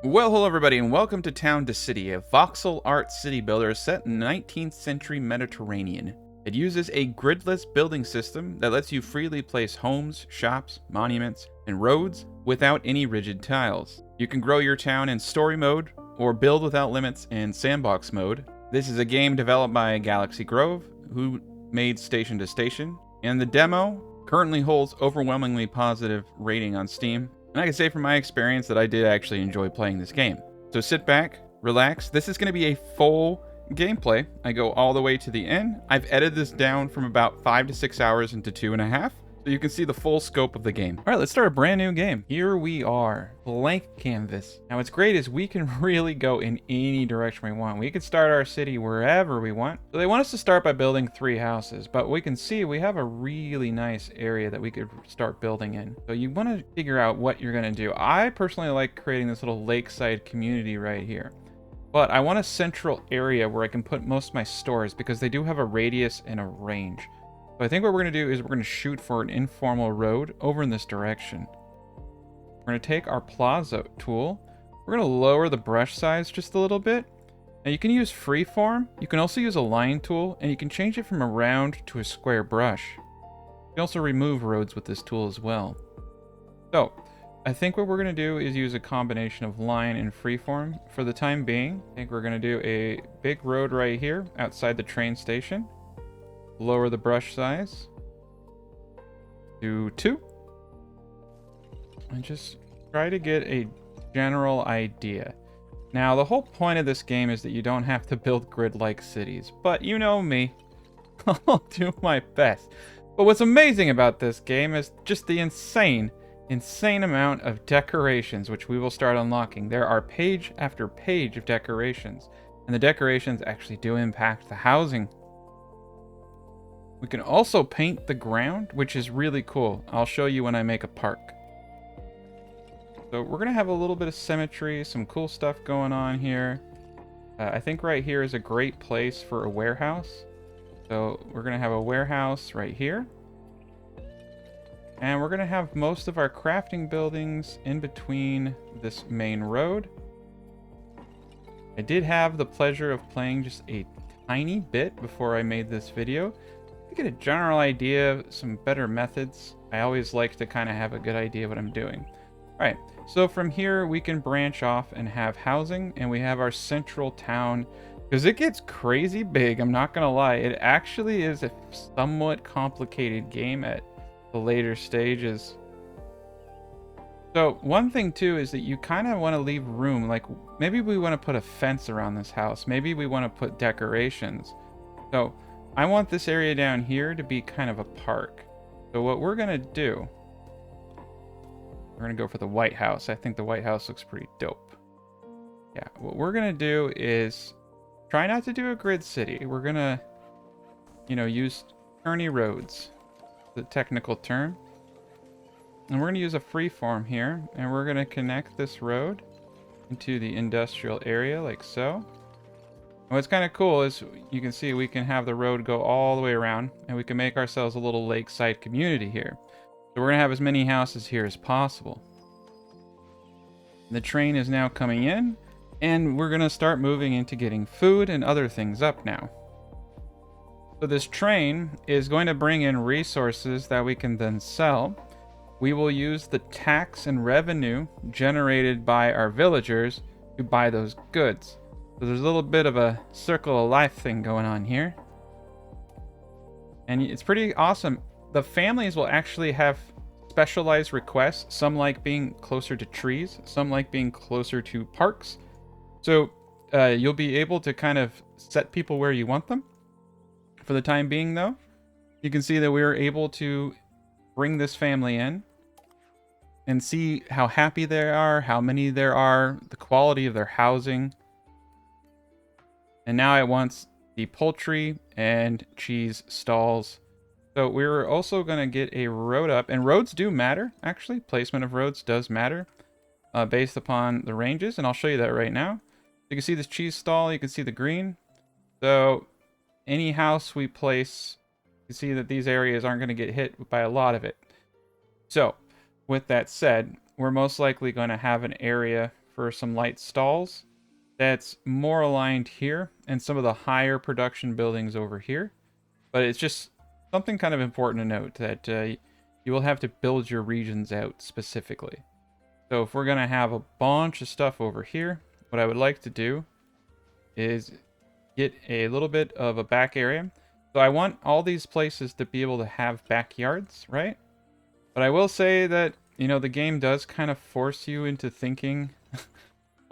Well, hello everybody, and welcome to Town to City, a voxel-art city builder set in the 19th century Mediterranean. It uses a gridless building system that lets you freely place homes, shops, monuments, and roads without any rigid tiles. You can grow your town in Story Mode, or build without limits in Sandbox Mode. This is a game developed by Galaxy Grove, who made Station to Station, and the demo currently holds overwhelmingly positive rating on Steam. And I can say from my experience that I did actually enjoy playing this game. So sit back, relax. This is going to be a full gameplay. I go all the way to the end. I've edited this down from about 5 to 6 hours into 2.5. So you can see the full scope of the game. All right, let's start a brand new game. Here we are, blank canvas. Now what's great is we can really go in any direction we want. We can start our city wherever we want. So they want us to start by building 3 houses, but we can see we have a really nice area that we could start building in. So you want to figure out what you're going to do. I personally like creating this little lakeside community right here. But I want a central area where I can put most of my stores because they do have a radius and a range. So I think what we're going to do is we're going to shoot for an informal road over in this direction. We're going to take our plaza tool. We're going to lower the brush size just a little bit. Now you can use freeform. You can also use a line tool, and you can change it from a round to a square brush. You can also remove roads with this tool as well. So I think what we're going to do is use a combination of line and freeform. For the time being, I think we're going to do a big road right here outside the train station. Lower the brush size to 2 and just try to get a general idea. Now the whole point of this game is that you don't have to build grid-like cities, but you know me, I'll do my best. But what's amazing about this game is just the insane amount of decorations which we will start unlocking. There are page after page of decorations, and the decorations actually do impact the housing. We can also paint the ground, which is really cool. I'll show you when I make a park. So we're going to have a little bit of symmetry, some cool stuff going on here. I think right here is a great place for a warehouse. So we're going to have a warehouse right here. And we're going to have most of our crafting buildings in between this main road. I did have the pleasure of playing just a tiny bit before I made this video. To get a general idea of some better methods. I always like to kind of have a good idea of what I'm doing. Alright, so from here we can branch off and have housing, and we have our central town. Because it gets crazy big, I'm not going to lie. It actually is a somewhat complicated game at the later stages. So one thing too is that you kind of want to leave room. Like maybe we want to put a fence around this house. Maybe we want to put decorations. So I want this area down here to be kind of a park. So what we're going to do, we're going to go for the White House. I think the White House looks pretty dope. Yeah, what we're going to do is try not to do a grid city. We're going to, use turny roads, the technical term. And we're going to use a freeform here, and we're going to connect this road into the industrial area like so. And what's kind of cool is you can see we can have the road go all the way around, and we can make ourselves a little lakeside community here. So we're going to have as many houses here as possible. The train is now coming in, and we're going to start moving into getting food and other things up now. So this train is going to bring in resources that we can then sell. We will use the tax and revenue generated by our villagers to buy those goods. So there's a little bit of a circle of life thing going on here. And it's pretty awesome. The families will actually have specialized requests. Some like being closer to trees. Some like being closer to parks. So you'll be able to kind of set people where you want them. For the time being though, you can see that we were able to bring this family in and see how happy they are, how many there are, the quality of their housing. And now it wants the poultry and cheese stalls. So we're also going to get a road up. And roads do matter, actually. Placement of roads does matter based upon the ranges. And I'll show you that right now. You can see this cheese stall. You can see the green. So any house we place, you can see that these areas aren't going to get hit by a lot of it. So with that said, we're most likely going to have an area for some light stalls that's more aligned here and some of the higher production buildings over here. But it's just something kind of important to note that you will have to build your regions out specifically. So if we're going to have a bunch of stuff over here, what I would like to do is get a little bit of a back area. So I want all these places to be able to have backyards, right? But I will say that, you know, the game does kind of force you into thinking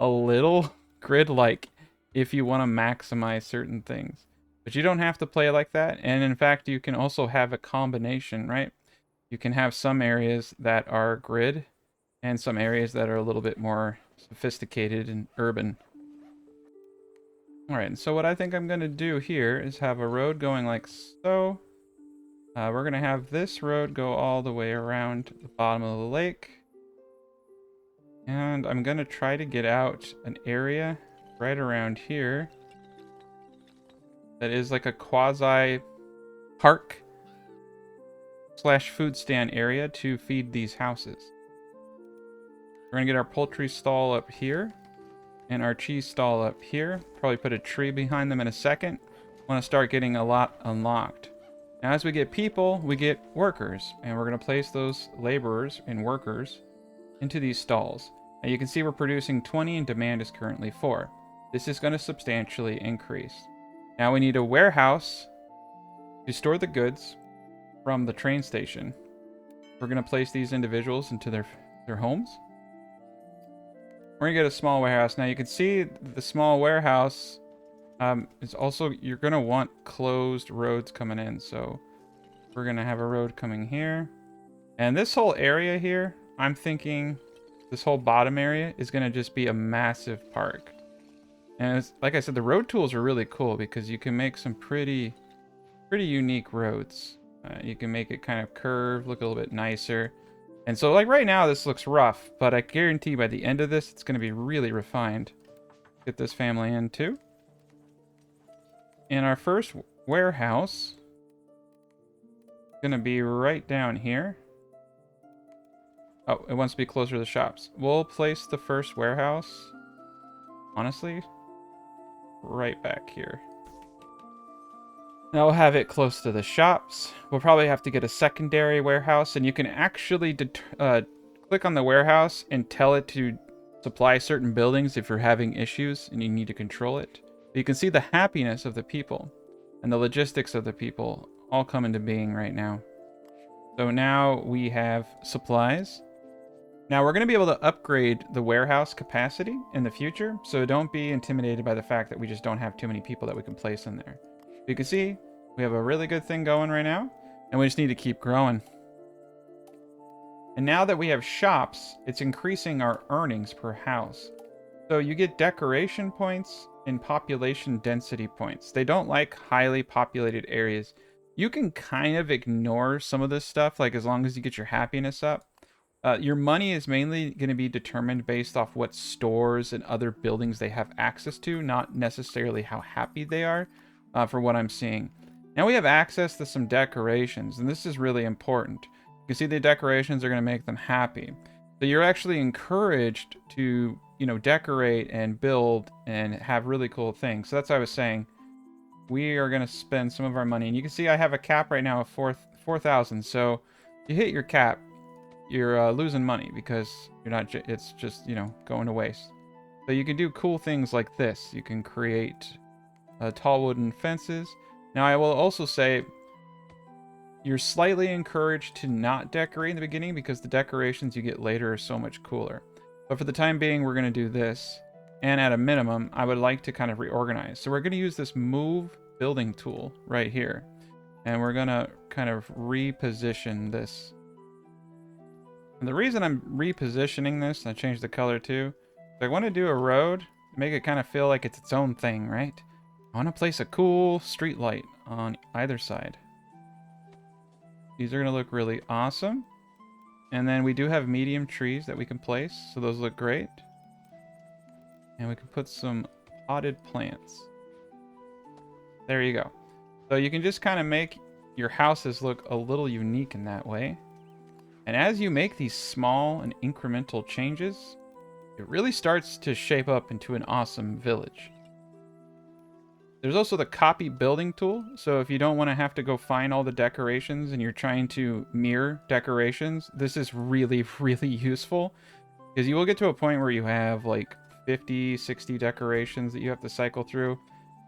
a little grid-like if you want to maximize certain things. But you don't have to play like that. And in fact, you can also have a combination, right? You can have some areas that are grid and some areas that are a little bit more sophisticated and urban. All right, so what I think I'm going to do here is have a road going like so. We're going to have this road go all the way around the bottom of the lake. And I'm going to try to get out an area right around here that is like a quasi park / food stand area to feed these houses. We're going to get our poultry stall up here and our cheese stall up here. Probably put a tree behind them in a second. Want to start getting a lot unlocked. Now, as we get people, we get workers, and we're going to place those laborers and workers into these stalls. Now, you can see we're producing 20 and demand is currently 4. This is going to substantially increase. Now, we need a warehouse to store the goods from the train station. We're going to place these individuals into their homes. We're going to get a small warehouse. Now, you can see the small warehouse is also, you're going to want closed roads coming in. So we're going to have a road coming here. And this whole area here, I'm thinking this whole bottom area is going to just be a massive park. And it's, like I said, the road tools are really cool because you can make some pretty unique roads. You can make it kind of curved, look a little bit nicer. And so like right now this looks rough, but I guarantee by the end of this, it's going to be really refined. Get this family in too. And our first warehouse is going to be right down here. Oh, it wants to be closer to the shops. We'll place the first warehouse, honestly, right back here. Now we'll have it close to the shops. We'll probably have to get a secondary warehouse, and you can actually click on the warehouse and tell it to supply certain buildings if you're having issues and you need to control it. But you can see the happiness of the people and the logistics of the people all come into being right now. So now we have supplies. Now we're going to be able to upgrade the warehouse capacity in the future, so don't be intimidated by the fact that we just don't have too many people that we can place in there. You can see we have a really good thing going right now, and we just need to keep growing. And now that we have shops, it's increasing our earnings per house. So you get decoration points and population density points. They don't like highly populated areas. You can kind of ignore some of this stuff, like as long as you get your happiness up. Your money is mainly going to be determined based off what stores and other buildings they have access to, not necessarily how happy they are, for what I'm seeing. Now we have access to some decorations, and this is really important. You can see the decorations are going to make them happy. So you're actually encouraged to, you know, decorate and build and have really cool things. So that's what I was saying. We are going to spend some of our money, and you can see I have a cap right now of 4,000. So if you hit your cap, you're losing money because you're not. It's just, you know, going to waste. So you can do cool things like this. You can create tall wooden fences. Now I will also say you're slightly encouraged to not decorate in the beginning because the decorations you get later are so much cooler. But for the time being, we're going to do this. And at a minimum, I would like to kind of reorganize. So we're going to use this move building tool right here. And we're going to kind of reposition this. And the reason I'm repositioning this, and I changed the color too, is I want to do a road, make it kind of feel like it's its own thing, right? I want to place a cool street light on either side. These are going to look really awesome. And then we do have medium trees that we can place, so those look great. And we can put some potted plants. There you go. So you can just kind of make your houses look a little unique in that way. And as you make these small and incremental changes, it really starts to shape up into an awesome village. There's also the copy building tool. So if you don't want to have to go find all the decorations and you're trying to mirror decorations, this is really, really useful, because you will get to a point where you have like 50, 60 decorations that you have to cycle through,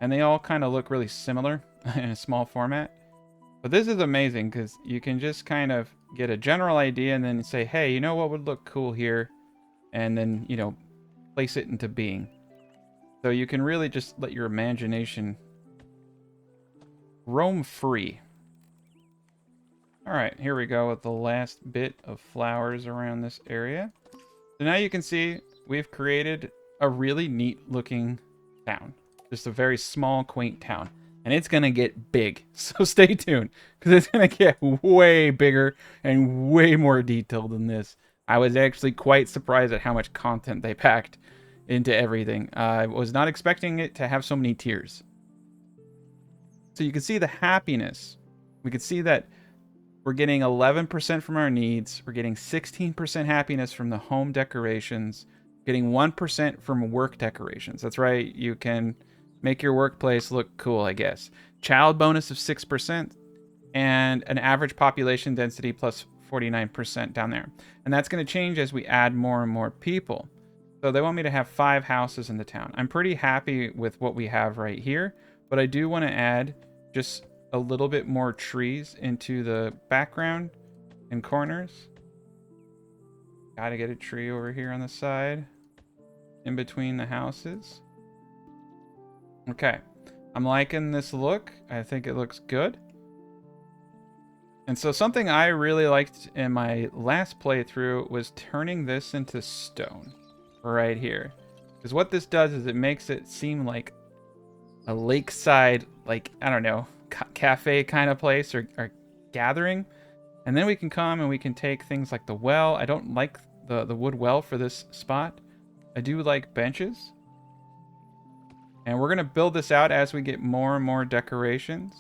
and they all kind of look really similar in a small format. But this is amazing because you can just kind of get a general idea and then say, hey, you know what would look cool here? And then, you know, place it into being. So you can really just let your imagination roam free. All right, here we go with the last bit of flowers around this area. So now you can see we've created a really neat looking town. Just a very small, quaint town. And it's going to get big. So stay tuned, because it's going to get way bigger and way more detailed than this. I was actually quite surprised at how much content they packed into everything. I was not expecting it to have so many tiers. So you can see the happiness. We can see that we're getting 11% from our needs. We're getting 16% happiness from the home decorations. Getting 1% from work decorations. That's right. You can make your workplace look cool, I guess. Child bonus of 6%. And an average population density plus 49% down there. And that's going to change as we add more and more people. So they want me to have 5 houses in the town. I'm pretty happy with what we have right here, but I do want to add just a little bit more trees into the background and corners. Gotta get a tree over here on the side, in between the houses. Okay, I'm liking this look. I think it looks good. And so something I really liked in my last playthrough was turning this into stone. Right here, because what this does is it makes it seem like a lakeside, like, I don't know, cafe kind of place, or gathering. And then we can come and we can take things like the well. I don't like the wood well for this spot. I do like benches, and we're gonna build this out as we get more and more decorations.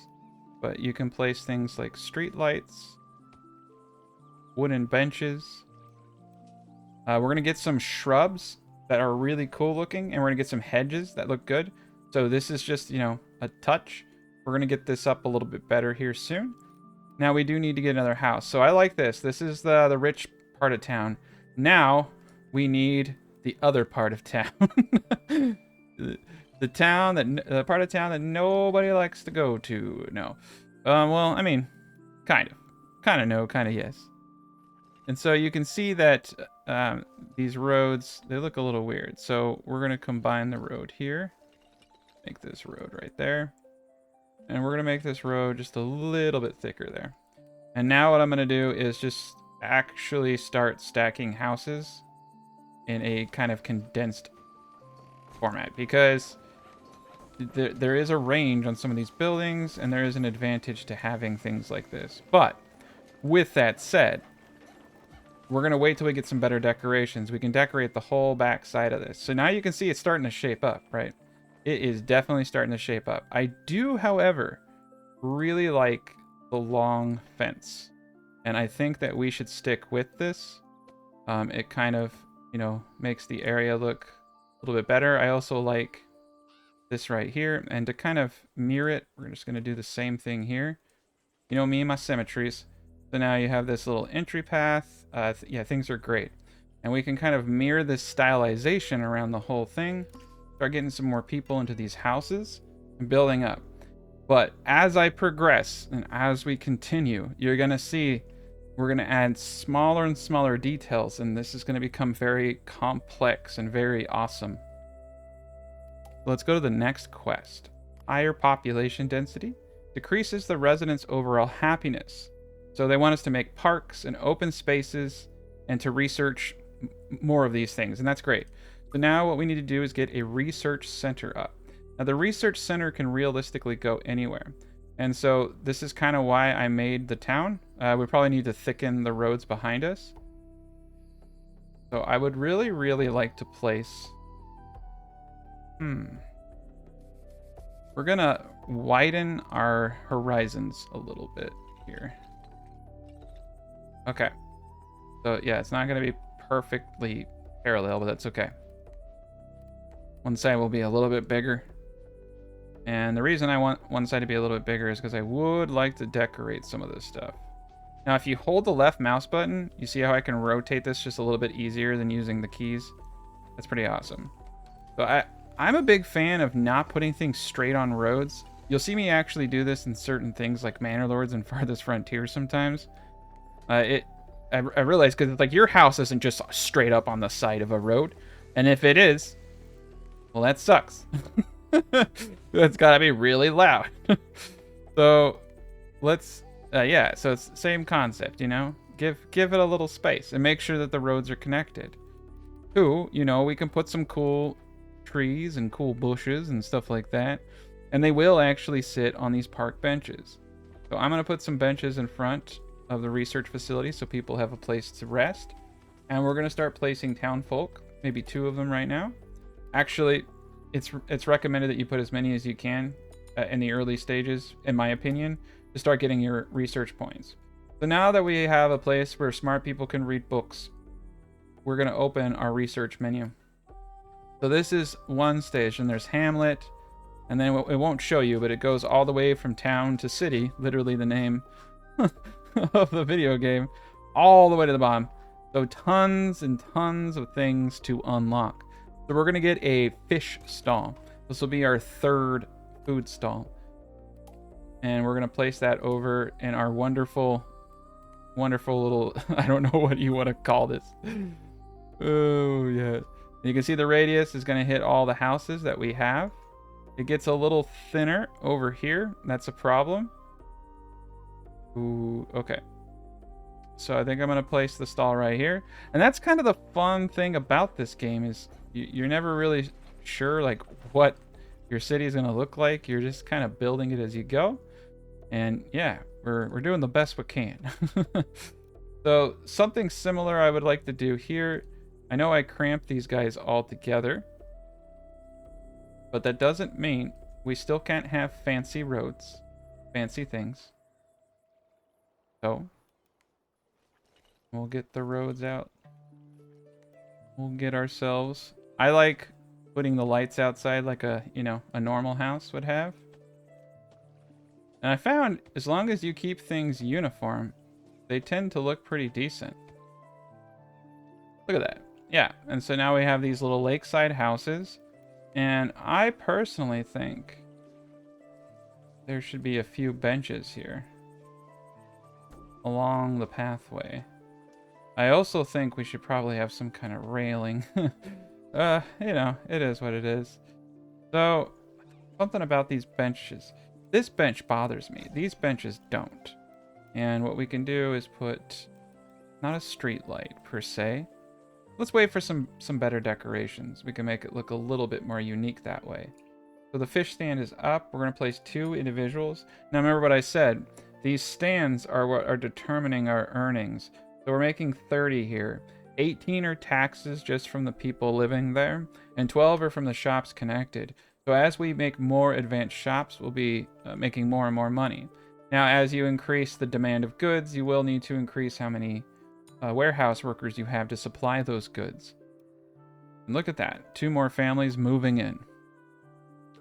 But you can place things like street lights, wooden benches. We're going to get some shrubs that are really cool looking, and we're going to get some hedges that look good. So this is just, you know, a touch. We're going to get this up a little bit better here soon. Now we do need to get another house. So I like this. This is the rich part of town. Now we need the other part of town. the part of town that nobody likes to go to. No. Well, I mean, kind of no, kind of yes. And so you can see that these roads, they look a little weird. So we're going to combine the road here. Make this road right there. And we're going to make this road just a little bit thicker there. And now what I'm going to do is just actually start stacking houses in a kind of condensed format. Because there is a range on some of these buildings, and there is an advantage to having things like this. But with that said, we're going to wait till we get some better decorations. We can decorate the whole back side of this. So now you can see it's starting to shape up, right? It is definitely starting to shape up. I do, however, really like the long fence. And I think that we should stick with this. It kind of, you know, makes the area look a little bit better. I also like this right here. And to kind of mirror it, we're just going to do the same thing here. You know me and my symmetries. So now you have this little entry path. Yeah, things are great. And we can kind of mirror this stylization around the whole thing. Start getting some more people into these houses and building up. But as I progress and as we continue, you're going to see we're going to add smaller and smaller details. And this is going to become very complex and very awesome. Let's go to the next quest. Higher population density decreases the residents' overall happiness. So they want us to make parks and open spaces and to research more of these things. And that's great. So now what we need to do is get a research center up. Now the research center can realistically go anywhere. And so this is kind of why I made the town. We probably need to thicken the roads behind us. So I would really, really like to place... We're going to widen our horizons a little bit here. Okay. So yeah, it's not going to be perfectly parallel, but that's okay. One side will be a little bit bigger. And the reason I want one side to be a little bit bigger is because I would like to decorate some of this stuff. Now, if you hold the left mouse button, you see how I can rotate this just a little bit easier than using the keys? That's pretty awesome. So I'm a big fan of not putting things straight on roads. You'll see me actually do this in certain things like Manor Lords and Farthest Frontier sometimes. I realize because like your house isn't just straight up on the side of a road. And if it is, well, that sucks. That's gotta be really loud. So let's, yeah, so it's the same concept, you know? Give it a little space and make sure that the roads are connected. Too, you know, we can put some cool trees and cool bushes and stuff like that. And they will actually sit on these park benches. So I'm gonna put some benches in front of the research facility so people have a place to rest. And we're gonna start placing town folk, maybe 2 of them right now. Actually, it's recommended that you put as many as you can in the early stages, in my opinion, to start getting your research points. So now that we have a place where smart people can read books, we're going to open our research menu. So this is one station. There's Hamlet, and then it won't show you, but it goes all the way from town to city, literally the name of the video game, all the way to the bottom. So tons and tons of things to unlock. So we're going to get a fish stall. This will be our 3rd food stall. And we're going to place that over in our wonderful little, I don't know what you want to call this. Oh, yeah. You can see the radius is going to hit all the houses that we have. It gets a little thinner over here. That's a problem. Ooh, okay. So I think I'm going to place the stall right here. And that's kind of the fun thing about this game is you're never really sure like what your city is going to look like. You're just kind of building it as you go. And yeah, we're doing the best we can. So something similar I would like to do here. I know I cramped these guys all together, but that doesn't mean we still can't have fancy roads, fancy things. So we'll get the roads out. We'll get ourselves, I like putting the lights outside like a, you know, a normal house would have. And I found as long as you keep things uniform, they tend to look pretty decent. Look at that. Yeah, and so now we have these little lakeside houses. And I personally think there should be a few benches here along the pathway. I also think we should probably have some kind of railing. You know, it is what it is. So, something about these benches. This bench bothers me. These benches don't. And what we can do is put, not a street light per se. Let's wait for some better decorations. We can make it look a little bit more unique that way. So the fish stand is up. We're going to place 2 individuals. Now remember what I said. These stands are what are determining our earnings. So we're making 30 here. 18 are taxes just from the people living there, and 12 are from the shops connected. So as we make more advanced shops, we'll be making more and more money. Now, as you increase the demand of goods, you will need to increase how many warehouse workers you have to supply those goods. And look at that, 2 more families moving in.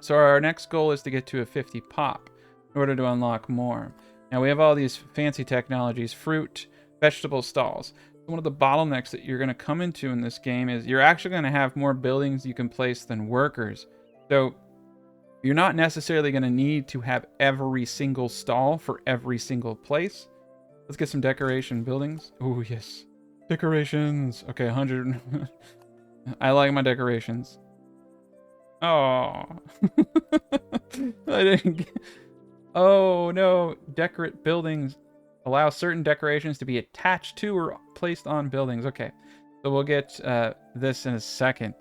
So our next goal is to get to a 50 pop in order to unlock more. Now we have all these fancy technologies, fruit, vegetable stalls. One of the bottlenecks that you're going to come into in this game is you're actually going to have more buildings you can place than workers. So you're not necessarily going to need to have every single stall for every single place. Let's get some decoration buildings. Oh, yes. Decorations. Okay, 100. I like my decorations. Oh. I didn't get... Oh, no. Decorate buildings. Allow certain decorations to be attached to or placed on buildings. Okay, so we'll get this in a second.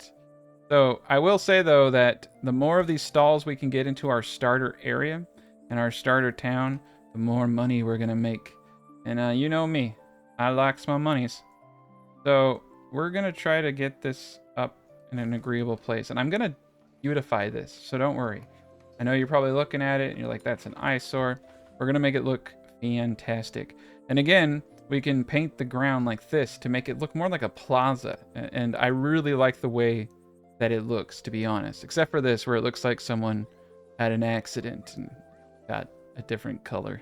So I will say, though, that the more of these stalls we can get into our starter area and our starter town, the more money we're going to make. And you know me, I like my monies. So we're going to try to get this up in an agreeable place. And I'm going to beautify this, so don't worry. I know you're probably looking at it and you're like, that's an eyesore. We're going to make it look fantastic. And again, we can paint the ground like this to make it look more like a plaza. And I really like the way that it looks, to be honest. Except for this, where it looks like someone had an accident and got a different color.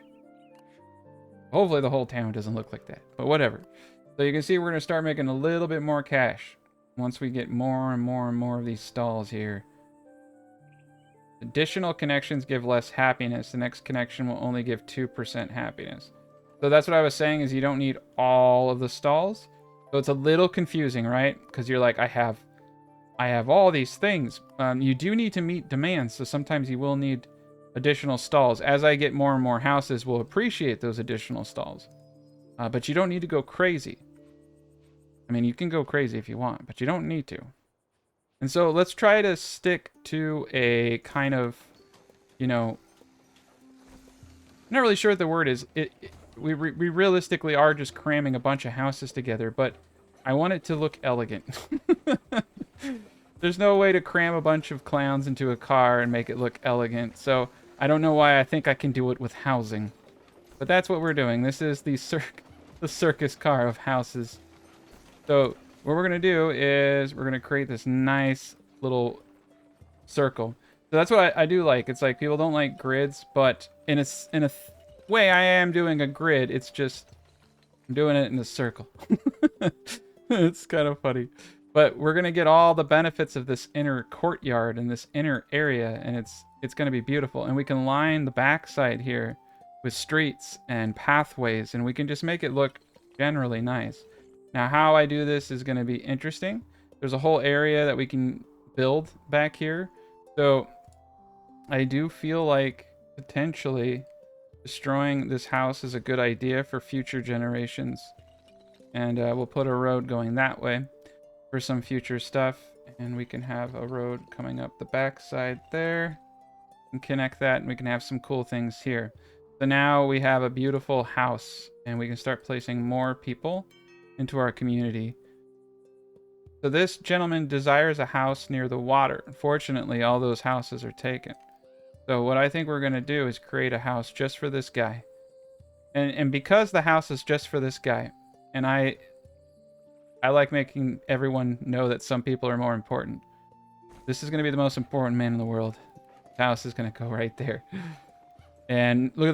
Hopefully the whole town doesn't look like that, but whatever. So you can see we're going to start making a little bit more cash once we get more and more and more of these stalls here. Additional connections give less happiness. The next connection will only give 2% happiness. So that's what I was saying, is you don't need all of the stalls. So it's a little confusing, right? Because you're like, I have all these things. You do need to meet demands, so sometimes you will need additional stalls. As I get more and more houses, we'll appreciate those additional stalls. But you don't need to go crazy. I mean, you can go crazy if you want, but you don't need to. And so let's try to stick to a kind of, you know, I'm not really sure what the word is. We realistically are just cramming a bunch of houses together, but I want it to look elegant. There's no way to cram a bunch of clowns into a car and make it look elegant, so I don't know why I think I can do it with housing. But that's what we're doing. This is the circus car of houses. So what we're going to do is we're going to create this nice little circle. So that's what I do like. It's like people don't like grids, but in a way I am doing a grid. It's just I'm doing it in a circle. It's kind of funny. But we're going to get all the benefits of this inner courtyard and this inner area, and it's going to be beautiful. And we can line the backside here with streets and pathways, and we can just make it look generally nice. Now, how I do this is going to be interesting. There's a whole area that we can build back here. So I do feel like potentially destroying this house is a good idea for future generations. And we'll put a road going that way for some future stuff. And we can have a road coming up the backside there and connect that, and we can have some cool things here. So now we have a beautiful house, and we can start placing more people into our community. So this gentleman desires a house near the water. Unfortunately, all those houses are taken. So what I think we're going to do is create a house just for this guy. And because the house is just for this guy, and I like making everyone know that some people are more important. This is going to be the most important man in the world. The house is going to go right there. And look at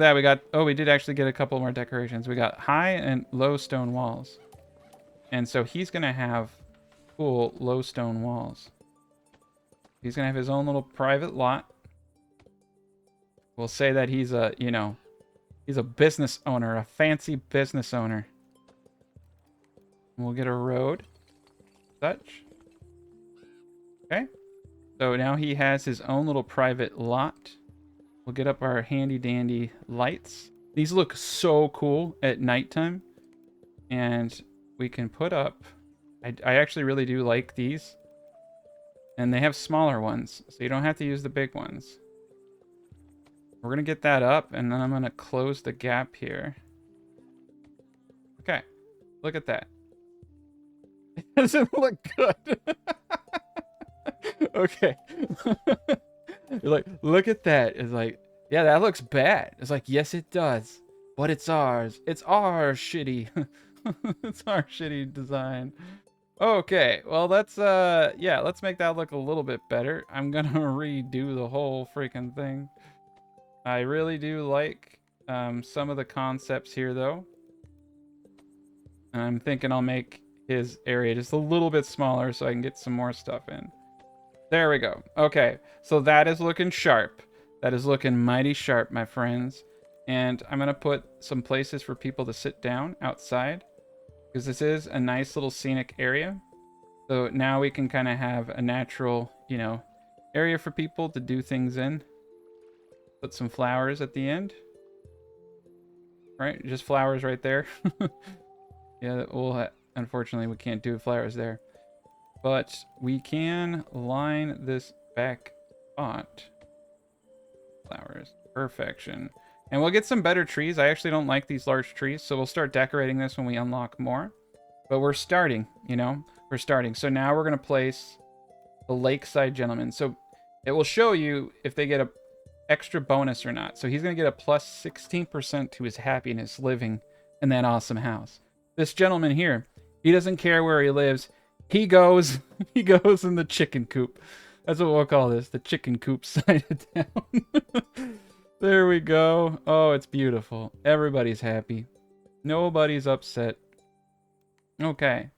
that. We did actually get a couple more decorations. We got high and low stone walls. And so he's going to have cool low stone walls. He's going to have his own little private lot. We'll say that he's he's a business owner, a fancy business owner. We'll get a road. Such. Okay. So now he has his own little private lot. We'll get up our handy dandy lights. These look so cool at nighttime. And we can put up... I actually really do like these. And they have smaller ones, so you don't have to use the big ones. We're going to get that up, and then I'm going to close the gap here. Okay. Look at that. It doesn't look good. Okay. You're like, look at that. It's like, yeah, that looks bad. It's like, yes, it does. But it's ours. It's our shitty. It's our shitty design. Okay, well, let's make that look a little bit better. I'm gonna redo the whole freaking thing. I really do like some of the concepts here, though. I'm thinking I'll make his area just a little bit smaller so I can get some more stuff in. There we go. Okay, so that is looking sharp. That is looking mighty sharp, my friends. And I'm going to put some places for people to sit down outside, because this is a nice little scenic area. So now we can kind of have a natural, area for people to do things in. Put some flowers at the end. Right, just flowers right there. Yeah, unfortunately, we can't do flowers there. But we can line this back spot. Flowers. Perfection. And we'll get some better trees. I actually don't like these large trees, so we'll start decorating this when we unlock more. But we're starting, We're starting. So now we're going to place the Lakeside Gentleman. So it will show you if they get a extra bonus or not. So he's going to get a plus 16% to his happiness living in that awesome house. This gentleman here, he doesn't care where he lives. He goes, he goes in the chicken coop. That's what we'll call this, the chicken coop side of town. There we go. Oh, it's beautiful. Everybody's happy. Nobody's upset. Okay.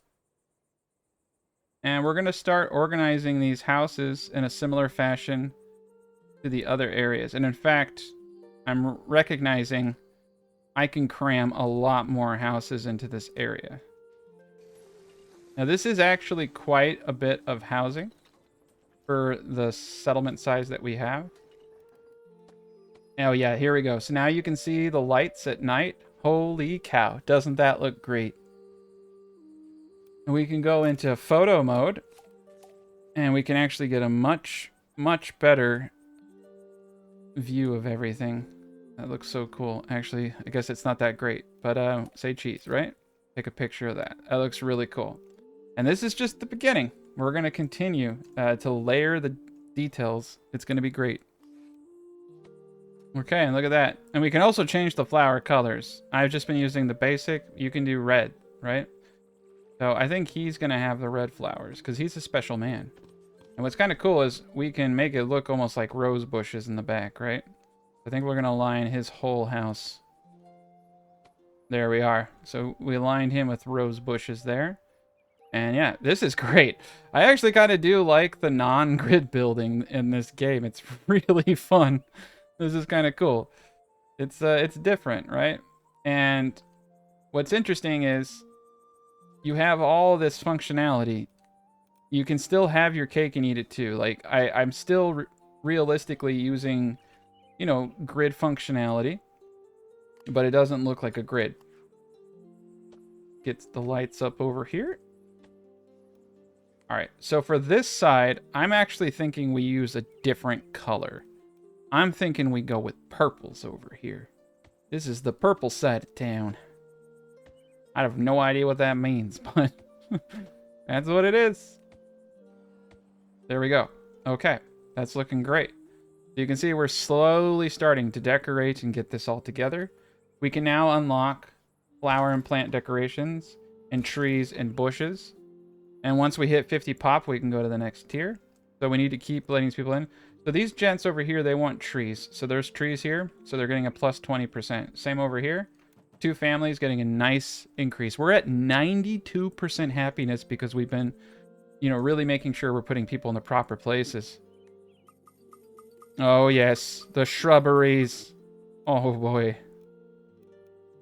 And we're going to start organizing these houses in a similar fashion to the other areas. And in fact, I'm recognizing I can cram a lot more houses into this area. Now, this is actually quite a bit of housing for the settlement size that we have. Oh, yeah, here we go. So now you can see the lights at night. Holy cow, doesn't that look great? And we can go into photo mode, and we can actually get a much, much better view of everything. That looks so cool. Actually, I guess it's not that great, but say cheese, right? Take a picture of that. That looks really cool. And this is just the beginning. We're going to continue to layer the details. It's going to be great. Okay, and look at that. And we can also change the flower colors. I've just been using the basic. You can do red, right? So I think he's going to have the red flowers because he's a special man. And what's kind of cool is we can make it look almost like rose bushes in the back, right? I think we're going to line his whole house. There we are. So we aligned him with rose bushes there. And yeah, this is great. I actually kind of do like the non-grid building in this game. It's really fun. This is kind of cool. It's different, right? And what's interesting is you have all this functionality. You can still have your cake and eat it too. Like I'm still realistically using, you know, grid functionality, but it doesn't look like a grid. Gets the lights up over here. All right, so for this side, I'm actually thinking we use a different color. I'm thinking we go with purples over here. This is the purple side of town. I have no idea what that means, but that's what it is. There we go. Okay, that's looking great. You can see we're slowly starting to decorate and get this all together. We can now unlock flower and plant decorations and trees and bushes. And once we hit 50 pop, we can go to the next tier. So we need to keep letting these people in. So these gents over here, they want trees. So there's trees here. So they're getting a plus 20%. Same over here. 2 families getting a nice increase. We're at 92% happiness because we've been, you know, really making sure we're putting people in the proper places. Oh, yes. The shrubberies. Oh, boy.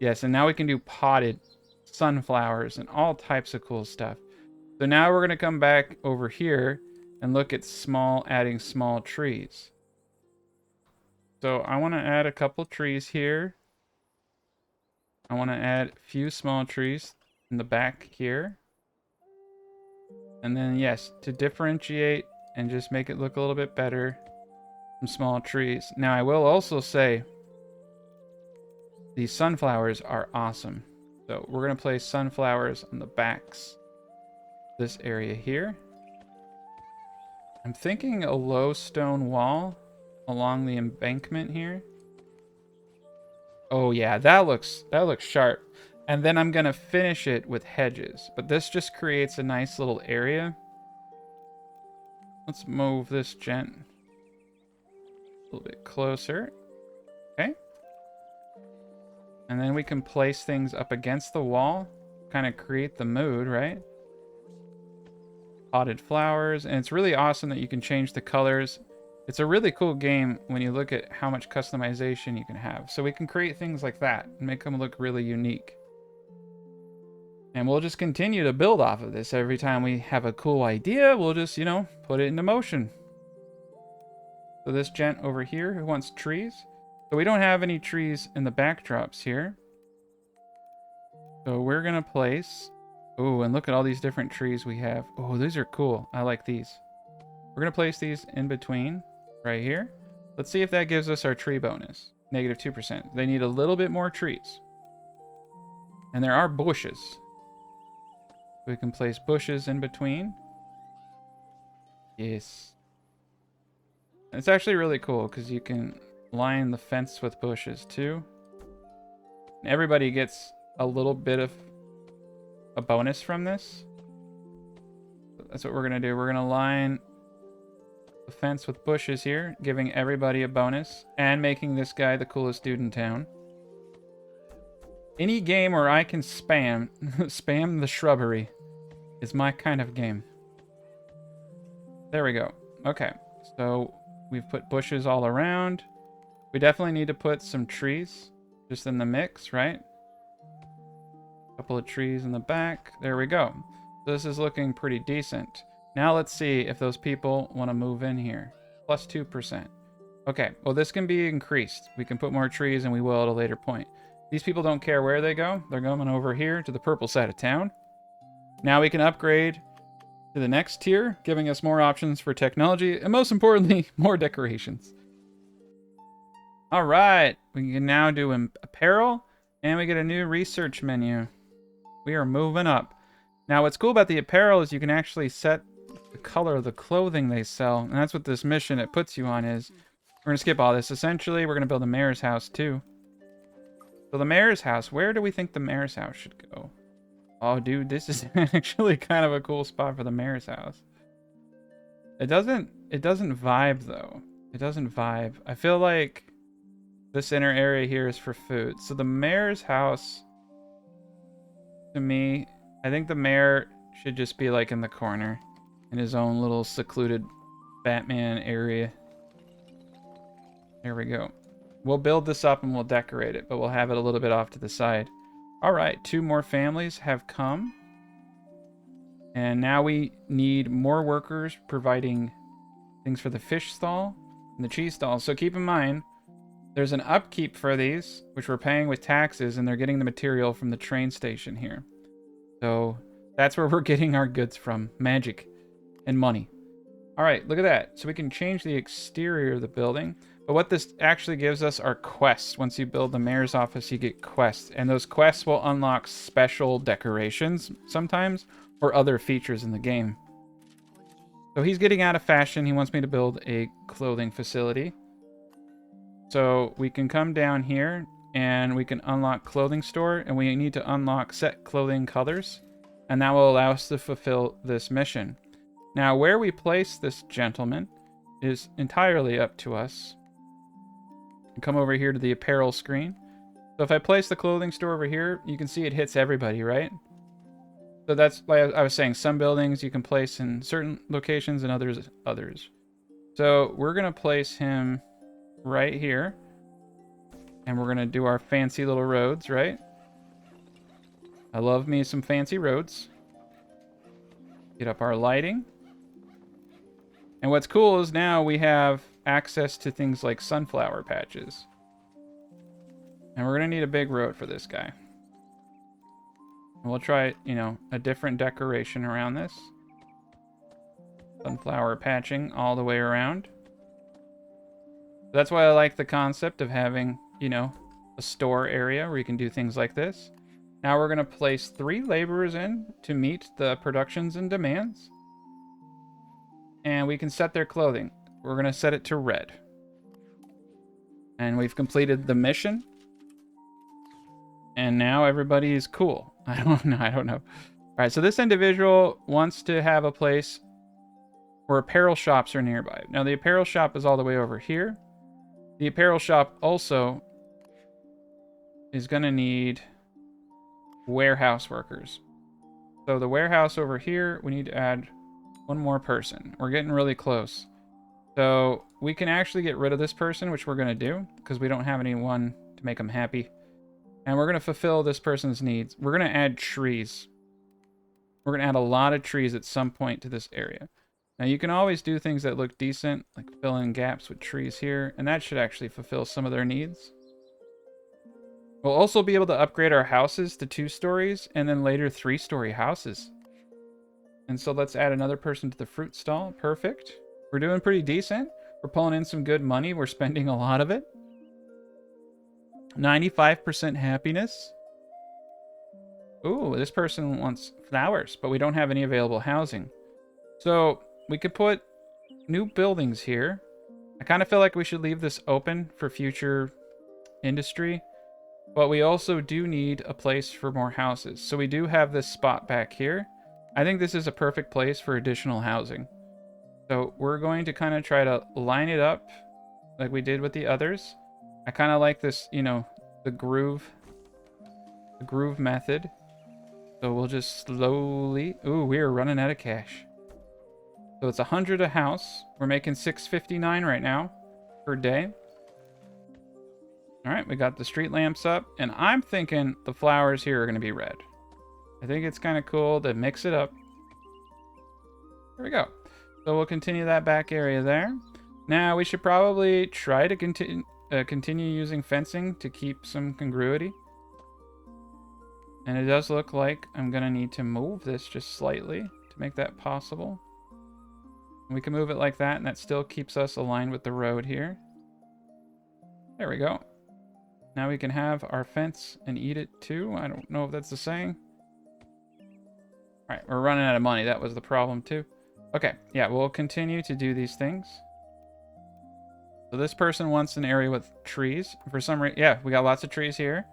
Yes, and now we can do potted sunflowers and all types of cool stuff. So now we're going to come back over here and look at adding small trees. So I want to add a couple trees here. I want to add a few small trees in the back here. And then, yes, to differentiate and just make it look a little bit better, some small trees. Now, I will also say these sunflowers are awesome. So we're going to place sunflowers on the backs. This area here. I'm thinking a low stone wall along the embankment here. Oh yeah, that looks sharp. And then I'm gonna finish it with hedges, but this just creates a nice little area. Let's move this gent a little bit closer. Okay. And then we can place things up against the wall, kind of create the mood, right? Potted flowers, and it's really awesome that you can change the colors. It's a really cool game when you look at how much customization you can have. So we can create things like that and make them look really unique. And we'll just continue to build off of this. Every time we have a cool idea, we'll just, you know, put it into motion. So this gent over here who wants trees. So we don't have any trees in the backdrops here. So we're going to place... Oh, and look at all these different trees we have. Oh, these are cool. I like these. We're going to place these in between right here. Let's see if that gives us our tree bonus. Negative 2%. They need a little bit more trees. And there are bushes. We can place bushes in between. Yes. It's actually really cool because you can line the fence with bushes too. And everybody gets a little bit of a bonus from this. That's what we're going to do. We're going to line the fence with bushes here, giving everybody a bonus, and making this guy the coolest dude in town. Any game where I can spam, spam the shrubbery is my kind of game. There we go. Okay, so we've put bushes all around. We definitely need to put some trees just in the mix, right? A couple of trees in the back. There we go. This is looking pretty decent. Now let's see if those people want to move in here. Plus 2%. Okay, well this can be increased. We can put more trees and we will at a later point. These people don't care where they go. They're going over here to the purple side of town. Now we can upgrade to the next tier, giving us more options for technology, and most importantly, more decorations. All right, we can now do apparel, and we get a new research menu. We are moving up. Now, what's cool about the apparel is you can actually set the color of the clothing they sell, and that's what this mission it puts you on is. We're going to skip all this. Essentially, we're going to build a mayor's house, too. So the mayor's house, where do we think the mayor's house should go? Oh, dude, this is actually kind of a cool spot for the mayor's house. It doesn't vibe, though. It doesn't vibe. I feel like this inner area here is for food. So the mayor's house, to me, I think the mayor should just be like in the corner in his own little secluded Batman area. There we go. We'll build this up and we'll decorate it, but we'll have it a little bit off to the side. All right, 2 more families have come. And now we need more workers providing things for the fish stall and the cheese stall. So keep in mind, there's an upkeep for these, which we're paying with taxes, and they're getting the material from the train station here. So that's where we're getting our goods from. Magic and money. All right, look at that. So we can change the exterior of the building. But what this actually gives us are quests. Once you build the mayor's office, you get quests. And those quests will unlock special decorations sometimes, or other features in the game. So he's getting out of fashion. He wants me to build a clothing facility. So we can come down here and we can unlock clothing store, and we need to unlock set clothing colors. And that will allow us to fulfill this mission. Now, where we place this gentleman is entirely up to us. Come over here to the apparel screen. So if I place the clothing store over here, you can see it hits everybody, right? So that's, like I was saying, some buildings you can place in certain locations and others. So we're going to place him right here. And we're going to do our fancy little roads, right? I love me some fancy roads. Get up our lighting. And what's cool is now we have access to things like sunflower patches. And we're going to need a big road for this guy. And we'll try, you know, a different decoration around this. Sunflower patching all the way around. That's why I like the concept of having, you know, a store area where you can do things like this. Now we're going to place 3 laborers in to meet the productions and demands. And we can set their clothing. We're going to set it to red. And we've completed the mission. And now everybody is cool. I don't know. All right, so this individual wants to have a place where apparel shops are nearby. Now the apparel shop is all the way over here. The apparel shop also is going to need warehouse workers. So the warehouse over here, we need to add 1 more person. We're getting really close. So we can actually get rid of this person, which we're going to do because we don't have anyone to make them happy. And we're going to fulfill this person's needs. We're going to add trees. We're going to add a lot of trees at some point to this area. Now you can always do things that look decent, like fill in gaps with trees here, and that should actually fulfill some of their needs. We'll also be able to upgrade our houses to 2 stories and then later 3-story houses. And so let's add another person to the fruit stall. Perfect. We're doing pretty decent. We're pulling in some good money. We're spending a lot of it. 95% happiness. Ooh, this person wants flowers, but we don't have any available housing. So we could put new buildings here. I kind of feel like we should leave this open for future industry. But we also do need a place for more houses. So we do have this spot back here. I think this is a perfect place for additional housing. So we're going to kind of try to line it up like we did with the others. I kind of like this, you know, the groove method. So we'll just slowly... Ooh, we are running out of cash. So it's 100 a house. We're making 659 right now per day. All right, we got the street lamps up, and I'm thinking the flowers here are going to be red. I think it's kind of cool to mix it up. There we go. So we'll continue that back area there. Now we should probably try to continue using fencing to keep some congruity. And it does look like I'm going to need to move this just slightly to make that possible. We can move it like that, and that still keeps us aligned with the road here. There we go. Now we can have our fence and eat it too. I don't know if that's the saying. All right, we're running out of money. That was the problem too. Okay, yeah, we'll continue to do these things. So this person wants an area with trees. For some reason, yeah, we got lots of trees here.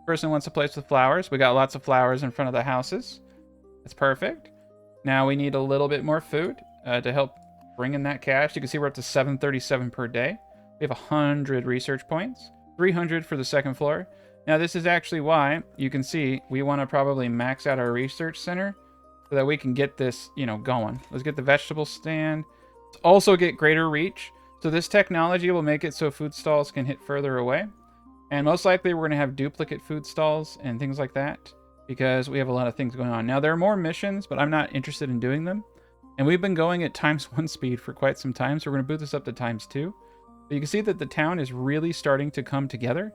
Person wants a place with flowers. We got lots of flowers in front of the houses. That's perfect. Now we need a little bit more food to help bring in that cash. You can see we're up to 737 per day. We have 100 research points. 300 for the second floor. Now this is actually why you can see we want to probably max out our research center so that we can get this, you know, going. Let's get the vegetable stand. Let's also get greater reach. So this technology will make it so food stalls can hit further away. And most likely we're going to have duplicate food stalls and things like that because we have a lot of things going on. Now there are more missions, but I'm not interested in doing them. And we've been going at ×1 speed for quite some time, so we're going to boot this up to ×2. But you can see that the town is really starting to come together.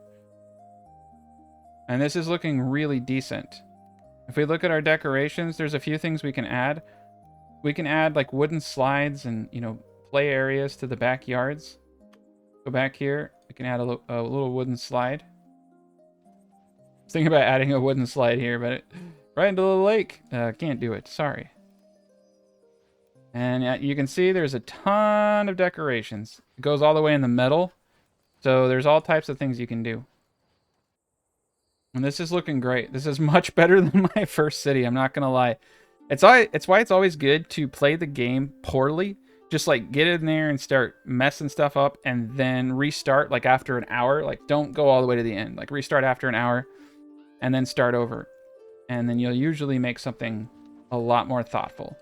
And this is looking really decent. If we look at our decorations, there's a few things we can add. We can add like wooden slides and, you know, play areas to the backyards. Go back here. We can add a little wooden slide. I was thinking about adding a wooden slide here, but right into the lake. Can't do it. Sorry. And you can see there's a ton of decorations. It goes all the way in the middle. So there's all types of things you can do. And this is looking great. This is much better than my first city. I'm not going to lie. It's why it's always good to play the game poorly. Just like get in there and start messing stuff up and then restart like after an hour. Like don't go all the way to the end. Like restart after an hour and then start over. And then you'll usually make something a lot more thoughtful.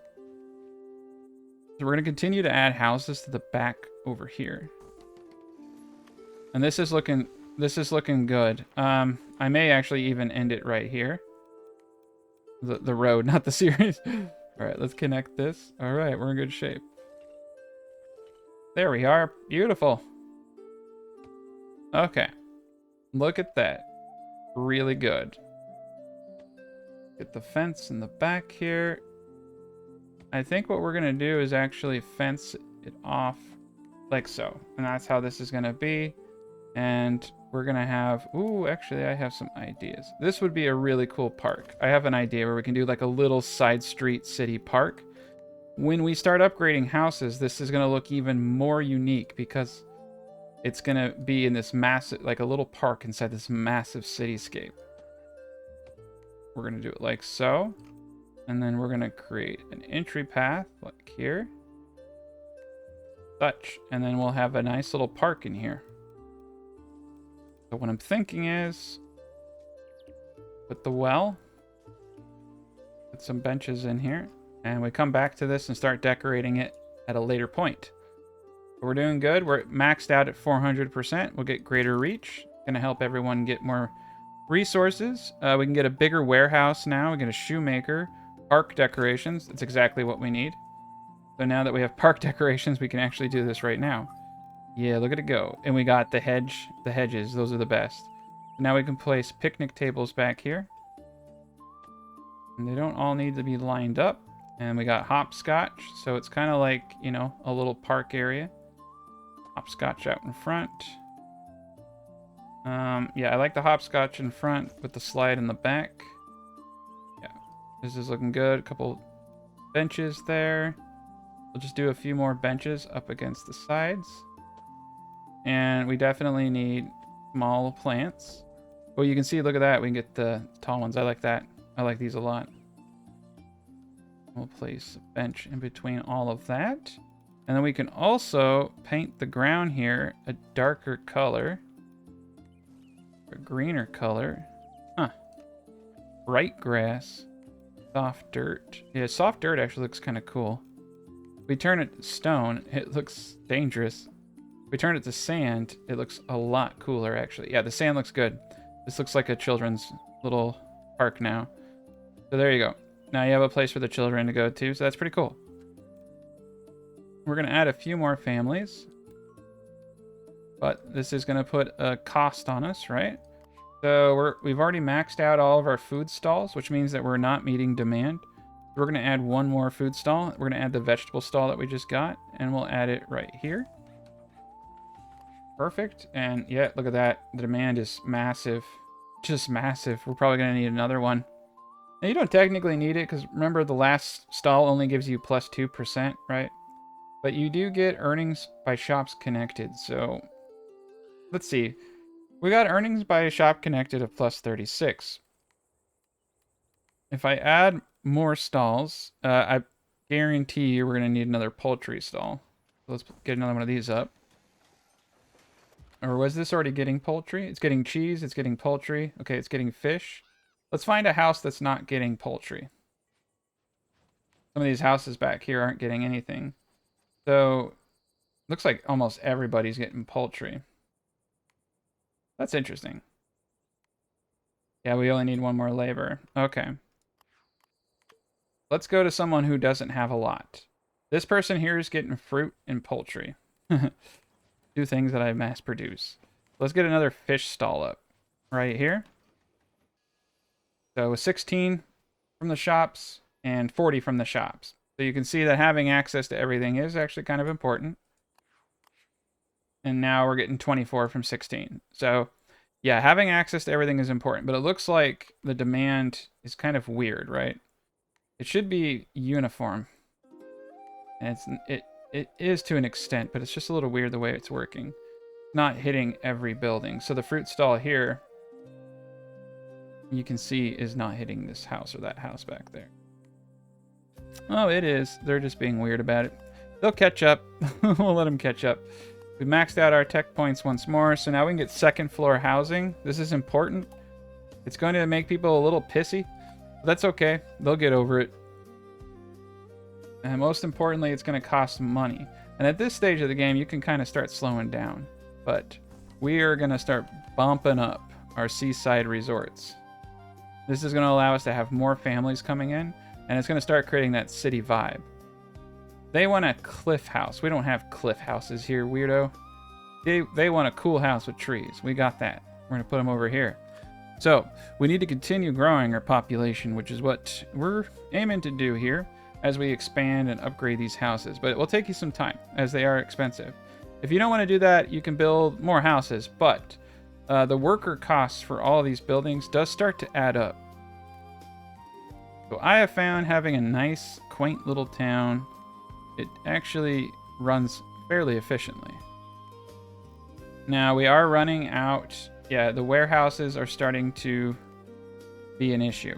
So we're going to continue to add houses to the back over here. And this is looking good. I may actually even end it right here. The road, not the series. All right, let's connect this. All right, we're in good shape. There we are. Beautiful. Okay. Look at that. Really good. Get the fence in the back here. I think what we're going to do is actually fence it off like so. And that's how this is going to be. And we're going to have... Ooh, actually, I have some ideas. This would be a really cool park. I have an idea where we can do like a little side street city park. When we start upgrading houses, this is going to look even more unique because it's going to be in this massive... like a little park inside this massive cityscape. We're going to do it like so. And then we're going to create an entry path like here. Such. And then we'll have a nice little park in here. So what I'm thinking is put the well. Put some benches in here. And we come back to this and start decorating it at a later point. But we're doing good. We're maxed out at 400%. We'll get greater reach. Going to help everyone get more resources. We can get a bigger warehouse now. We get a shoemaker. Park decorations. That's exactly what we need. So now that we have park decorations, we can actually do this right now. Yeah, look at it go. And we got the hedges. Those are the best. Now we can place picnic tables back here. And they don't all need to be lined up. And we got hopscotch. So it's kind of like, you know, a little park area. Hopscotch out in front. Yeah, I like the hopscotch in front with the slide in the back. Yeah, this is looking good. A couple benches there. We'll just do a few more benches up against the sides. And we definitely need small plants. Well, you can see, look at that. We can get the tall ones. I like that. I like these a lot. We'll place a bench in between all of that. And then we can also paint the ground here a darker color. A greener color. Huh. Bright grass. Soft dirt. Yeah, soft dirt actually looks kind of cool. If we turn it to stone, it looks dangerous. If we turn it to sand, it looks a lot cooler, actually. Yeah, the sand looks good. This looks like a children's little park now. So there you go. Now you have a place for the children to go to, so that's pretty cool. We're going to add a few more families. But this is going to put a cost on us, right? So we've already maxed out all of our food stalls, which means that we're not meeting demand. We're going to add one more food stall. We're going to add the vegetable stall that we just got, and we'll add it right here. Perfect. And yeah, look at that. The demand is massive. Just massive. We're probably going to need another one. Now, you don't technically need it because remember the last stall only gives you plus 2%, right? But you do get earnings by shops connected. So let's see. We got earnings by shop connected of plus 36. If I add more stalls, I guarantee you we're going to need another poultry stall. So let's get another one of these up. Or was this already getting poultry? It's getting cheese, it's getting poultry. Okay, it's getting fish. Let's find a house that's not getting poultry. Some of these houses back here aren't getting anything. So, looks like almost everybody's getting poultry. That's interesting. Yeah, we only need one more labor. Okay. Let's go to someone who doesn't have a lot. This person here is getting fruit and poultry. Two things that I mass produce. Let's get another fish stall up right here. So 16 from the shops and 40 from the shops. So you can see that having access to everything is actually kind of important. And now we're getting 24 from 16. So yeah, having access to everything is important, but it looks like the demand is kind of weird, right? It should be uniform. And it is to an extent, but it's just a little weird the way it's working. Not hitting every building. So the fruit stall here, you can see, is not hitting this house or that house back there. Oh, it is. They're just being weird about it. They'll catch up. We'll let them catch up. We maxed out our tech points once more, so now we can get second floor housing. This is important. It's going to make people a little pissy. But that's okay. They'll get over it. And most importantly, it's going to cost money. And at this stage of the game, you can kind of start slowing down. But we are going to start bumping up our seaside resorts. This is going to allow us to have more families coming in. And it's going to start creating that city vibe. They want a cliff house. We don't have cliff houses here, weirdo. They want a cool house with trees. We got that. We're going to put them over here. So we need to continue growing our population, which is what we're aiming to do here as we expand and upgrade these houses. But it will take you some time, as they are expensive. If you don't want to do that, you can build more houses, but the worker costs for all of these buildings does start to add up. So I have found having a nice, quaint little town, it actually runs fairly efficiently. Now we are running out. Yeah, the warehouses are starting to be an issue.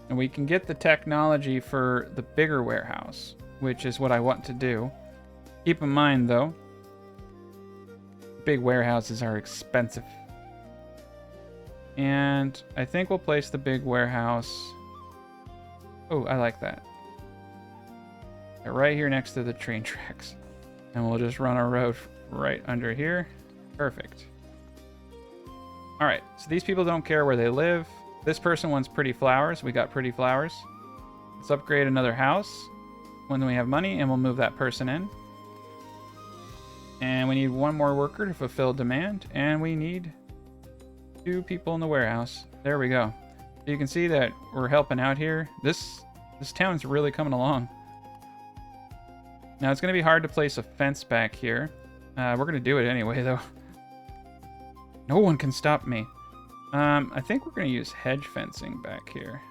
And we can get the technology for the bigger warehouse, which is what I want to do. Keep in mind, though, big warehouses are expensive. And I think we'll place the big warehouse. Oh, I like that. Right here next to the train tracks. And we'll just run a road right under here. Perfect. Alright, so these people don't care where they live. This person wants pretty flowers. We got pretty flowers. Let's upgrade another house when we have money, and we'll move that person in. And we need one more worker to fulfill demand, and we need 2 people in the warehouse. There we go. So you can see that we're helping out here. This town's really coming along. Now, it's going to be hard to place a fence back here. We're going to do it anyway, though. No one can stop me. I think we're going to use hedge fencing back here.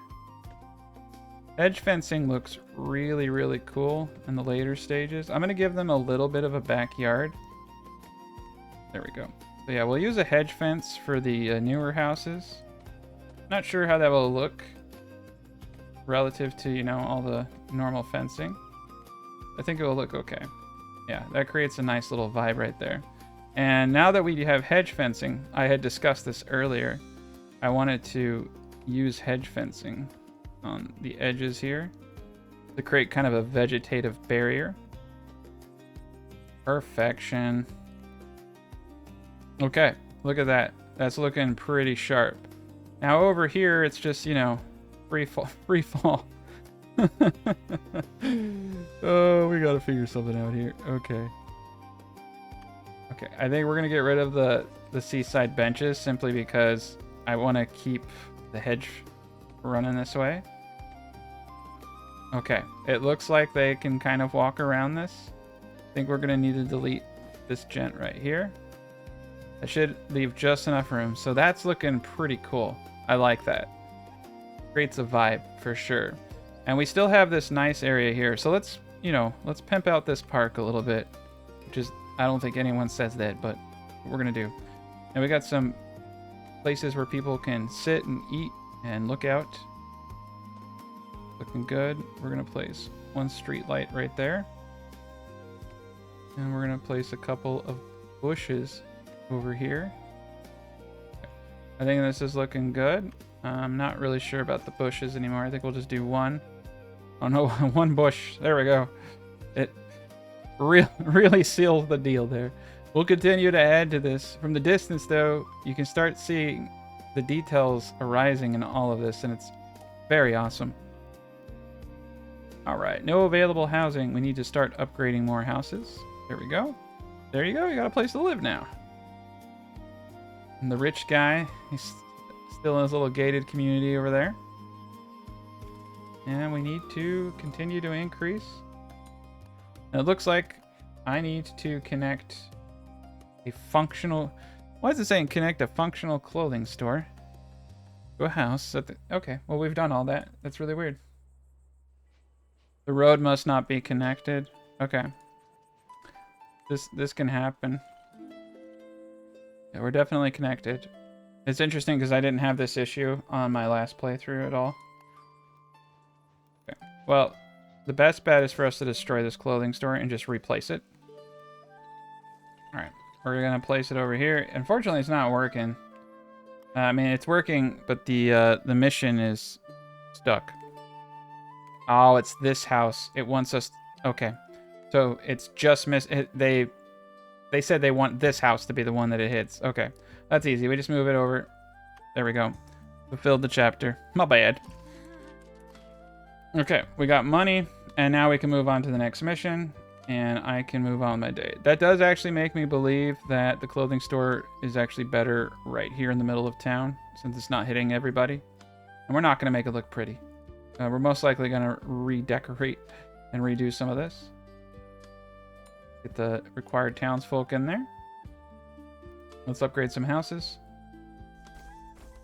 Hedge fencing looks really, really cool in the later stages. I'm going to give them a little bit of a backyard. There we go. So yeah, we'll use a hedge fence for the newer houses. Not sure how that will look relative to, you know, all the normal fencing. I think it will look okay. Yeah, that creates a nice little vibe right there. And now that we have hedge fencing, I had discussed this earlier. I wanted to use hedge fencing on the edges here to create kind of a vegetative barrier. Perfection. Okay, look at that. That's looking pretty sharp. Now over here, it's just, you know, free fall. Free fall. Oh, we gotta figure something out here. Okay. Okay, I think we're gonna get rid of the seaside benches simply because I want to keep the hedge running this way. Okay, it looks like they can kind of walk around this. I think we're gonna need to delete this gent right here. I should leave just enough room. So that's looking pretty cool. I like that. Creates a vibe for sure. And we still have this nice area here. So let's, you know, let's pimp out this park a little bit. Which is, I don't think anyone says that, but we're going to do. And we got some places where people can sit and eat and look out. Looking good. We're going to place one street light right there. And we're going to place a couple of bushes over here. I think this is looking good. I'm not really sure about the bushes anymore. I think we'll just do one. Oh no, one bush. There we go. It really seals the deal there. We'll continue to add to this. From the distance though, you can start seeing the details arising in all of this, and it's very awesome. All right, no available housing. We need to start upgrading more houses. There we go. There you go. You got a place to live now. And the rich guy, he's still in his little gated community over there. And we need to continue to increase. And it looks like I need to connect a functional... Why is it saying connect a functional clothing store to a house? Okay, well, we've done all that. That's really weird. The road must not be connected. Okay. This can happen. Yeah, we're definitely connected. It's interesting because I didn't have this issue on my last playthrough at all. Okay. Well, the best bet is for us to destroy this clothing store and just replace it. Alright, we're going to place it over here. Unfortunately, it's not working. I mean, it's working, but the mission is stuck. Oh, it's this house. It wants us... Okay. So, it's just They said they want this house to be the one that it hits. Okay. That's easy. We just move it over. There we go. Fulfilled the chapter. My bad. Okay. We got money. And now we can move on to the next mission. And I can move on with my day. That does actually make me believe that the clothing store is actually better right here in the middle of town, since it's not hitting everybody. And we're not going to make it look pretty. We're most likely going to redecorate and redo some of this. Get the required townsfolk in there. Let's upgrade some houses.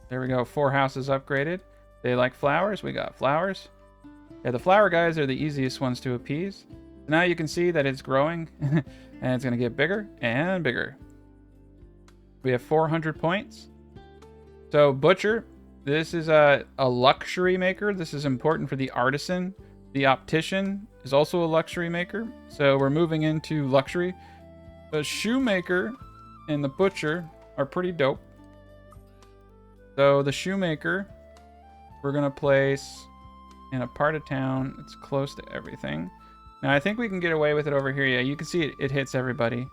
There we go. 4 houses upgraded. They like flowers. We got flowers. Yeah, the flower guys are the easiest ones to appease. Now you can see that it's growing. And it's going to get bigger and bigger. We have 400 points. So Butcher, this is a luxury maker. This is important for the Artisan. The Optician is also a luxury maker. So we're moving into luxury. The Shoemaker and the Butcher are pretty dope. So the Shoemaker, we're going to place in a part of town that's close to everything. Now I think we can get away with it over here. Yeah, you can see it hits everybody.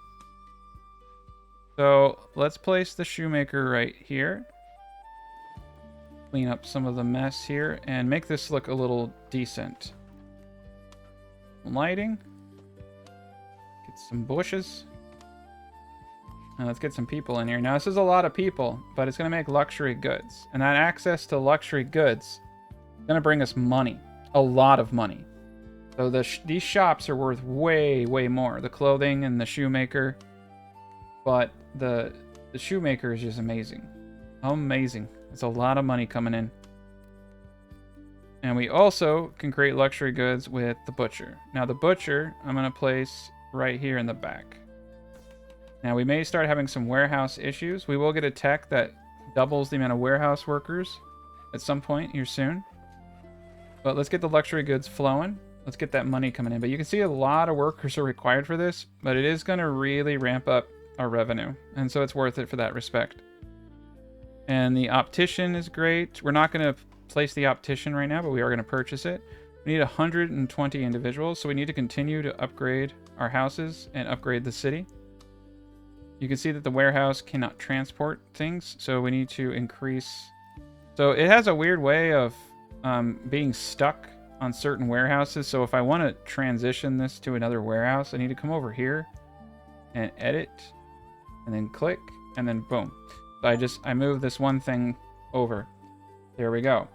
So let's place the Shoemaker right here. Clean up some of the mess here and make this look a little decent. Lighting. Get some bushes. And let's get some people in here. Now this is a lot of people, but it's going to make luxury goods. And that access to luxury goods is going to bring us money. A lot of money. So these shops are worth way, way more. The clothing and the shoemaker. But the shoemaker is just amazing. Amazing. It's a lot of money coming in. And we also can create luxury goods with the Butcher. Now the Butcher, I'm going to place right here in the back. Now we may start having some warehouse issues. We will get a tech that doubles the amount of warehouse workers at some point here soon. But let's get the luxury goods flowing. Let's get that money coming in. But you can see a lot of workers are required for this, but it is going to really ramp up our revenue. And so it's worth it for that respect. And the optician is great. We're not going to place the optician right now, but we are going to purchase it. We need 120 individuals, so we need to continue to upgrade our houses and upgrade the city. You can see that the warehouse cannot transport things, so we need to increase. So it has a weird way of being stuck on certain warehouses. So if I want to transition this to another warehouse, I need to come over here and edit and then click and then boom. So I move this one thing over. There we go.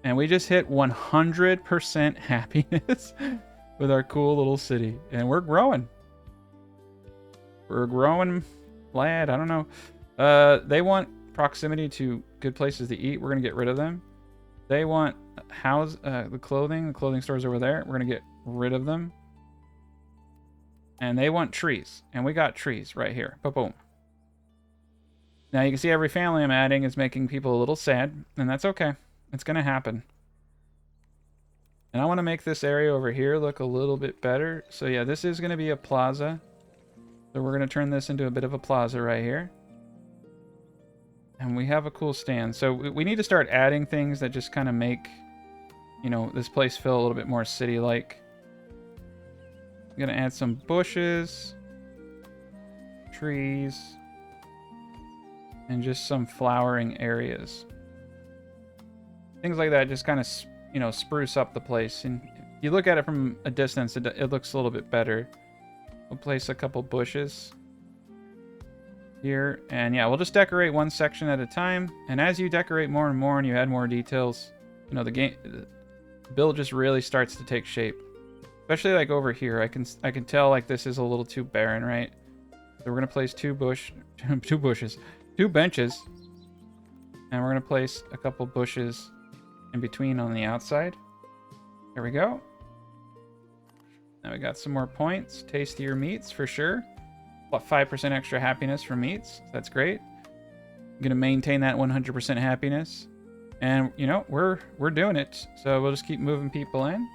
And we just hit 100% happiness with our cool little city. And we're growing. We're growing, lad. I don't know. They want proximity to good places to eat. We're going to get rid of them. They want the clothing. The clothing store's over there. We're going to get rid of them. And they want trees. And we got trees right here. Boom. Now you can see every family I'm adding is making people a little sad. And that's okay. It's going to happen. And I want to make this area over here look a little bit better. So yeah, this is going to be a plaza. So we're going to turn this into a bit of a plaza right here. And we have a cool stand. So we need to start adding things that just kind of make, you know, this place feel a little bit more city-like. I'm going to add some bushes, trees, and just some flowering areas. Things like that just kind of, you know, spruce up the place. And if you look at it from a distance, it looks a little bit better. We'll place a couple bushes here. And yeah, we'll just decorate one section at a time. And as you decorate more and more and you add more details, you know, the build just really starts to take shape. Especially like over here. I can tell like this is a little too barren, right? So we're going to place two benches. And we're going to place a couple bushes in between on the outside. There we go. Now we got some more points. Tastier meats for sure. What, 5% extra happiness for meats. That's great. I'm going to maintain that 100% happiness. And, you know, we're doing it. So we'll just keep moving people in.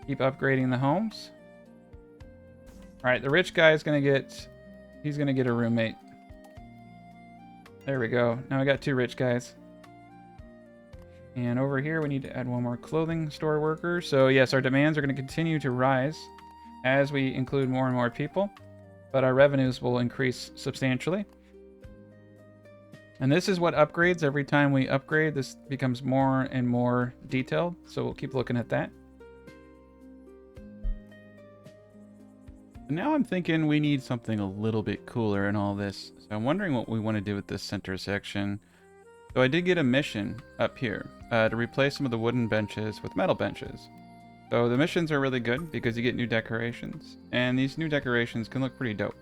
Keep upgrading the homes. All right, the rich guy is going to get... He's going to get a roommate. There we go. Now we got two rich guys. And over here, we need to add one more clothing store worker. So yes, our demands are going to continue to rise as we include more and more people. But our revenues will increase substantially. And this is what upgrades. Every time we upgrade, this becomes more and more detailed. So we'll keep looking at that. Now I'm thinking we need something a little bit cooler in all this. So I'm wondering what we want to do with this center section. So I did get a mission up here to replace some of the wooden benches with metal benches. So the missions are really good because you get new decorations. And these new decorations can look pretty dope.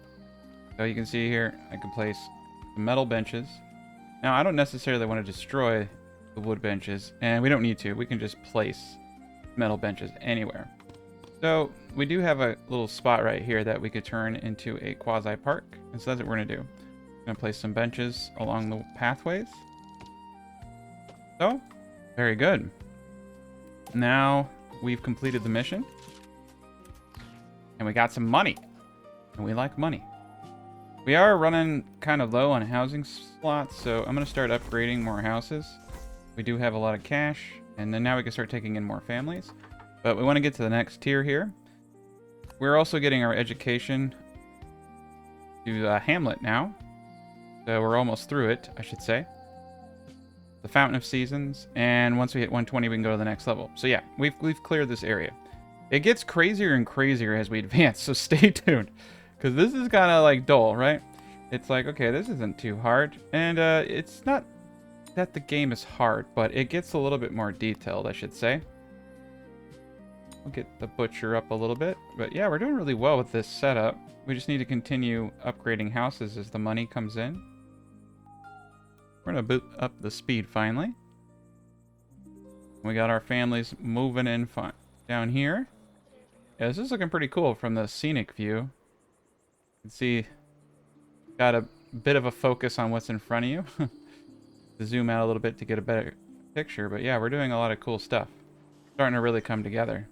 So you can see here, I can place metal benches. Now I don't necessarily want to destroy the wood benches. And we don't need to. We can just place metal benches anywhere. So we do have a little spot right here that we could turn into a quasi-park. And so that's what we're going to do. We're going to place some benches along the pathways. So, very good. Now we've completed the mission. And we got some money. And we like money. We are running kind of low on housing slots, so I'm going to start upgrading more houses. We do have a lot of cash. And then now we can start taking in more families. But we want to get to the next tier here. We're also getting our education to Hamlet now. So we're almost through it, I should say. The Fountain of Seasons. And once we hit 120, we can go to the next level. So yeah, we've cleared this area. It gets crazier and crazier as we advance, so stay tuned. Because this is kind of like dull, right? It's like, okay, this isn't too hard. And it's not that the game is hard, but it gets a little bit more detailed, I should say. We'll get the butcher up a little bit. But yeah, we're doing really well with this setup. We just need to continue upgrading houses as the money comes in. We're going to boot up the speed finally. We got our families moving in down here. Yeah, this is looking pretty cool from the scenic view. You can see, got a bit of a focus on what's in front of you. To zoom out a little bit to get a better picture. But yeah, we're doing a lot of cool stuff. starting to really come together.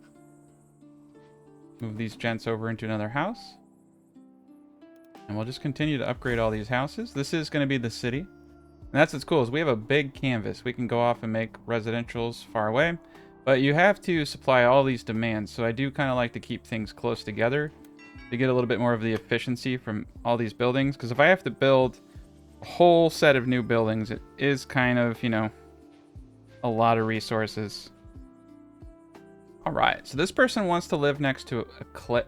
Move these gents over into another house. And we'll just continue to upgrade all these houses. This is going to be the city. And that's what's cool is we have a big canvas. We can go off and make residentials far away. But you have to supply all these demands. So I do kind of like to keep things close together to get a little bit more of the efficiency from all these buildings. Because if I have to build a whole set of new buildings, it is kind of, you know, a lot of resources. All right. So this person wants to live next to a cliff.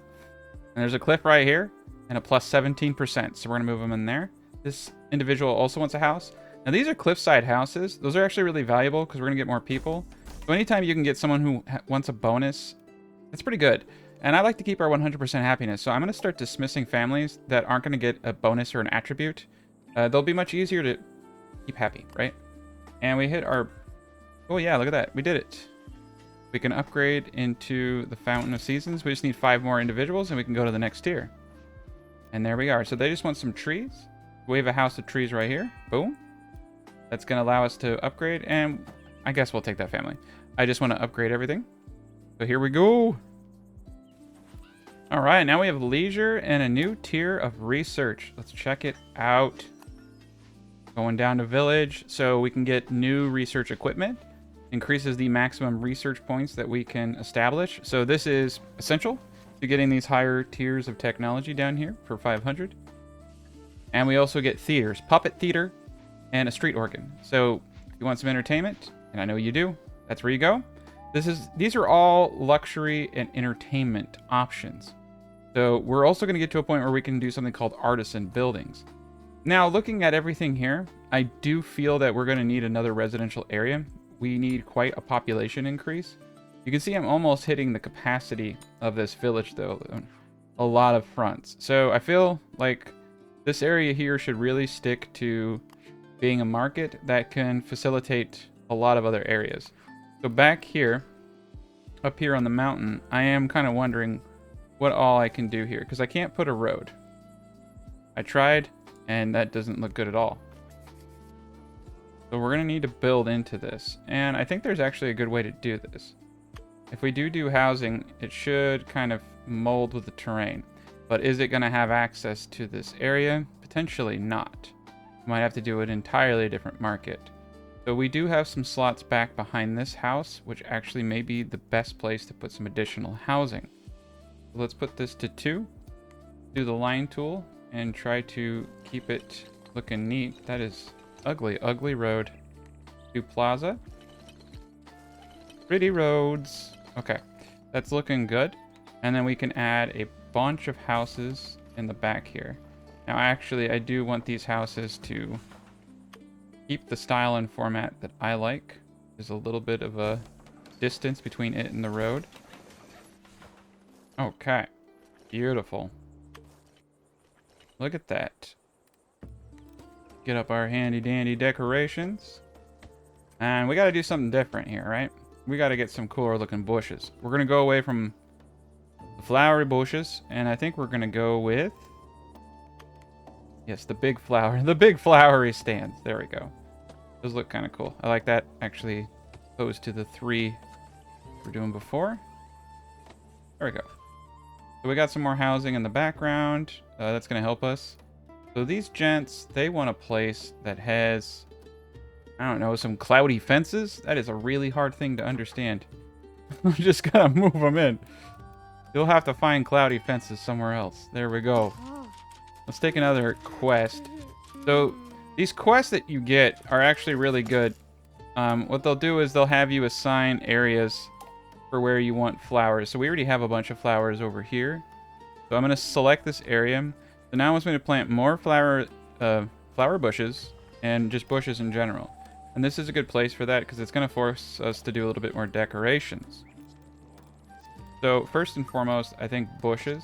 And there's a cliff right here and a plus 17%. So we're going to move them in there. This individual also wants a house. Now, these are cliffside houses. Those are actually really valuable because we're going to get more people. So anytime you can get someone who wants a bonus, it's pretty good. And I like to keep our 100% happiness. So I'm going to start dismissing families that aren't going to get a bonus or an attribute. They'll be much easier to keep happy, right? And we hit our... Oh, yeah, look at that. We did it. We can upgrade into the Fountain of Seasons. We just need 5 more individuals, and we can go to the next tier. And there we are. So they just want some trees. We have a house of trees right here. Boom. That's going to allow us to upgrade, and I guess we'll take that family. I just want to upgrade everything. So here we go. All right, now we have leisure and a new tier of research. Let's check it out. Going down to village, so we can get new research equipment. Increases the maximum research points that we can establish. So this is essential to getting these higher tiers of technology down here for 500. And we also get theaters, puppet theater, and a street organ. So if you want some entertainment, and I know you do, that's where you go. These are all luxury and entertainment options. So we're also going to get to a point where we can do something called Artisan buildings. Now, looking at everything here, I do feel that we're going to need another residential area. We need quite a population increase. You can see I'm almost hitting the capacity of this village, though. A lot of fronts. So I feel like this area here should really stick to being a market that can facilitate a lot of other areas. So back here, up here on the mountain, I am kind of wondering what all I can do here, because I can't put a road. I tried, and that doesn't look good at all. So we're going to need to build into this. And I think there's actually a good way to do this. If we do housing, it should kind of mold with the terrain. But is it going to have access to this area? Potentially not. We might have to do an entirely different market. So we do have some slots back behind this house, which actually may be the best place to put some additional housing. So let's put this to 2. Do the line tool and try to keep it looking neat. That is... ugly road. To plaza. Pretty roads. Okay, that's looking good. And then we can add a bunch of houses in the back here. Now, actually, I do want these houses to keep the style and format that I like. There's a little bit of a distance between it and the road. Okay, beautiful. Look at that. Get up our handy dandy decorations. And we got to do something different here, right? We got to get some cooler looking bushes. We're going to go away from the flowery bushes. And I think we're going to go with... yes, the big flowery stands. There we go. Those look kind of cool. I like that actually opposed to the 3 we're doing before. There we go. So we got some more housing in the background. That's going to help us. So these gents, they want a place that has, I don't know, some cloudy fences. That is a really hard thing to understand. Just gotta move them in. You'll have to find cloudy fences somewhere else. There we go. Let's take another quest. So these quests that you get are actually really good. What they'll do is they'll have you assign areas for where you want flowers. So we already have a bunch of flowers over here. So I'm going to select this area. So now it wants me to plant more flower bushes and just bushes in general. And this is a good place for that because it's going to force us to do a little bit more decorations. So first and foremost, I think bushes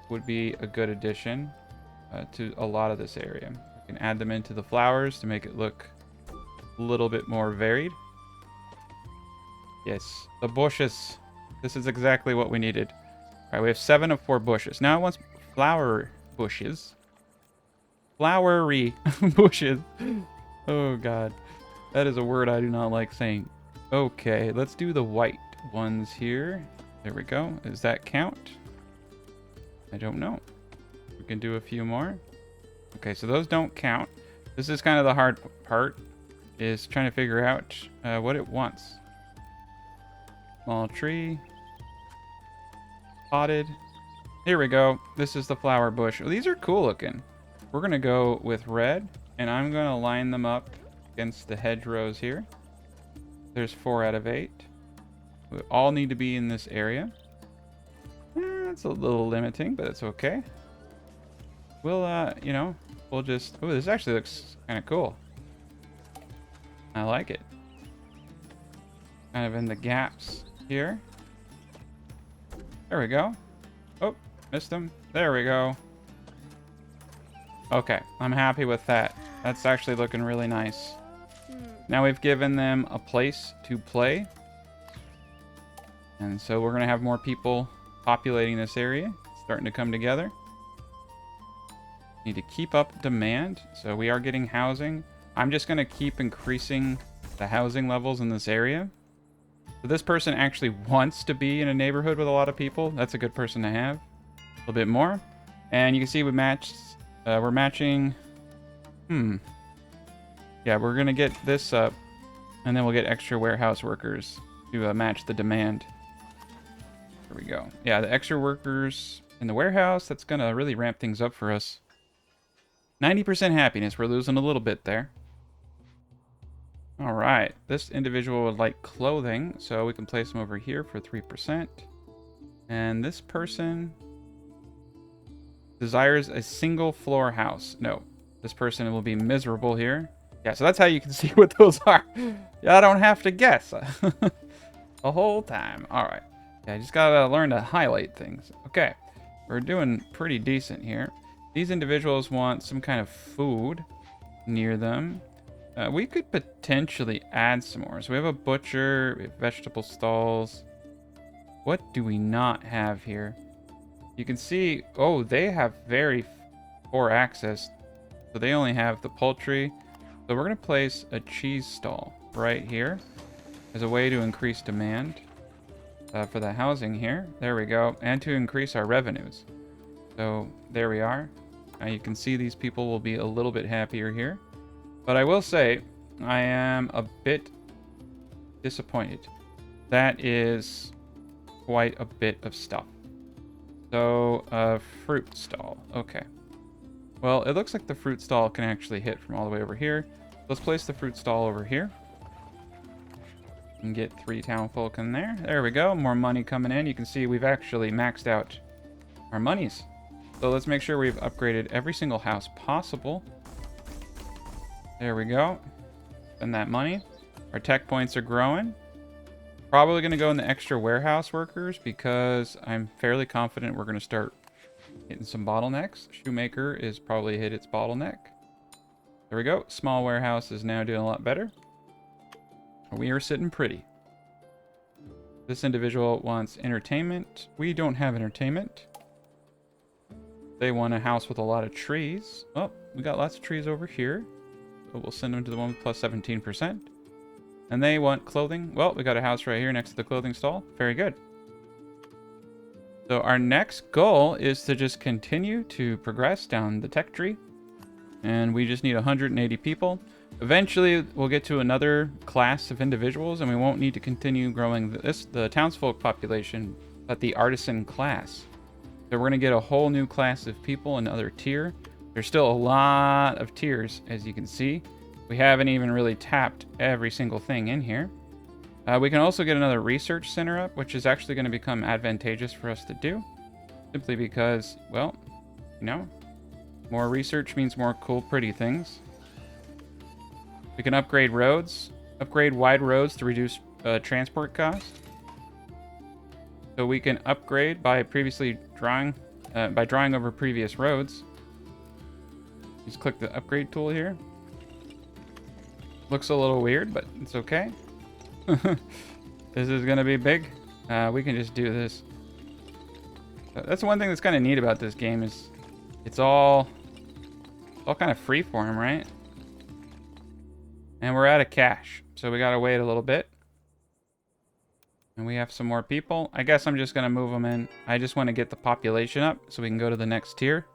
would be a good addition to a lot of this area. You can add them into the flowers to make it look a little bit more varied. Yes, the bushes. This is exactly what we needed. All right, we have 7 of 4 bushes. Now it wants flower bushes. Flowery bushes. Oh, God. That is a word I do not like saying. Okay, let's do the white. ones here. There we go. Does that count? I don't know. We can do a few more. Okay, so those don't count. This is kind of the hard part, is trying to figure out what it wants. Small tree. Potted. Here we go. This is the flower bush. Oh, these are cool looking. We're going to go with red, and I'm going to line them up against the hedgerows here. There's 4 out of 8. We all need to be in this area. That's a little limiting, but it's okay. We'll, you know, we'll just... Oh, this actually looks kind of cool. I like it. Kind of in the gaps here. There we go. Oh, missed them. There we go. Okay, I'm happy with that. That's actually looking really nice. Now we've given them a place to play. And so we're going to have more people populating this area. It's starting to come together. Need to keep up demand. So we are getting housing. I'm just going to keep increasing the housing levels in this area. So this person actually wants to be in a neighborhood with a lot of people. That's a good person to have. A little bit more. And you can see we matched. We're matching. Yeah, we're going to get this up. And then we'll get extra warehouse workers to match the demand. There we go. Yeah, the extra workers in the warehouse. That's going to really ramp things up for us. 90% happiness. We're losing a little bit there. All right. This individual would like clothing, so we can place them over here for 3%. And this person desires a single floor house. No, this person will be miserable here. Yeah, so that's how you can see what those are. Yeah, I don't have to guess the whole time. All right. Yeah, I just gotta learn to highlight things. Okay, we're doing pretty decent here. These individuals want some kind of food near them. We could potentially add some more. So we have a butcher, we have vegetable stalls. What do we not have here? You can see, oh, they have very poor access. So they only have the poultry. So we're going to place a cheese stall right here as a way to increase demand for the housing here. There we go. And to increase our revenues. So there we are. You can see these people will be a little bit happier here. But I will say, I am a bit disappointed. That is quite a bit of stuff. So, a fruit stall. Okay. Well, it looks like the fruit stall can actually hit from all the way over here. Let's place the fruit stall over here. And get 3 townfolk in there. There we go. More money coming in. You can see we've actually maxed out our monies. So let's make sure we've upgraded every single house possible. There we go. Spend that money. Our tech points are growing. Probably going to go in the extra warehouse workers because I'm fairly confident we're going to start hitting some bottlenecks. Shoemaker is probably hit its bottleneck. There we go. Small warehouse is now doing a lot better. We are sitting pretty. This individual wants entertainment. We don't have entertainment. They want a house with a lot of trees. Oh, we got lots of trees over here. So we'll send them to the one with plus 17%. And they want clothing. Well, we got a house right here next to the clothing stall. Very good. So our next goal is to just continue to progress down the tech tree. And we just need 180 people. Eventually, we'll get to another class of individuals, and we won't need to continue growing the townsfolk population, but the artisan class. So we're going to get a whole new class of people, another tier. There's still a lot of tiers, as you can see. We haven't even really tapped every single thing in here. We can also get another research center up, which is actually going to become advantageous for us to do. Simply because, well, you know, more research means more cool, pretty things. We can upgrade roads, upgrade wide roads to reduce transport costs. So we can upgrade by drawing over previous roads. Just click the upgrade tool here. Looks a little weird, but it's okay. This is gonna be big. We can just do this. That's one thing that's kind of neat about this game is it's all kind of freeform, right? And we're out of cash, so we gotta wait a little bit. And we have some more people. I guess I'm just going to move them in. I just want to get the population up so we can go to the next tier.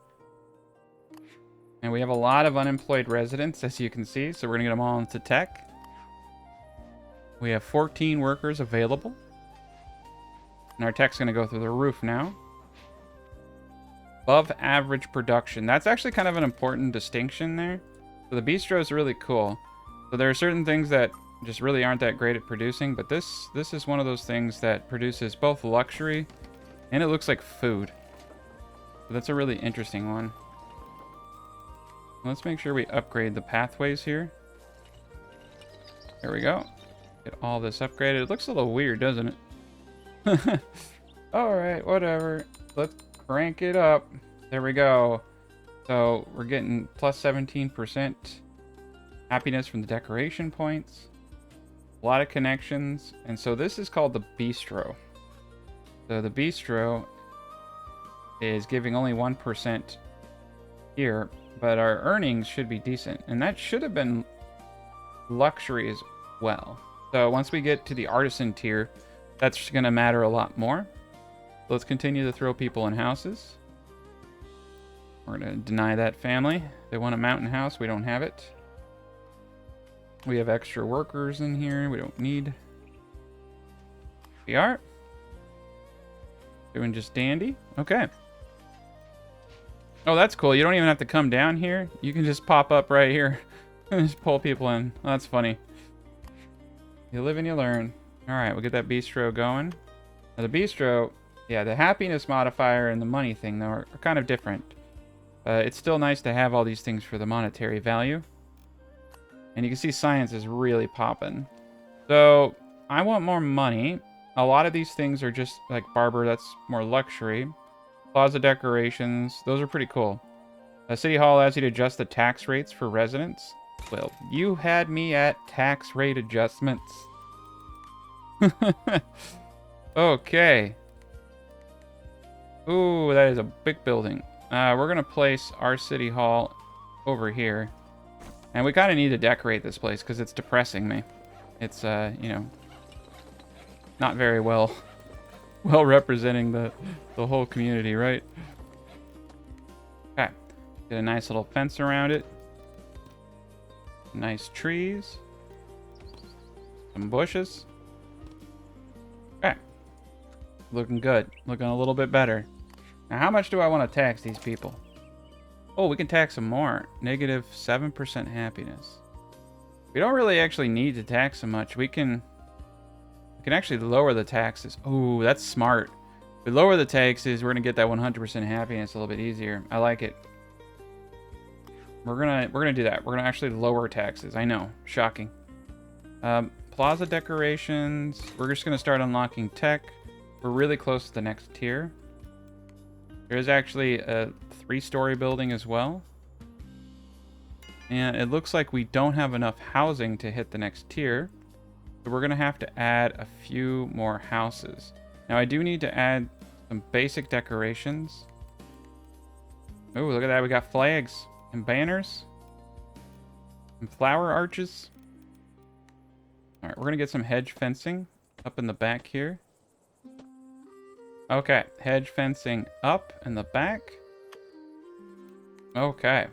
And we have a lot of unemployed residents, as you can see. So we're going to get them all into tech. We have 14 workers available. And our tech's going to go through the roof now. Above average production. That's actually kind of an important distinction there. So the bistro is really cool. So there are certain things that just really aren't that great at producing, but this is one of those things that produces both luxury and it looks like food. So that's a really interesting one. Let's make sure we upgrade the pathways here. There we go. Get all this upgraded. It looks a little weird, doesn't it? Alright, whatever. Let's crank it up. There we go. So we're getting plus 17% happiness from the decoration points. A lot of connections. And so this is called the bistro. So the bistro is giving only 1% here, but our earnings should be decent. And that should have been luxury as well. So once we get to the artisan tier, that's going to matter a lot more. Let's continue to throw people in houses. We're going to deny that family. They want a mountain house. We don't have it. We have extra workers in here. We don't need. We are. Doing just dandy. Okay. Oh, that's cool. You don't even have to come down here. You can just pop up right here and just pull people in. Oh, that's funny. You live and you learn. All right, we'll get that bistro going. Now, the bistro, yeah, the happiness modifier and the money thing, though, are kind of different. It's still nice to have all these things for the monetary value. And you can see science is really popping. So I want more money. A lot of these things are just like barber. That's more luxury. Plaza decorations. Those are pretty cool. City Hall allows you to adjust the tax rates for residents. Well, you had me at tax rate adjustments. Okay. Ooh, that is a big building. We're going to place our City Hall over here. And we kind of need to decorate this place because it's depressing me. It's, you know, not very well representing the whole community, right? Okay. Get a nice little fence around it. Nice trees. Some bushes. Okay. Looking good. Looking a little bit better. Now, how much do I want to tax these people? Oh, we can tax them more. Negative 7% happiness. We don't really actually need to tax them much. We can actually lower the taxes. Oh, that's smart. If we lower the taxes, we're gonna get that 100% happiness a little bit easier. I like it. We're gonna do that. We're gonna actually lower taxes. I know, shocking. Plaza decorations. We're just gonna start unlocking tech. We're really close to the next tier. There's actually a 3-story building as well. And it looks like we don't have enough housing to hit the next tier. So we're going to have to add a few more houses. Now I do need to add some basic decorations. Oh, look at that. We got flags and banners and flower arches. All right, we're going to get some hedge fencing up in the back here. Okay, hedge fencing up in the back. Okay.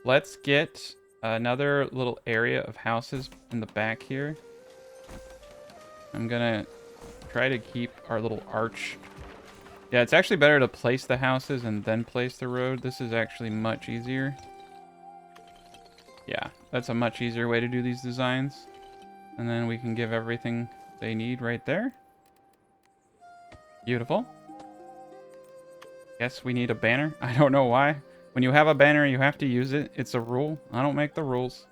Let's get another little area of houses in the back here. I'm gonna try to keep our little arch. Yeah, it's actually better to place the houses and then place the road. This is actually much easier. Yeah, that's a much easier way to do these designs. And then we can give everything they need right there. Beautiful. Guess we need a banner. I don't know why. When you have a banner, you have to use it. It's a rule. I don't make the rules.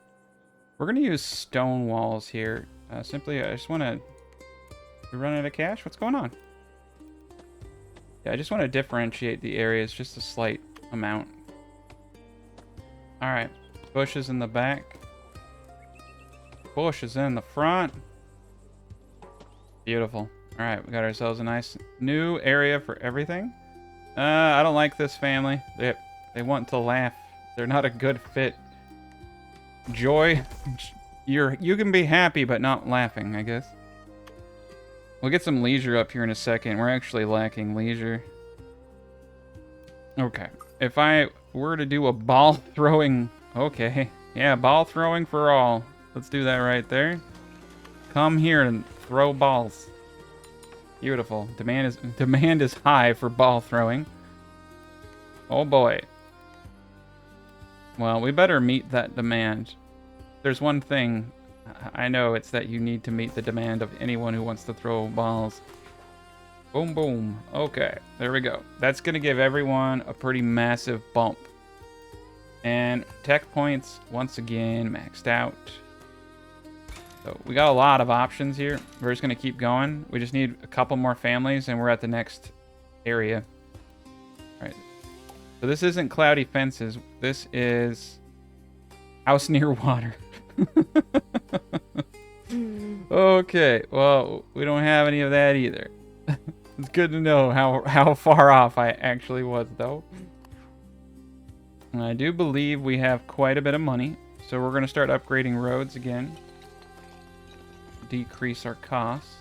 We're going to use stone walls here. Simply, I just want to... We run out of cash? What's going on? Yeah, I just want to differentiate the areas just a slight amount. Alright. Bushes in the back. Bushes in the front. Beautiful. Alright, we got ourselves a nice new area for everything. I don't like this family. They want to laugh. They're not a good fit. Joy, you can be happy but not laughing, I guess. We'll get some leisure up here in a second. We're actually lacking leisure. Okay. If I were to do a ball throwing... Okay. Yeah, ball throwing for all. Let's do that right there. Come here and throw balls. Beautiful. Demand is high for ball throwing. Oh boy. Well, we better meet that demand. There's one thing I know, it's that you need to meet the demand of anyone who wants to throw balls. Boom, boom. Okay, there we go. That's going to give everyone a pretty massive bump. And tech points, once again, maxed out. So we got a lot of options here. We're just going to keep going. We just need a couple more families, and we're at the next area. All right. So this isn't cloudy fences. This is house near water. Okay, well, we don't have any of that either. It's good to know how far off I actually was, though. And I do believe we have quite a bit of money, so we're going to start upgrading roads again. Decrease our costs.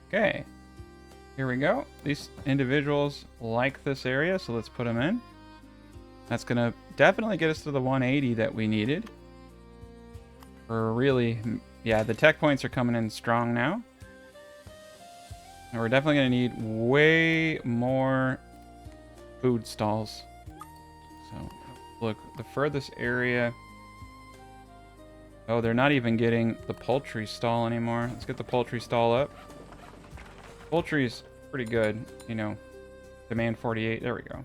Okay, here we go. These individuals like this area, so let's put them in. That's going to definitely get us to the 180 that we needed. We're really... Yeah, the tech points are coming in strong now. And we're definitely going to need way more food stalls. So, look, the furthest area... Oh, they're not even getting the poultry stall anymore. Let's get the poultry stall up. Poultry's pretty good, you know. Demand 48. There we go.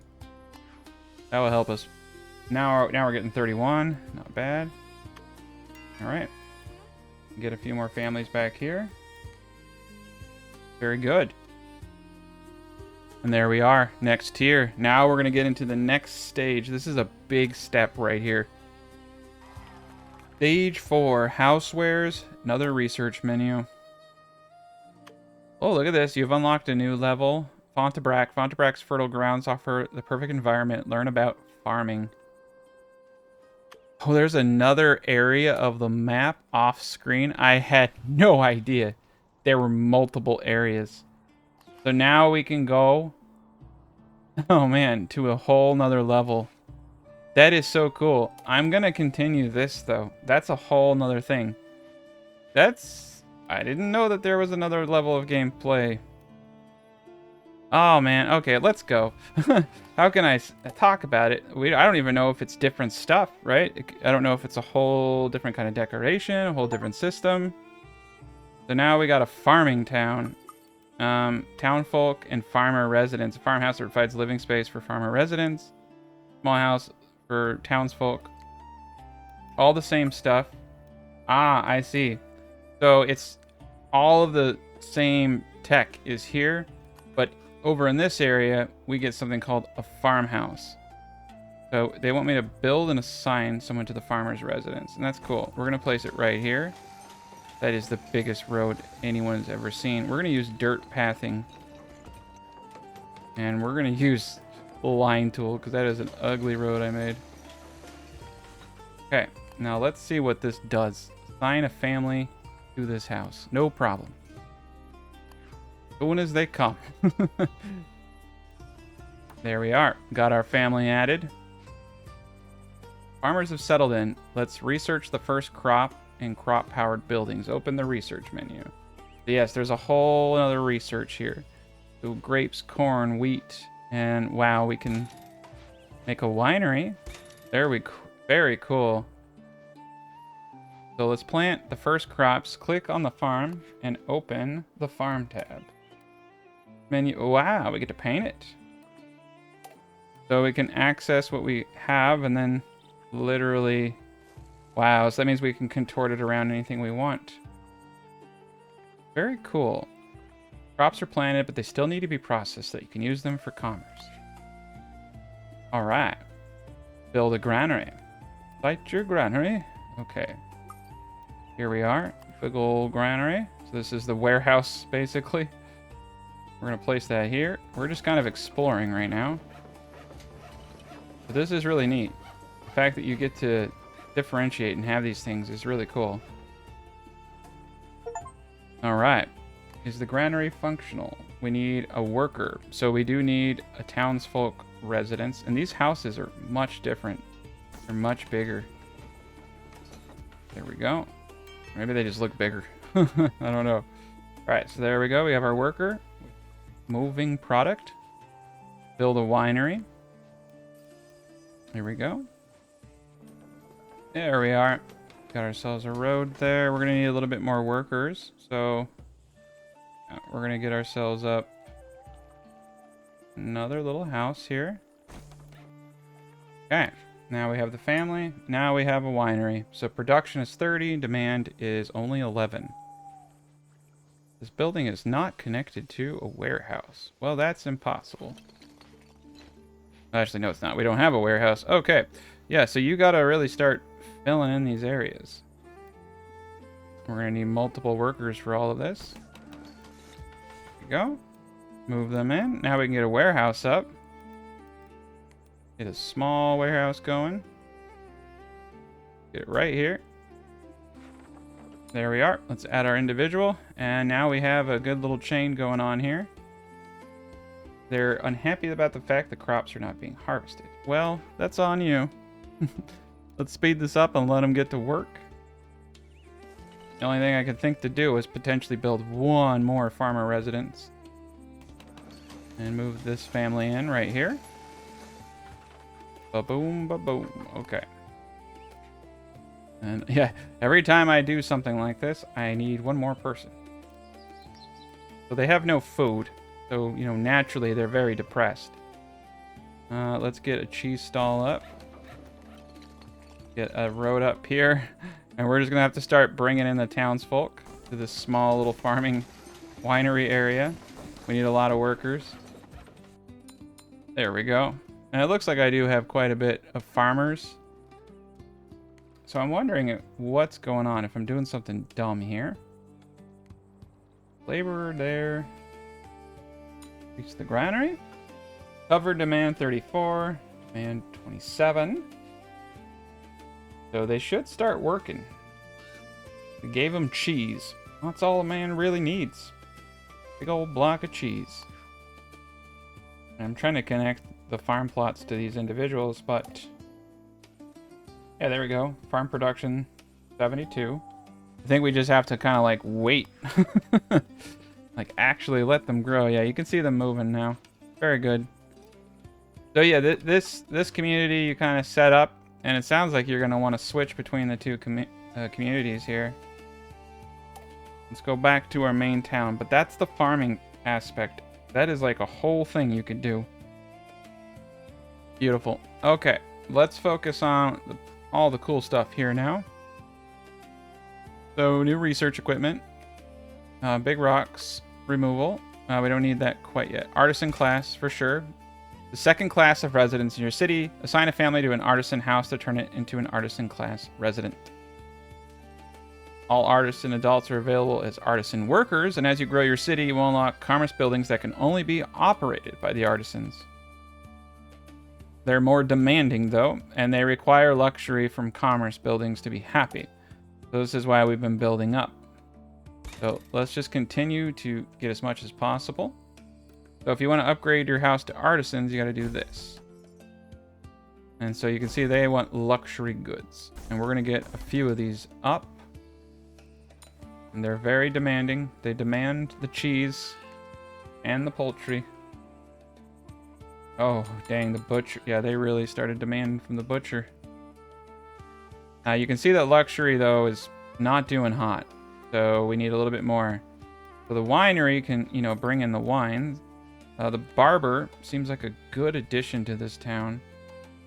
That will help us. Now we're getting 31. Not bad. All right. Get a few more families back here. Very good. And there we are. Next tier. Now we're going to get into the next stage. This is a big step right here. Stage 4. Housewares. Another research menu. Oh, look at this. You've unlocked a new level. Fontabrac. Fontabrac's fertile grounds offer the perfect environment. Learn about farming. Oh, there's another area of the map off screen. I had no idea there were multiple areas. So now we can go, oh man, to a whole nother level. That is so cool. I'm going to continue this though. That's a whole nother thing. I didn't know that there was another level of gameplay. Oh man, okay, let's go. How can I talk about it? I don't even know if it's different stuff, right? I don't know if it's a whole different kind of decoration, a whole different system. So now we got a farming town. Townfolk and farmer residents. A farmhouse that provides living space for farmer residents. Small house for townsfolk. All the same stuff. Ah, I see. So it's all of the same tech is here, but over in this area, we get something called a farmhouse. So they want me to build and assign someone to the farmer's residence, and that's cool. We're going to place it right here. That is the biggest road anyone's ever seen. We're going to use dirt pathing. And we're going to use the line tool, because that is an ugly road I made. Okay, now let's see what this does. Assign a family to this house. No problem. Soon as they come. There we are. Got our family added. Farmers have settled in. Let's research the first crop and crop-powered buildings. Open the research menu. Yes, there's a whole other research here. So grapes, corn, wheat, and wow, we can make a winery. There we go. Very cool. So let's plant the first crops. Click on the farm and open the farm tab. Menu. Wow, we get to paint it. So we can access what we have and then literally... Wow, so that means we can contort it around anything we want. Very cool. Crops are planted, but they still need to be processed so that you can use them for commerce. Alright. Build a granary. Light your granary. Okay. Here we are. Big old granary. So this is the warehouse, basically. We're going to place that here. We're just kind of exploring right now. But this is really neat. The fact that you get to differentiate and have these things is really cool. All right. Is the granary functional? We need a worker. So we do need a townsfolk residence. And these houses are much different. They're much bigger. There we go. Maybe they just look bigger. I don't know. All right, so there we go. We have our worker. Moving product. Build a winery. Here we go. There we are. Got ourselves a road there. We're going to need a little bit more workers. So we're going to get ourselves up another little house here. Okay. Now we have the family. Now we have a winery. So production is 30. Demand is only 11. This building is not connected to a warehouse. Well, that's impossible. Actually, no, it's not. We don't have a warehouse. Okay. Yeah, so you got to really start filling in these areas. We're going to need multiple workers for all of this. There we go. Move them in. Now we can get a warehouse up. Get a small warehouse going. Get it right here. There we are. Let's add our individual. And now we have a good little chain going on here. They're unhappy about the fact the crops are not being harvested. Well, that's on you. Let's speed this up and let them get to work. The only thing I could think to do is potentially build one more farmer residence. And move this family in right here. Ba-boom, ba-boom. Okay. And yeah, every time I do something like this, I need one more person. So they have no food. So, you know, naturally they're very depressed. Let's get a cheese stall up. Get a road up here. And we're just going to have to start bringing in the townsfolk to this small little farming winery area. We need a lot of workers. There we go. And it looks like I do have quite a bit of farmers. So I'm wondering what's going on if I'm doing something dumb here. Laborer there. Reach the granary. Cover demand 34. Demand 27. So they should start working. We gave them cheese. That's all a man really needs. Big old block of cheese. And I'm trying to connect the farm plots to these individuals, but yeah, there we go. Farm production 72. I think we just have to kind of like wait. Like actually let them grow. Yeah, you can see them moving now. Very good. So yeah, this community you kind of set up, and it sounds like you're going to want to switch between the two communities here. Let's go back to our main town, but that's the farming aspect. That is like a whole thing you could do. Beautiful. Okay, let's focus on all the cool stuff here now. So new research equipment. Big rocks removal. We don't need that quite yet. Artisan class for sure. The second class of residents in your city. Assign a family to an artisan house to turn it into an artisan class resident. All artisan adults are available as artisan workers, and as you grow your city, you will unlock commerce buildings that can only be operated by the artisans. They're more demanding, though, and they require luxury from commerce buildings to be happy. So this is why we've been building up. So let's just continue to get as much as possible. So if you want to upgrade your house to artisans, you got to do this. And so you can see they want luxury goods. And we're going to get a few of these up. And they're very demanding. They demand the cheese and the poultry. Oh, dang, the butcher. Yeah, they really started demanding from the butcher. You can see that luxury, though, is not doing hot. So we need a little bit more. So the winery can, you know, bring in the wine. The barber seems like a good addition to this town.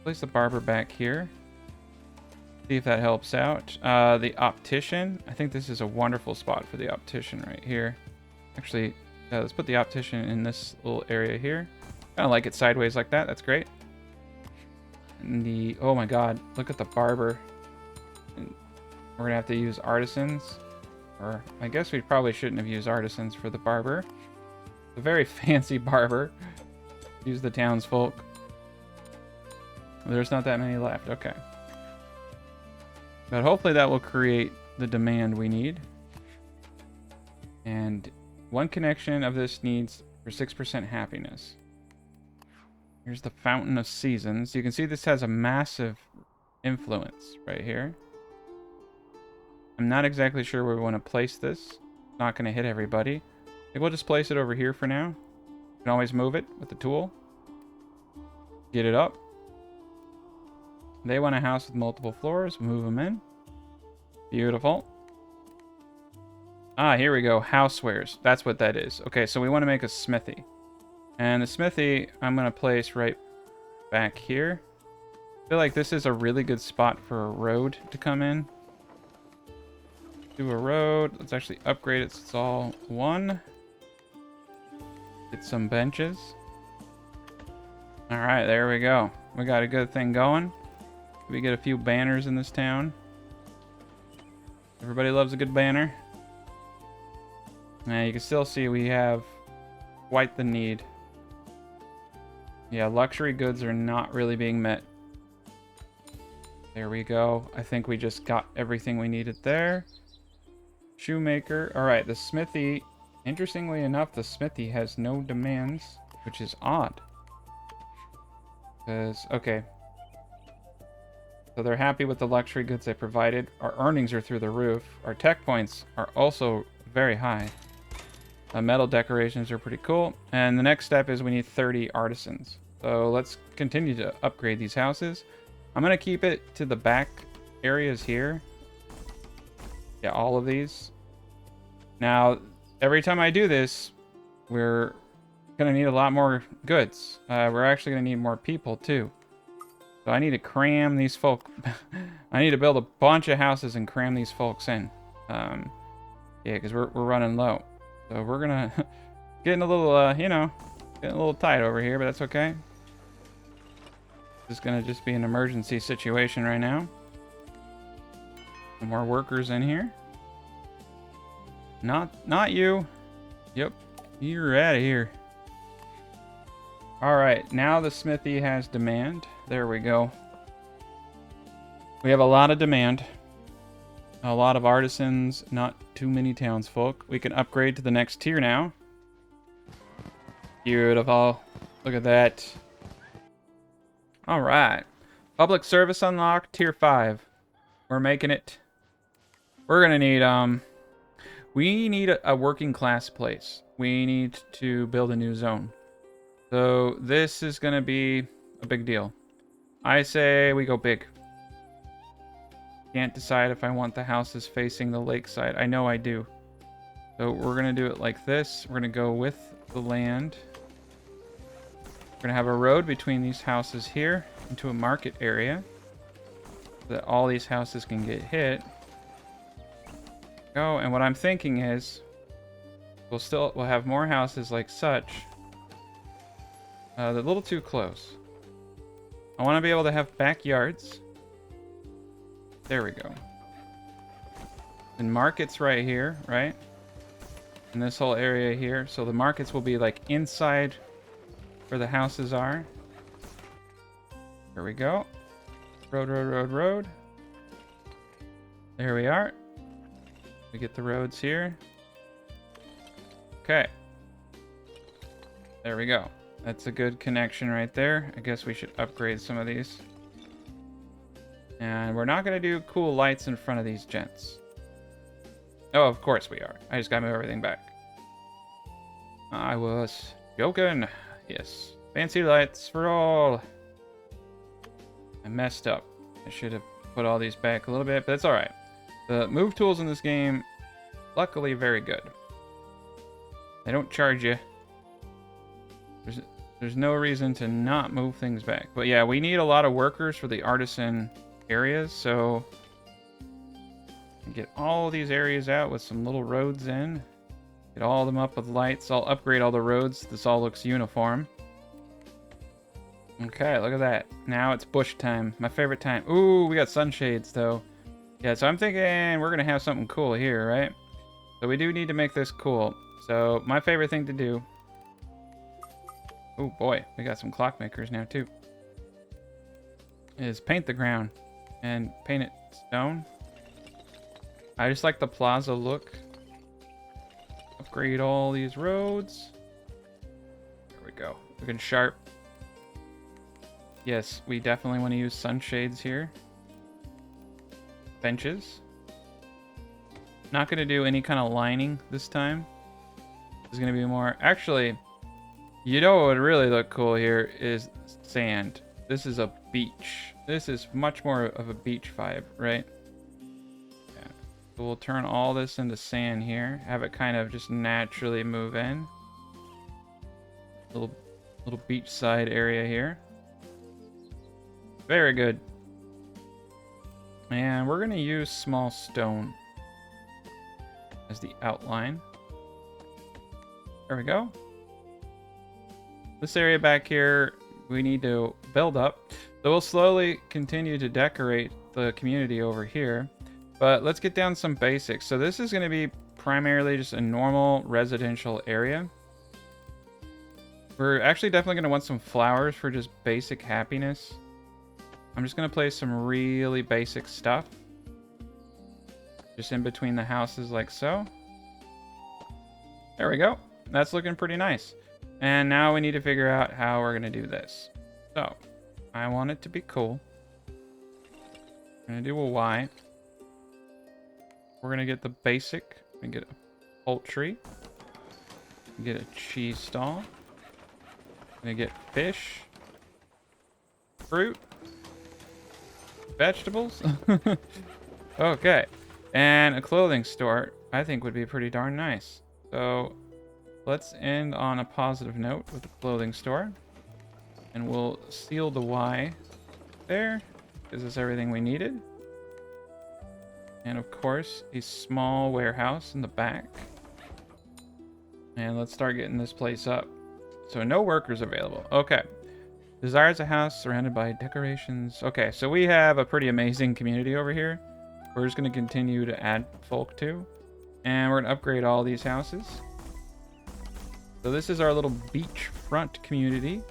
Place the barber back here. See if that helps out. The optician. I think this is a wonderful spot for the optician right here. Actually, let's put the optician in this little area here. Kind of like it sideways like that. That's great. And the... Oh my god. Look at the barber. And we're going to have to use artisans. Or I guess we probably shouldn't have used artisans for the barber. A very fancy barber. Use the townsfolk. There's not that many left. Okay. But hopefully that will create the demand we need. And One connection of this needs for 6% happiness. Here's the Fountain of Seasons. You can see this has a massive influence right here. I'm not exactly sure where we want to place this. Not going to hit everybody. I think we'll just place it over here for now. You can always move it with the tool. Get it up. They want a house with multiple floors. Move them in. Beautiful. Ah, here we go. Housewares. That's what that is. Okay, so we want to make a smithy. And the smithy, I'm going to place right back here. I feel like this is a really good spot for a road to come in. Do a road. Let's actually upgrade it so it's all one. Get some benches. All right, there we go. We got a good thing going. We get a few banners in this town. Everybody loves a good banner. Now you can still see we have quite the need. Yeah, luxury goods are not really being met. There we go. I think we just got everything we needed there. Shoemaker. All right, the smithy. Interestingly enough, the smithy has no demands, which is odd. Because, okay. So they're happy with the luxury goods they provided. Our earnings are through the roof. Our tech points are also very high. Metal decorations are pretty cool. And the next step is we need 30 artisans. So let's continue to upgrade these houses. I'm going to keep it to the back areas here. Yeah, all of these. Now, every time I do this, we're going to need a lot more goods. We're actually going to need more people, too. So I need to cram these folk. I need to build a bunch of houses and cram these folks in. Yeah, because we're running low. So we're going to... getting a little, you know, getting a little tight over here, but that's okay. This is going to just be an emergency situation right now. Some more workers in here. Not you. Yep. You're out of here. Alright, now the smithy has demand. There we go. We have a lot of demand. A lot of artisans, not too many townsfolk. We can upgrade to the next tier now. Beautiful. Look at that. Alright. Public service unlocked, tier 5. We're making it. We're gonna need, we need a working class place. We need to build a new zone. So this is gonna be a big deal. I say we go big. Can't decide if I want the houses facing the lakeside. I know I do. So we're gonna do it like this. We're gonna go with the land. We're gonna have a road between these houses here into a market area so that all these houses can get hit. Go, and what I'm thinking is we'll have more houses like such. They're a little too close. I want to be able to have backyards. There we go. And markets right here, right? And this whole area here. So the markets will be like inside where the houses are. There we go. Road, road, road, road. There we are. We get the roads here. Okay. There we go. That's a good connection right there. I guess we should upgrade some of these. And we're not going to do cool lights in front of these gents. Oh, of course we are. I just got to move everything back. I was joking. Yes. Fancy lights for all. I messed up. I should have put all these back a little bit, but that's alright. The move tools in this game, luckily, very good. They don't charge you. There's no reason to not move things back. But yeah, we need a lot of workers for the artisan areas, so get all these areas out with some little roads in. Get all of them up with lights. I'll upgrade all the roads. This all looks uniform. Okay, look at that. Now it's bush time. My favorite time. Ooh, we got sunshades, though. Yeah, so I'm thinking we're going to have something cool here, right? So we do need to make this cool. So my favorite thing to do... Oh, boy. We got some clockmakers now, too. Is paint the ground. And paint it stone. I just like the plaza look. upgrade all these roads. There we go. Looking sharp. Yes, we definitely want to use sunshades here. Benches. Not going to do any kind of lining this time. It's going to be more... Actually, you know what would really look cool here is sand. This is a beach. This is much more of a beach vibe, right? Yeah. So we'll turn all this into sand here. Have it kind of just naturally move in. Little beachside area here. Very good. And we're going to use small stone as the outline. There we go. This area back here, we need to build up. So we'll slowly continue to decorate the community over here. But let's get down some basics. So this is going to be primarily just a normal residential area. We're actually definitely going to want some flowers for just basic happiness. I'm just going to place some really basic stuff. Just in between the houses like so. There we go. That's looking pretty nice. And now we need to figure out how we're going to do this. So, I want it to be cool. I'm going to do a Y. We're going to get the basic. We get a poultry. Get a cheese stall. Gonna get fish. Fruit. Vegetables. Okay. And a clothing store, I think, would be pretty darn nice. So let's end on a positive note with the clothing store. And we'll seal the Y there. Gives us everything we needed. And of course, a small warehouse in the back. And let's start getting this place up. So no workers available. Okay. Desires a house surrounded by decorations. Okay, so we have a pretty amazing community over here. We're just going to continue to add folk to. And we're going to upgrade all these houses. So this is our little beachfront community.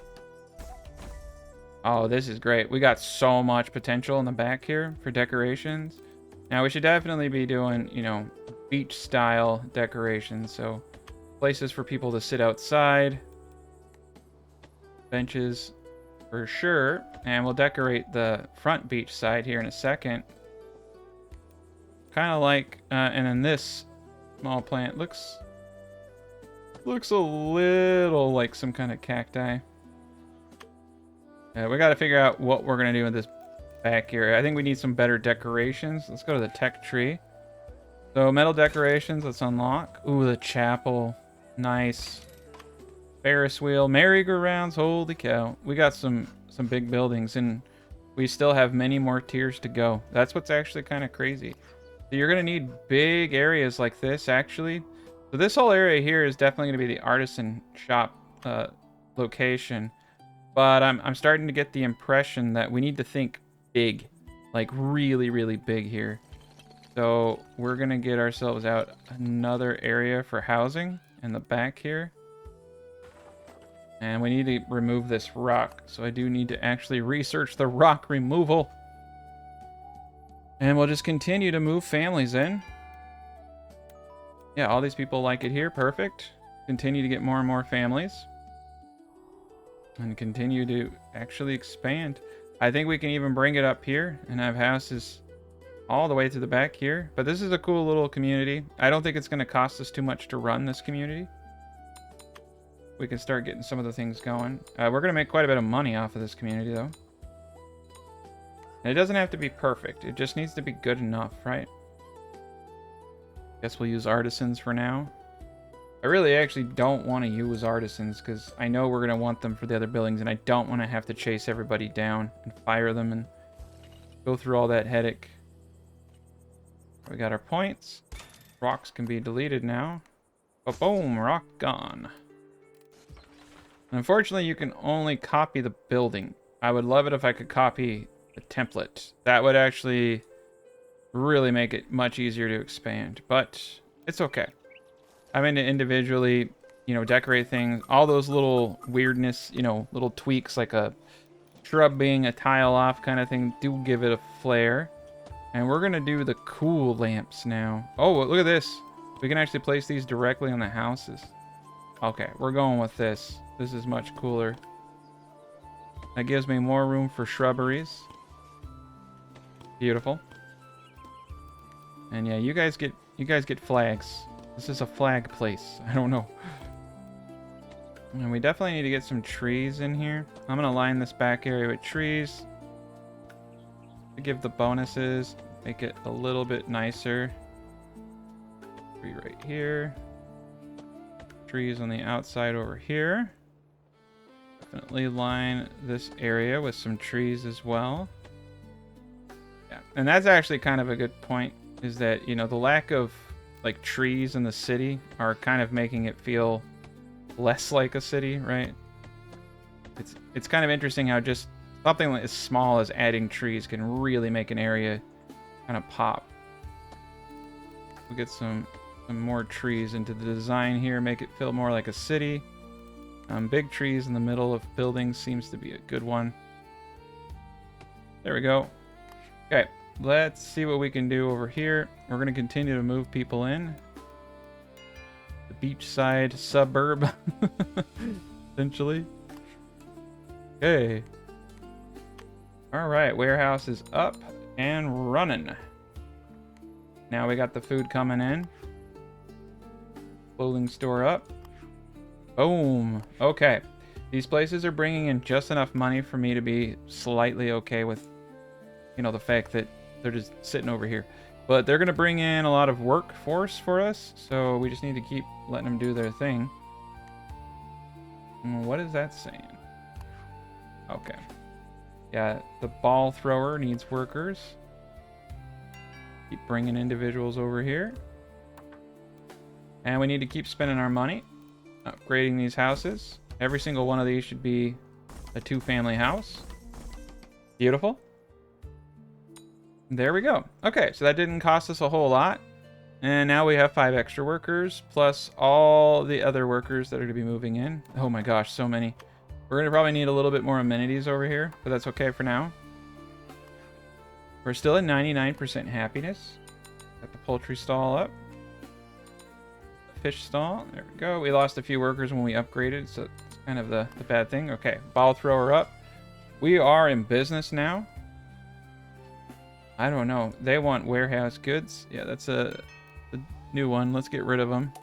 Oh, this is great. We got so much potential in the back here for decorations. Now, we should definitely be doing, you know, beach-style decorations. So places for people to sit outside. Benches for sure. And we'll decorate the front beach side here in a second. Kind of like, and then this small plant looks a little like some kind of cacti. We got to figure out what we're going to do with this back here. I think we need some better decorations. Let's go to the tech tree. So metal decorations, let's unlock. Ooh, the chapel. Nice. Ferris wheel, merry-go-rounds, holy cow. We got some big buildings, and we still have many more tiers to go. That's what's actually kind of crazy. So you're going to need big areas like this, actually. So this whole area here is definitely going to be the Artisan shop location. But I'm starting to get the impression that we need to think big. Like really, really big here. So we're going to get ourselves out another area for housing in the back here. And we need to remove this rock. So I do need to actually research the rock removal. And we'll just continue to move families in. Yeah, all these people like it here. Perfect. Continue to get more and more families. And continue to actually expand. I think we can even bring it up here and have houses all the way to the back here. But this is a cool little community. I don't think it's going to cost us too much to run this community. We can start getting some of the things going. We're going to make quite a bit of money off of this community, though. And it doesn't have to be perfect. It just needs to be good enough, right? Guess we'll use artisans for now. I really actually don't want to use artisans because I know we're going to want them for the other buildings, and I don't want to have to chase everybody down and fire them and go through all that headache. We got our points. Rocks can be deleted now. But boom, rock gone. Unfortunately, you can only copy the building. I would love it if I could copy the template. That would actually really make it much easier to expand, but it's okay. I'm going to individually, you know, decorate things. All those little weirdness, you know, little tweaks like a shrub being a tile off kind of thing do give it a flair. And we're going to do the cool lamps now. Oh, look at this. We can actually place these directly on the houses. Okay, we're going with this. This is much cooler. That gives me more room for shrubberies. Beautiful. And yeah, you guys get flags. This is a flag place. I don't know. And we definitely need to get some trees in here. I'm gonna line this back area with trees to give the bonuses, make it a little bit nicer. Tree right here. Trees on the outside over here. Definitely line this area with some trees as well. Yeah, and that's actually kind of a good point, is that, you know, the lack of like trees in the city are kind of making it feel less like a city, right? It's kind of interesting how just something as small as adding trees can really make an area kind of pop. We'll get some more trees into the design here, make it feel more like a city. Big trees in the middle of buildings seems to be a good one. There we go. Okay, let's see what we can do over here. We're going to continue to move people in. The beachside suburb, essentially. Okay. All right, warehouse is up and running. Now we got the food coming in. Clothing store up. Boom. Okay. These places are bringing in just enough money for me to be slightly okay with, you know, the fact that they're just sitting over here. But they're going to bring in a lot of workforce for us, so we just need to keep letting them do their thing. What is that saying? Okay. Yeah, the ball thrower needs workers. Keep bringing individuals over here. And we need to keep spending our money, upgrading these houses. Every single one of these should be a 2-family house. Beautiful. There we go. Okay, so that didn't cost us a whole lot. And now we have 5 extra workers, plus all the other workers that are to be moving in. Oh my gosh, so many. We're going to probably need a little bit more amenities over here, but that's okay for now. We're still at 99% happiness. Got the poultry stall up. Fish stall. There we go. We lost a few workers when we upgraded, so it's kind of the bad thing. Okay, ball thrower up. We are in business now. I don't know. They want warehouse goods. Yeah, that's a new one. Let's get rid of them.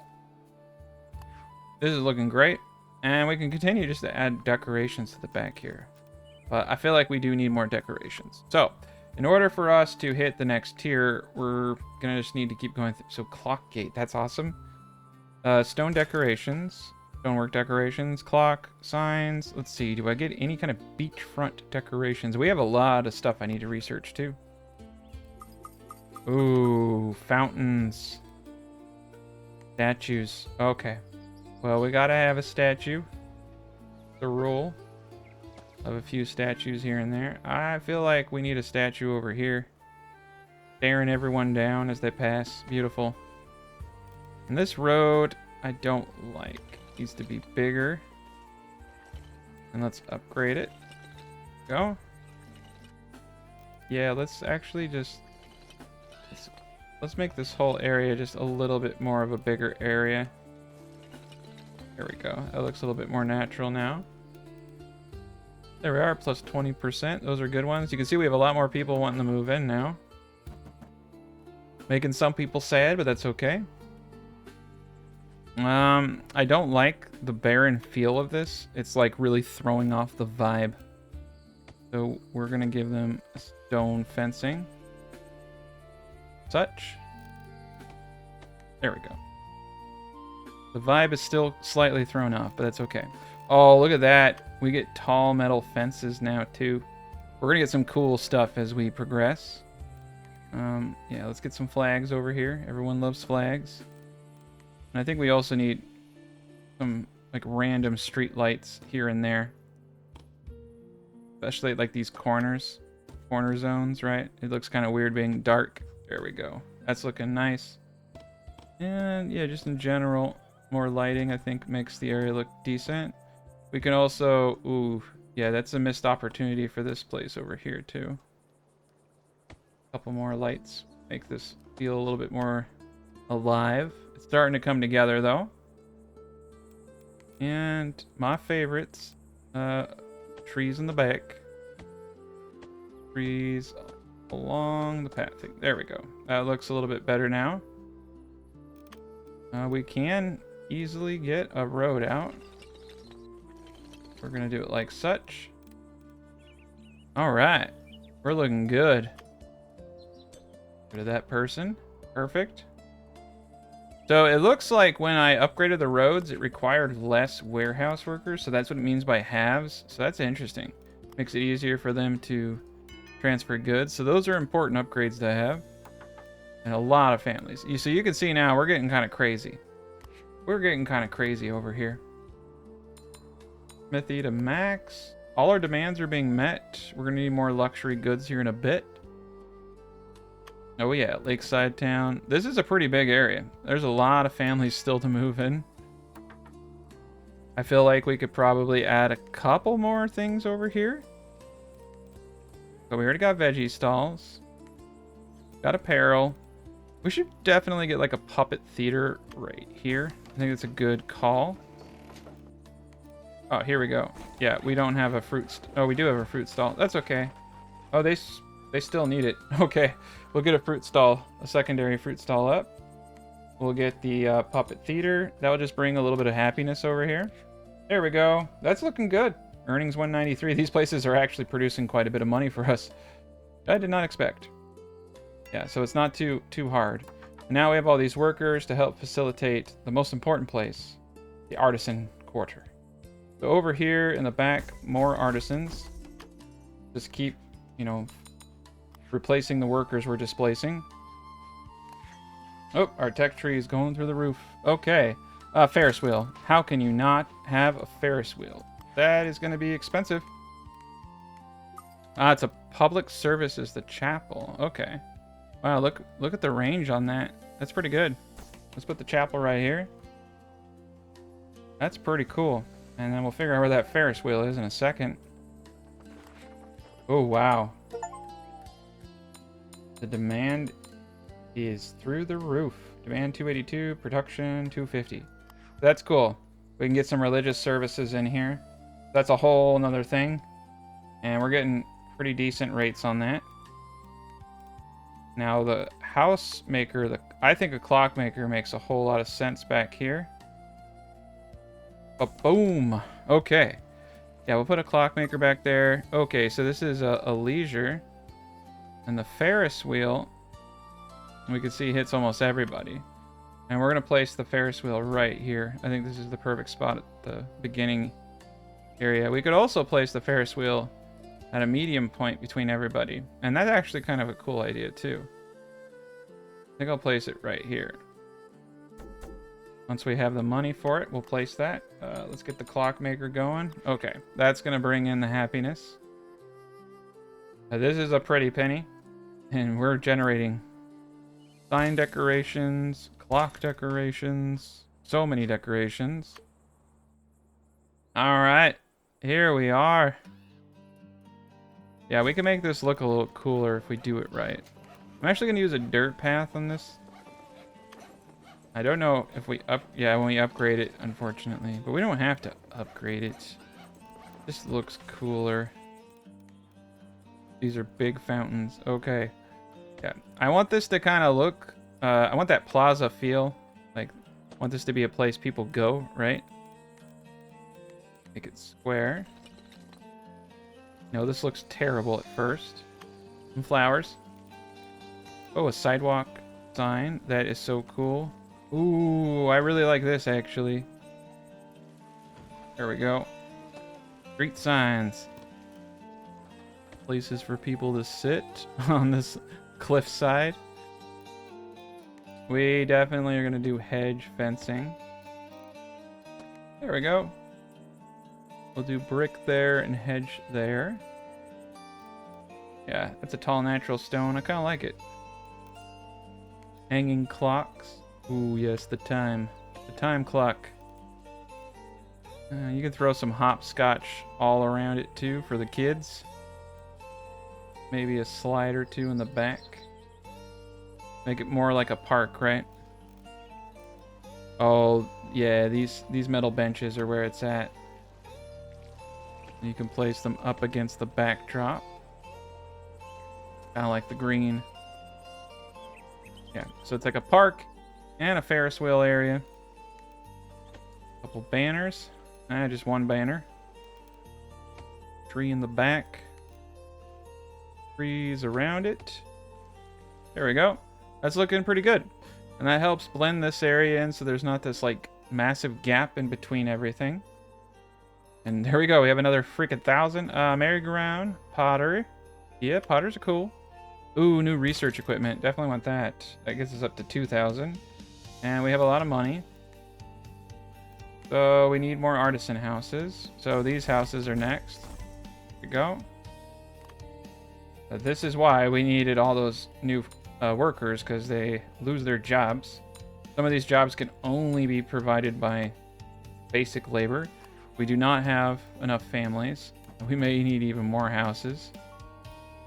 This is looking great. And we can continue just to add decorations to the back here. But I feel like we do need more decorations. So, in order for us to hit the next tier, we're going to just need to keep going. So, clock gate. That's awesome. Stone decorations. Stonework decorations. Clock. Signs. Let's see. Do I get any kind of beachfront decorations? We have a lot of stuff I need to research, too. Ooh, fountains. Statues. Okay. Well, we gotta have a statue. The rule of a few statues here and there. I feel like we need a statue over here. Staring everyone down as they pass. Beautiful. And this road, I don't like. It needs to be bigger. And let's upgrade it. Go. Yeah, let's actually just... Let's make this whole area just a little bit more of a bigger area. There we go. That looks a little bit more natural now. There we are, plus 20%. Those are good ones. You can see we have a lot more people wanting to move in now. Making some people sad, but that's okay. I don't like the barren feel of this. It's like really throwing off the vibe. So we're gonna give them stone fencing. Such. There we go. The vibe is still slightly thrown off, but that's okay. Oh, look at that. We get tall metal fences now, too. We're going to get some cool stuff as we progress. Yeah, let's get some flags over here. Everyone loves flags. And I think we also need some, like, random street lights here and there. Especially, like, these corners. Corner zones, right? It looks kind of weird being dark. There we go. That's looking nice. And, yeah, just in general... More lighting, I think, makes the area look decent. We can also... Ooh, yeah, that's a missed opportunity for this place over here, too. A couple more lights make this feel a little bit more alive. starting to come together, though. And my favorites, trees in the back. Trees along the path. There we go. That looks a little bit better now. We can easily get a road out. We're going to do it like such. All right. We're looking good. Rid of that person. Perfect. So it looks like when I upgraded the roads, it required less warehouse workers. So that's what it means by halves. So that's interesting. Makes it easier for them to transfer goods. So those are important upgrades to have. And a lot of families. So you can see now we're getting kind of crazy. We're getting kind of crazy over here. Smithy to max. All our demands are being met. We're going to need more luxury goods here in a bit. Oh yeah, Lakeside Town. This is a pretty big area. There's a lot of families still to move in. I feel like we could probably add a couple more things over here. But we already got veggie stalls. Got apparel. We should definitely get like a puppet theater right here. I think it's a good call. Oh, here we go. Yeah, we don't have a fruit... Oh, we do have a fruit stall. That's okay. Oh, they still need it. Okay, we'll get a fruit stall, a secondary fruit stall up. We'll get the puppet theater. That will just bring a little bit of happiness over here. There we go. That's looking good. Earnings 193. These places are actually producing quite a bit of money for us. I did not expect. Yeah, so it's not too hard. Now we have all these workers to help facilitate the most important place, the Artisan Quarter. So over here in the back, more artisans. Just keep, you know, replacing the workers we're displacing. Oh, our tech tree is going through the roof. Okay. Ferris wheel. How can you not have a Ferris wheel? That is going to be expensive. It's a public service is the chapel. Okay. Wow, look at the range on that. That's pretty good. Let's put the chapel right here. That's pretty cool. And then we'll figure out where that Ferris wheel is in a second. Oh, wow. The demand is through the roof. Demand 282, production 250. That's cool. We can get some religious services in here. That's a whole nother thing. And we're getting pretty decent rates on that. Now the house maker, I think a clockmaker makes a whole lot of sense back here. Boom. Okay. Yeah, we'll put a clockmaker back there. Okay, so this is a leisure. And the Ferris wheel, we can see hits almost everybody. And we're going to place the Ferris wheel right here. I think this is the perfect spot at the beginning area. We could also place the Ferris wheel at a medium point between everybody. And that's actually kind of a cool idea too. I think I'll place it right here. Once we have the money for it, we'll place that. Let's get the clockmaker going. Okay, that's going to bring in the happiness. This is a pretty penny. And we're generating sign decorations, clock decorations, so many decorations. All right, here we are. Yeah, we can make this look a little cooler if we do it right. I'm actually going to use a dirt path on this. I don't know if we when we upgrade it, unfortunately. But we don't have to upgrade it. This looks cooler. These are big fountains. Okay. Yeah, I want this to kind of look... I want that plaza feel. Like, I want this to be a place people go, right? Make it square. No, this looks terrible at first. Some flowers. Oh, a sidewalk sign. That is so cool. Ooh, I really like this, actually. There we go. Street signs. Places for people to sit on this cliffside. We definitely are going to do hedge fencing. There we go. We'll do brick there and hedge there. Yeah, that's a tall natural stone. I kind of like it. Hanging clocks. Ooh, yes, the time clock. You can throw some hopscotch all around it too for the kids. Maybe a slide or two in the back. Make it more like a park, right? Oh, yeah, these metal benches are where it's at. You can place them up against the backdrop. Kind of like the green. Yeah, so it's like a park and a Ferris wheel area. Couple banners. Just one banner. Tree in the back. Trees around it. There we go. That's looking pretty good. And that helps blend this area in so there's not this like massive gap in between everything. And there we go. We have another freaking 1,000. Merry-go-round. Potter. Yeah, potters are cool. Ooh, new research equipment. Definitely want that. That gets us up to 2,000. And we have a lot of money. So we need more artisan houses. So these houses are next. Here we go. This is why we needed all those new workers, because they lose their jobs. Some of these jobs can only be provided by basic labor. We do not have enough families. We may need even more houses.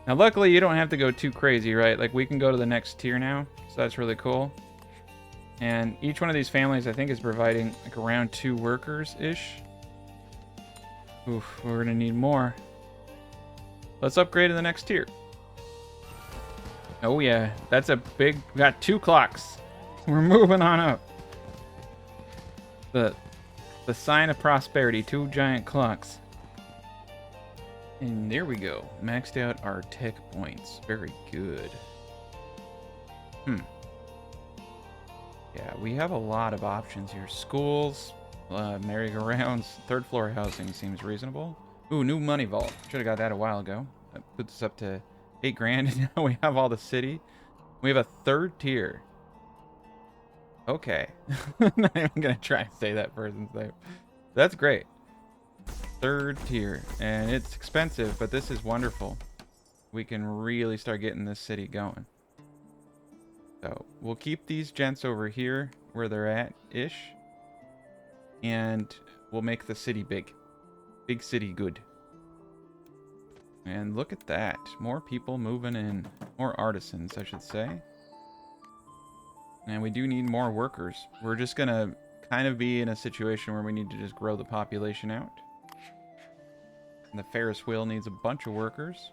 Now, luckily, you don't have to go too crazy, right? Like, we can go to the next tier now, so that's really cool. And each one of these families, I think, is providing like around 2 workers-ish. Oof, we're gonna need more. Let's upgrade to the next tier. Oh yeah, that's a big... We got 2 clocks. We're moving on up. The sign of prosperity, 2 giant clocks. And there we go. Maxed out our tech points. Very good. Yeah, we have a lot of options here. Schools, merry-go-rounds, 3rd floor housing seems reasonable. Ooh, new money vault. Should have got that a while ago. That puts us up to 8 grand, and now we have all the city. We have a 3rd tier. Okay. I'm not even gonna try and say that person's name. That's great. 3rd tier, and it's expensive, but this is wonderful. We can really start getting this city going. So we'll keep these gents over here where they're at-ish, and we'll make the city big. Big city good. And look at that. More people moving in. More artisans, I should say. And we do need more workers. We're just going to kind of be in a situation where we need to just grow the population out. And the Ferris wheel needs a bunch of workers.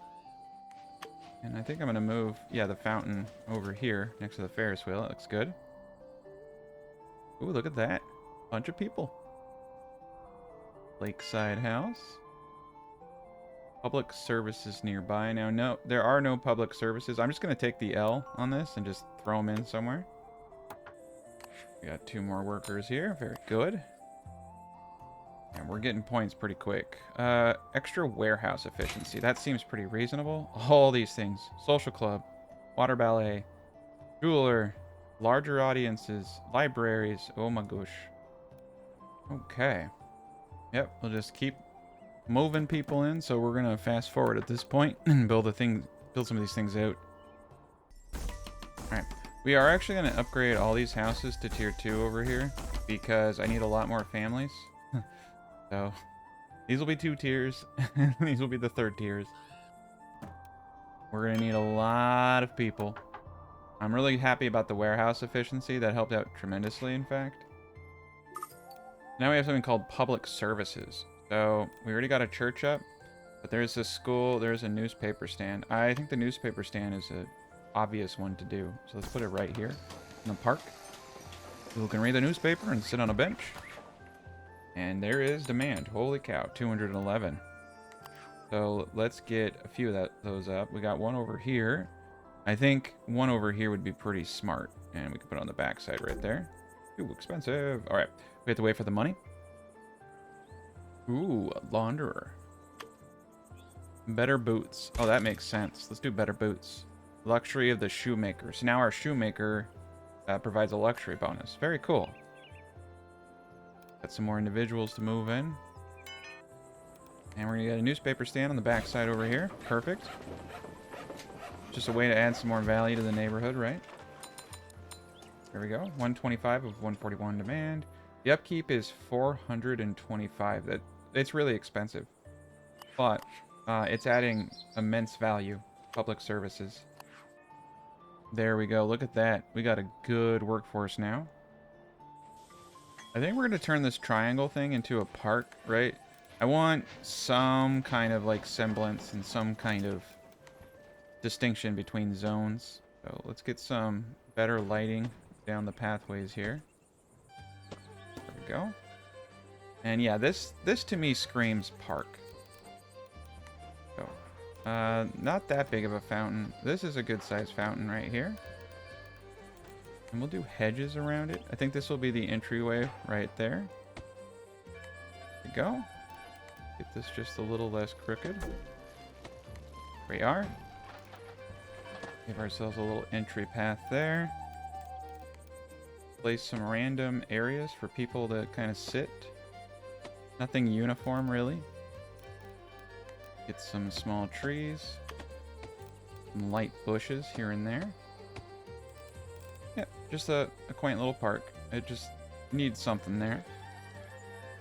And I think I'm going to move, yeah, the fountain over here next to the Ferris wheel. That looks good. Ooh, look at that. Bunch of people. Lakeside house. Public services nearby. Now, no, there are no public services. I'm just going to take the L on this and just throw them in somewhere. We got 2 more workers here. Very good. And we're getting points pretty quick. Extra warehouse efficiency. That seems pretty reasonable. All these things. Social club. Water ballet. Jeweler. Larger audiences. Libraries. Oh my gosh. Okay. Yep, we'll just keep moving people in, so we're gonna fast forward at this point and build some of these things out. Alright. We are actually gonna upgrade all these houses to tier 2 over here because I need a lot more families. So these will be 2 tiers, and these will be the 3rd tiers. We're gonna need a lot of people. I'm really happy about the warehouse efficiency. That helped out tremendously, in fact. Now we have something called public services. So we already got a church up, but there's a school, there's a newspaper stand. I think the newspaper stand is an obvious one to do. So let's put it right here in the park. People can read the newspaper and sit on a bench. And there is demand. Holy cow, 211. So let's get a few of those up. We got one over here. I think one over here would be pretty smart. And we can put it on the back side right there. Ooh, expensive. All right, we have to wait for the money. Ooh, a launderer. Better boots. Oh, that makes sense. Let's do better boots. Luxury of the shoemaker. So now our shoemaker provides a luxury bonus. Very cool. Got some more individuals to move in. And we're going to get a newspaper stand on the back side over here. Perfect. Just a way to add some more value to the neighborhood, right? There we go. 125 of 141 demand. The upkeep is 425. It's really expensive. But it's adding immense value. Public services. There we go. Look at that. We got a good workforce now. I think we're going to turn this triangle thing into a park, right? I want some kind of like semblance and some kind of distinction between zones. So let's get some better lighting down the pathways here. There we go. And yeah, this to me screams park. So, not that big of a fountain. This is a good sized fountain right here. And we'll do hedges around it. I think this will be the entryway right there. There we go. Get this just a little less crooked. Here we are. Give ourselves a little entry path there. Place some random areas for people to kind of sit. Nothing uniform, really. Get some small trees. Some light bushes here and there. Yeah, just a quaint little park. It just needs something there.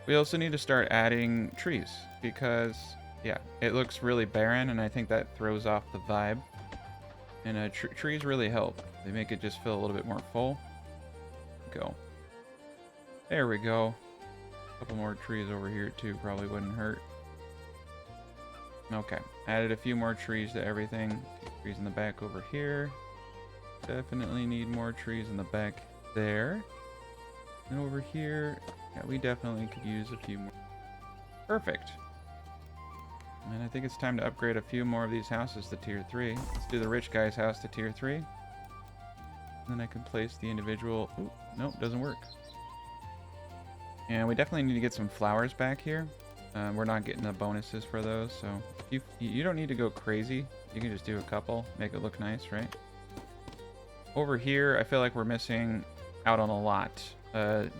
We also need to start adding trees because, yeah, it looks really barren and I think that throws off the vibe. And trees really help. They make it just feel a little bit more full. Go. There we go. A couple more trees over here too probably wouldn't hurt. Okay, added a few more trees to everything. Trees in the back over here. Definitely need more trees in the back there. And over here, yeah, we definitely could use a few more. Perfect. And I think it's time to upgrade a few more of these houses to tier 3. Let's do the rich guy's house to tier 3. And then I can place the individual... Ooh, nope, doesn't work. And we definitely need to get some flowers back here. We're not getting the bonuses for those, so you don't need to go crazy. You can just do a couple, make it look nice, right? Over here, I feel like we're missing out on a lot.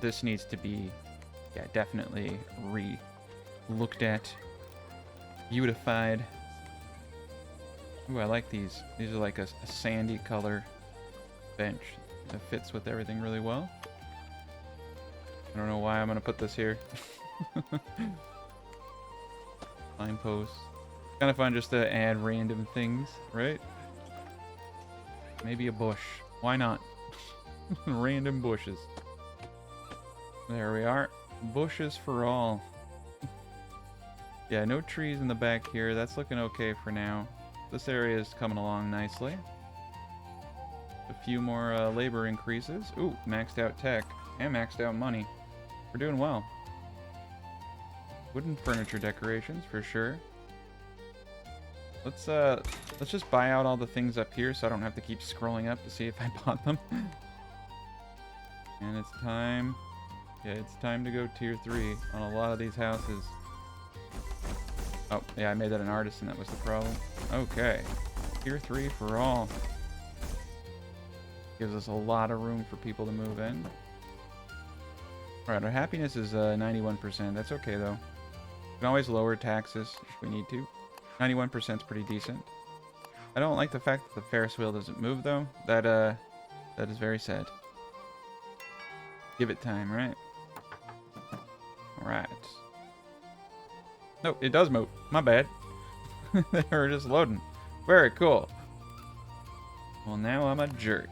This needs to be, yeah, definitely looked at, beautified. Ooh, I like these. These are like a sandy color bench that fits with everything really well. I don't know why I'm gonna put this here. Signposts. Kind of fun just to add random things, right? Maybe a bush. Why not? Random bushes. There we are. Bushes for all. Yeah, no trees in the back here. That's looking okay for now. This area is coming along nicely. A few more labor increases. Ooh, maxed out tech and maxed out money. We're doing well. Wooden furniture decorations for sure. Let's just buy out all the things up here so I don't have to keep scrolling up to see if I bought them. And it's time. Yeah, it's time to go tier 3 on a lot of these houses. Oh, yeah, I made that an artisan. That was the problem. Okay. Tier 3 for all. Gives us a lot of room for people to move in. Alright, our happiness is 91%. That's okay, though. We can always lower taxes if we need to. 91% is pretty decent. I don't like the fact that the Ferris wheel doesn't move, though. That is very sad. Give it time, right? Alright. Nope, it does move. My bad. They were just loading. Very cool. Well, now I'm a jerk.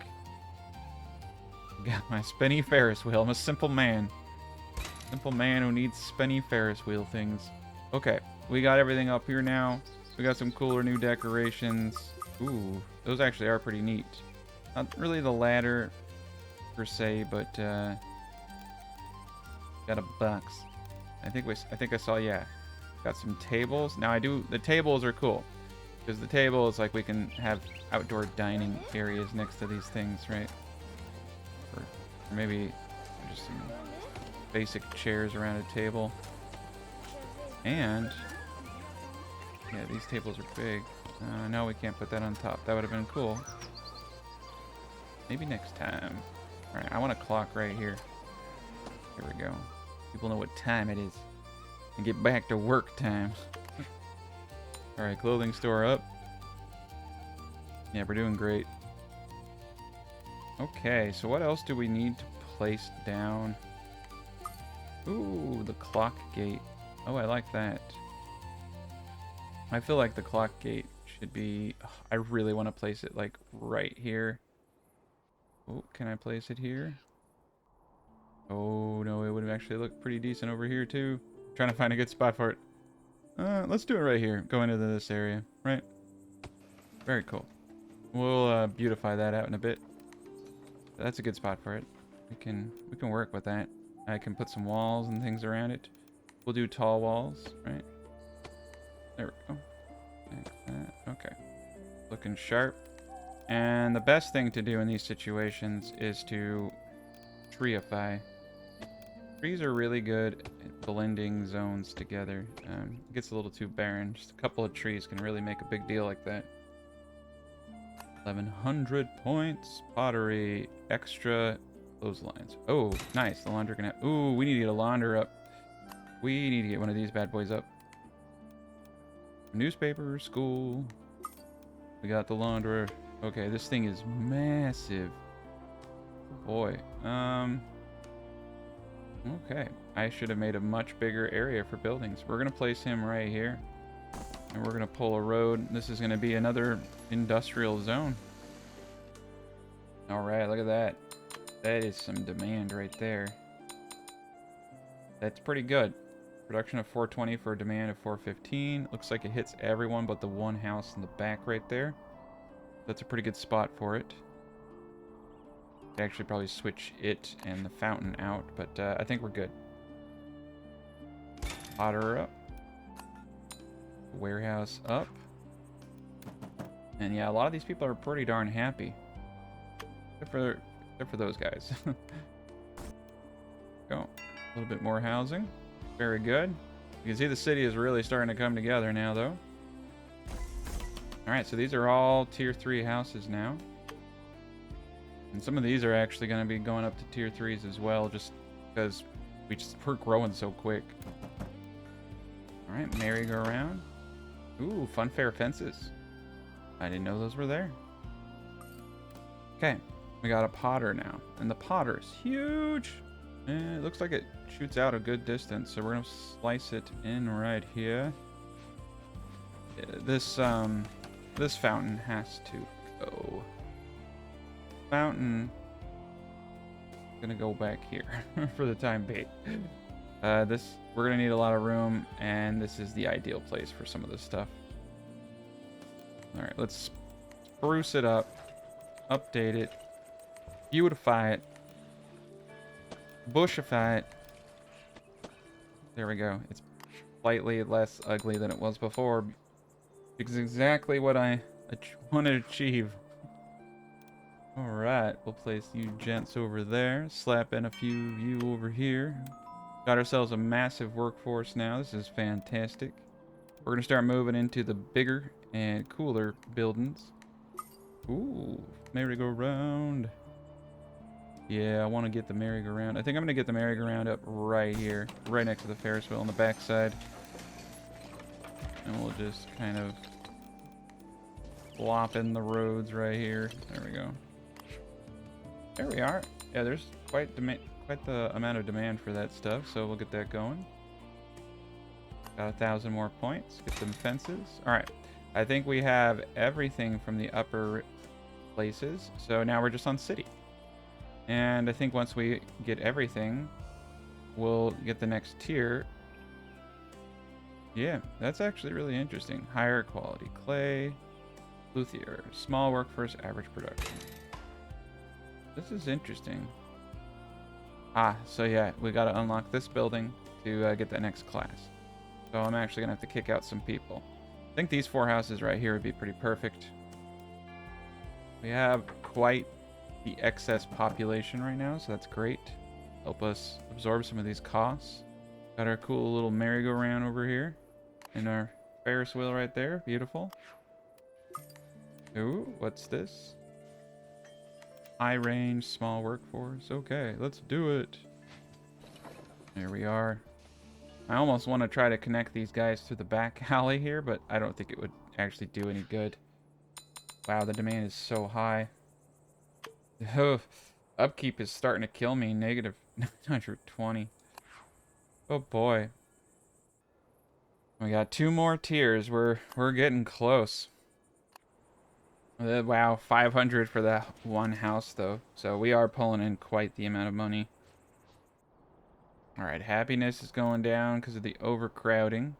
Got my spinny Ferris wheel. I'm a simple man. Simple man who needs spinny Ferris wheel things. Okay, we got everything up here now. We got some cooler new decorations. Ooh, those actually are pretty neat. Not really the ladder per se, but got a box. I think I saw, yeah. Got some tables. Now the tables are cool. Because the table is like we can have outdoor dining areas next to these things, right? Or maybe just some basic chairs around a table. And yeah, these tables are big. No, we can't put that on top. That would have been cool. Maybe next time. Alright, I want a clock right here. Here we go. People know what time it is. And get back to work time. Alright, clothing store up. Yeah, we're doing great. Okay, so what else do we need to place down? Ooh, the clock gate. Oh, I like that. I feel like the clock gate should be... I really want to place it, like, right here. Oh, can I place it here? Oh, no, it would actually look pretty decent over here, too. Trying to find a good spot for it. Let's do it right here. Go into this area, right? Very cool. We'll beautify that out in a bit. That's a good spot for it. We can work with that. I can put some walls and things around it. We'll do tall walls, right? There we go. Like that. Okay. Looking sharp. And the best thing to do in these situations is to treeify. Trees are really good at blending zones together. It gets a little too barren. Just a couple of trees can really make a big deal like that. 1100 points. Pottery. Extra clotheslines. Oh, nice. The laundry can have... Ooh, we need to get a launder up. We need to get one of these bad boys up. Newspaper, school. We got the launderer. Okay, this thing is massive. Boy. Okay. I should have made a much bigger area for buildings. We're going to place him right here. And we're going to pull a road. This is going to be another industrial zone. Alright, look at that. That is some demand right there. That's pretty good. Production of 420 for a demand of 415. Looks like it hits everyone but the one house in the back right there. That's a pretty good spot for it. I actually probably switch it and the fountain out, but I think we're good. Potter up. Warehouse up. And yeah, a lot of these people are pretty darn happy. Except for those guys. Go. A little bit more housing. Very good. You can see the city is really starting to come together now, though. Alright, so these are all tier 3 houses now. And some of these are actually going to be going up to tier 3s as well, just because we're growing so quick. Alright, merry-go-round. Ooh, funfair fences. I didn't know those were there. Okay, we got a potter now. And the potter's huge. And it looks like it shoots out a good distance, so we're going to slice it in right here. This fountain has to go. Fountain gonna go back here for the time being. We're gonna need a lot of room, and this is the ideal place for some of this stuff. All right, let's spruce it up, update it, beautify it, bushify it. There we go. It's slightly less ugly than it was before. It's exactly what I want to achieve. Alright, we'll place you gents over there. Slap in a few of you over here. Got ourselves a massive workforce now. This is fantastic. We're going to start moving into the bigger and cooler buildings. Ooh, merry-go-round. Yeah, I want to get the merry-go-round. I think I'm going to get the merry-go-round up right here. Right next to the Ferris wheel on the backside. And we'll just kind of flop in the roads right here. There we go. There we are. Yeah, there's quite the amount of demand for that stuff, so we'll get that going. Got 1,000 more points. Get them fences. All right. I think we have everything from the upper places, so now we're just on city. And I think once we get everything, we'll get the next tier. Yeah, that's actually really interesting. Higher quality clay, luthier, small workforce, average production. This is interesting. Ah, so yeah, we got to unlock this building to get that next class. So I'm actually going to have to kick out some people. I think these 4 houses right here would be pretty perfect. We have quite the excess population right now, so that's great. Help us absorb some of these costs. Got our cool little merry-go-round over here. And our Ferris wheel right there. Beautiful. Ooh, what's this? High range, small workforce. Okay, let's do it. There we are. I almost want to try to connect these guys through the back alley here, but I don't think it would actually do any good. Wow, the demand is so high. Oh, upkeep is starting to kill me. Negative 920. Oh boy. We got 2 more tiers. We're getting close. Wow, 500 for that one house, though. So we are pulling in quite the amount of money. All right, happiness is going down because of the overcrowding.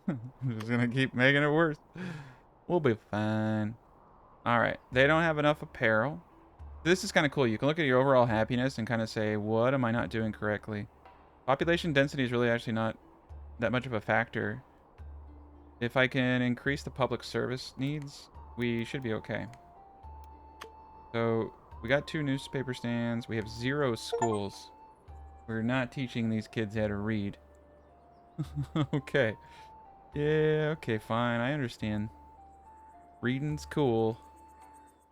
I'm just gonna keep making it worse. We'll be fine. All right, they don't have enough apparel. This is kind of cool. You can look at your overall happiness and kind of say, what am I not doing correctly? Population density is really actually not that much of a factor. If I can increase the public service needs, we should be okay. So we got 2 newspaper stands. We have 0 schools. We're not teaching these kids how to read. Okay. Yeah, okay, fine. I understand. Reading's cool.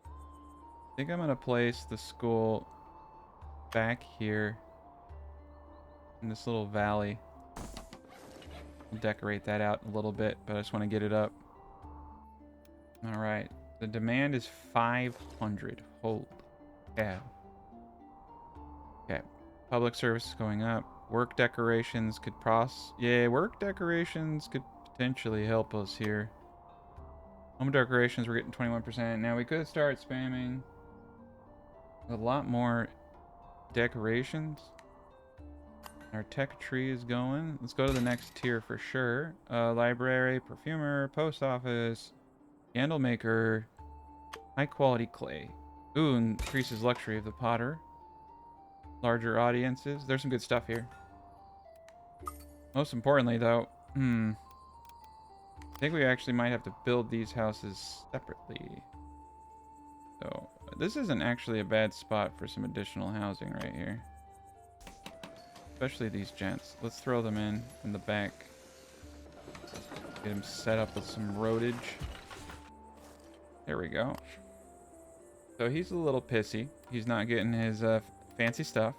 I think I'm going to place the school back here in this little valley. I'll decorate that out a little bit, but I just want to get it up. All right. The demand is 500. Holy cow. Okay. Public service is going up. Work decorations could Yeah, work decorations could potentially help us here. Home decorations, we're getting 21%. Now, we could start spamming a lot more decorations. Our tech tree is going. Let's go to the next tier for sure. Library, perfumer, post office, candle maker, high quality clay. Ooh, increases luxury of the potter. Larger audiences. There's some good stuff here. Most importantly, though, I think we actually might have to build these houses separately. So, this isn't actually a bad spot for some additional housing right here. Especially these gents. Let's throw them in the back. Get them set up with some roadage. There we go. So he's a little pissy. He's not getting his fancy stuff.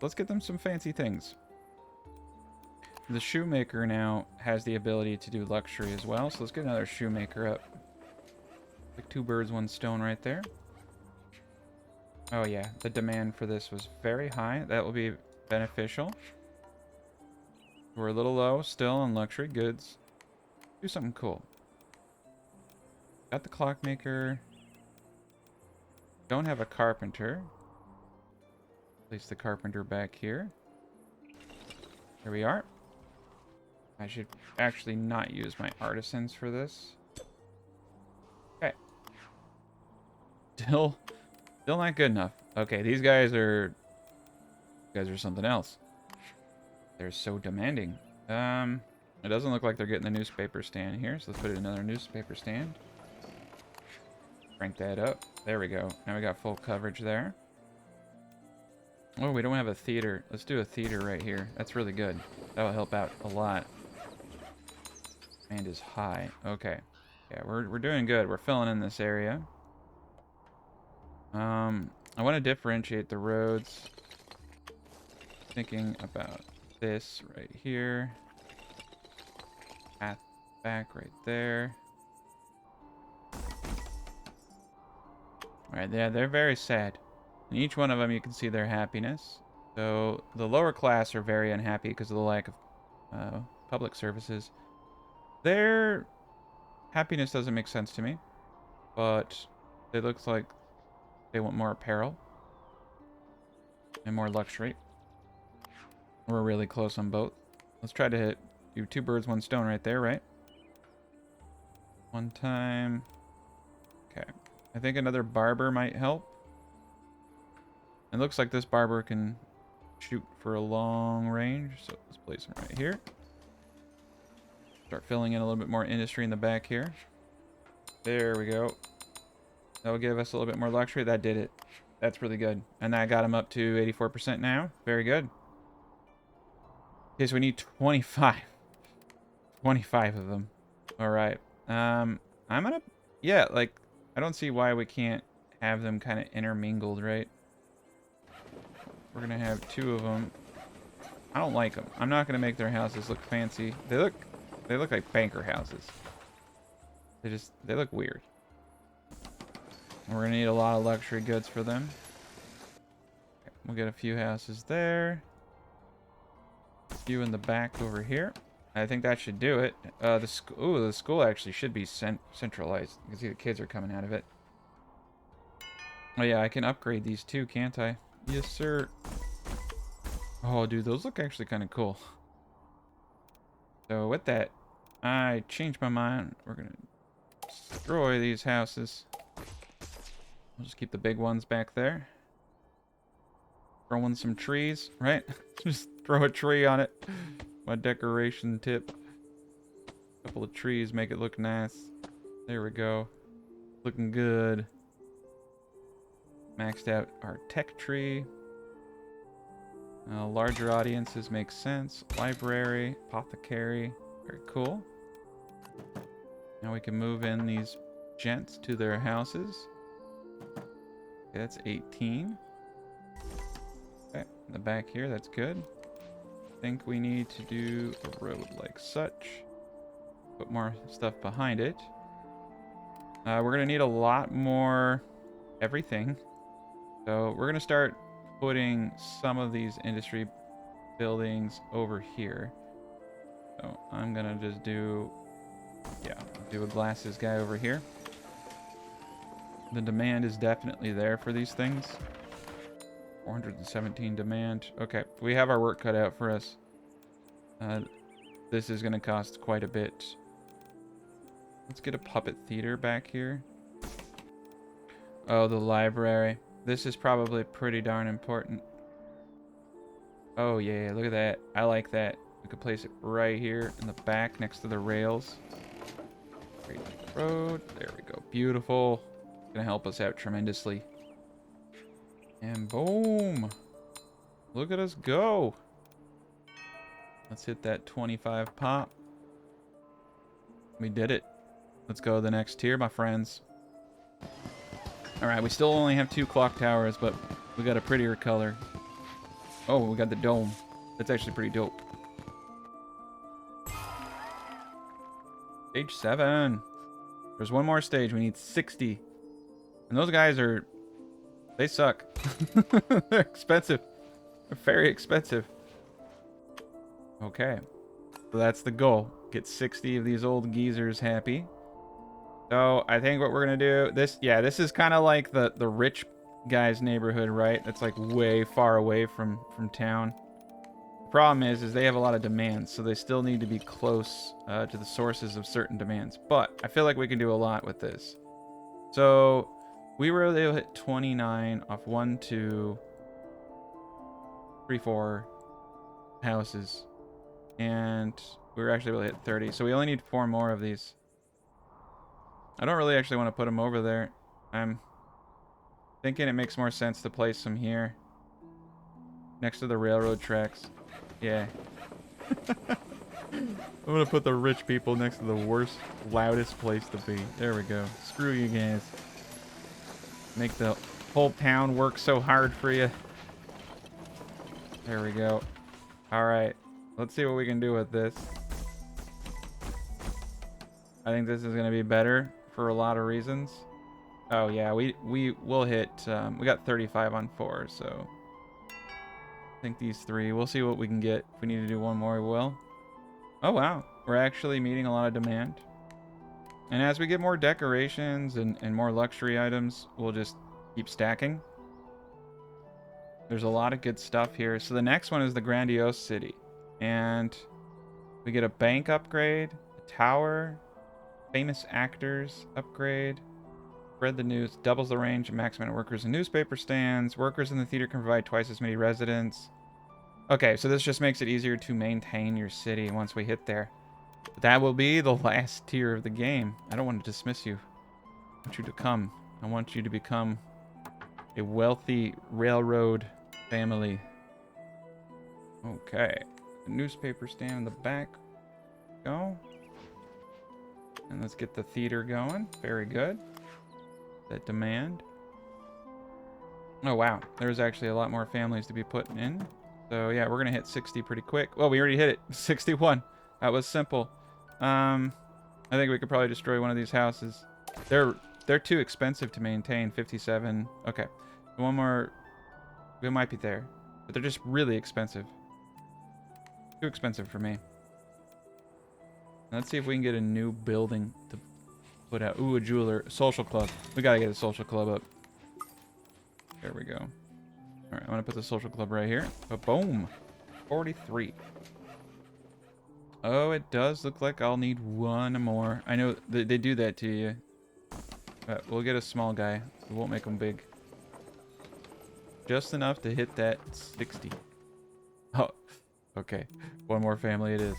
Let's get them some fancy things. The shoemaker now has the ability to do luxury as well. So let's get another shoemaker up. Like 2 birds, 1 stone right there. Oh yeah, the demand for this was very high. That will be beneficial. We're a little low still on luxury goods. Do something cool. Got the clockmaker. Don't have a carpenter. Place the carpenter back here. Here we are. I should actually not use my artisans for this. Okay. Still not good enough. Okay, these guys are something else. They're so demanding. It doesn't look like they're getting the newspaper stand here, so let's put in another newspaper stand. Crank that up. There we go. Now we got full coverage there. Oh, we don't have a theater. Let's do a theater right here. That's really good. That'll help out a lot. And is high. Okay. Yeah, we're doing good. We're filling in this area. I want to differentiate the roads. Thinking about this right here. Path back right there. Alright, yeah, they're very sad. In each one of them, you can see their happiness. So, the lower class are very unhappy because of the lack of public services. Their happiness doesn't make sense to me. But it looks like they want more apparel. And more luxury. We're really close on both. Let's try to do 2 birds, 1 stone right there, right? 1 time. Okay. I think another barber might help. It looks like this barber can shoot for a long range. So let's place him right here. Start filling in a little bit more industry in the back here. There we go. That'll give us a little bit more luxury. That did it. That's really good. And that got him up to 84% now. Very good. Okay, so we need 25. 25 of them. Alright. I'm gonna... Yeah, like, I don't see why we can't have them kind of intermingled, right? We're gonna have 2 of them. I don't like them. I'm not gonna make their houses look fancy. They look like banker houses. They look weird. And we're gonna need a lot of luxury goods for them. Okay, we'll get a few houses there. A few in the back over here. I think that should do it. The school actually should be centralized. You can see the kids are coming out of it. Oh yeah, I can upgrade these too, can't I? Yes, sir. Oh, dude, those look actually kind of cool. So with that, I changed my mind. We're gonna destroy these houses. We'll just keep the big ones back there. Throw in some trees, right? Just throw a tree on it. My decoration tip. Couple of trees, make it look nice. There we go. Looking good. Maxed out our tech tree. Larger audiences make sense. Library, apothecary. Very cool. Now we can move in these gents to their houses. Okay, that's 18. Okay, in the back here, that's good. I think we need to do a road like such. Put more stuff behind it. We're going to need a lot more everything. So we're going to start putting some of these industry buildings over here. So I'm going to just do a glasses guy over here. The demand is definitely there for these things. 417 demand. Okay, we have our work cut out for us. This is going to cost quite a bit. Let's get a puppet theater back here. Oh, the library. This is probably pretty darn important. Oh yeah, look at that. I like that. We could place it right here in the back next to the rails. Great road. There we go. Beautiful. Gonna help us out tremendously. And boom. Look at us go. Let's hit that 25 pop. We did it. Let's go to the next tier, my friends. Alright, we still only have 2 clock towers, but we got a prettier color. Oh, we got the dome. That's actually pretty dope. Stage 7. There's one more stage. We need 60. And those guys are... They suck. They're expensive. They're very expensive. Okay. So that's the goal. Get 60 of these old geezers happy. So I think what we're going to do... This is kind of like the rich guy's neighborhood, right? That's like way far away from town. The problem is they have a lot of demands, so they still need to be close to the sources of certain demands. But I feel like we can do a lot with this. So we were able to hit 29 off 1, 2, 3, 4 houses. And we were actually able to hit 30. So we only need 4 more of these. I don't really actually want to put them over there. I'm thinking it makes more sense to place them here. Next to the railroad tracks. Yeah. I'm going to put the rich people next to the worst, loudest place to be. There we go. Screw you guys. Make the whole town work so hard for you. There we go. Alright. Let's see what we can do with this. I think this is going to be better for a lot of reasons. Oh yeah, we will hit, we got 35 on 4, so I think these 3, we'll see what we can get. If we need to do one more, we will. Oh wow, we're actually meeting a lot of demand. And as we get more decorations and more luxury items, we'll just keep stacking. There's a lot of good stuff here. So the next one is the Grandiose City. And we get a bank upgrade, a tower, famous actors upgrade, spread the news, doubles the range of maximum of workers in newspaper stands. Workers in the theater can provide twice as many residents. Okay, so this just makes it easier to maintain your city once we hit there. But that will be the last tier of the game. I don't want to dismiss you. I want you to come. I want you to become a wealthy railroad family. Okay. The newspaper stand in the back. Go. And let's get the theater going. Very good. That demand. Oh, wow. There's actually a lot more families to be put in. So, yeah, we're going to hit 60 pretty quick. Well, we already hit it. 61. That was simple. I think we could probably destroy one of these houses. They're too expensive to maintain. 57. Okay. One more. We might be there. But they're just really expensive. Too expensive for me. Let's see if we can get a new building to put out. Ooh, a jeweler. Social club. We gotta get a social club up. There we go. Alright, I'm gonna put the social club right here. But boom. 43. Oh, it does look like I'll need one more. I know they do that to you. But we'll get a small guy. We won't make him big. Just enough to hit that 60. Oh, okay. One more family it is.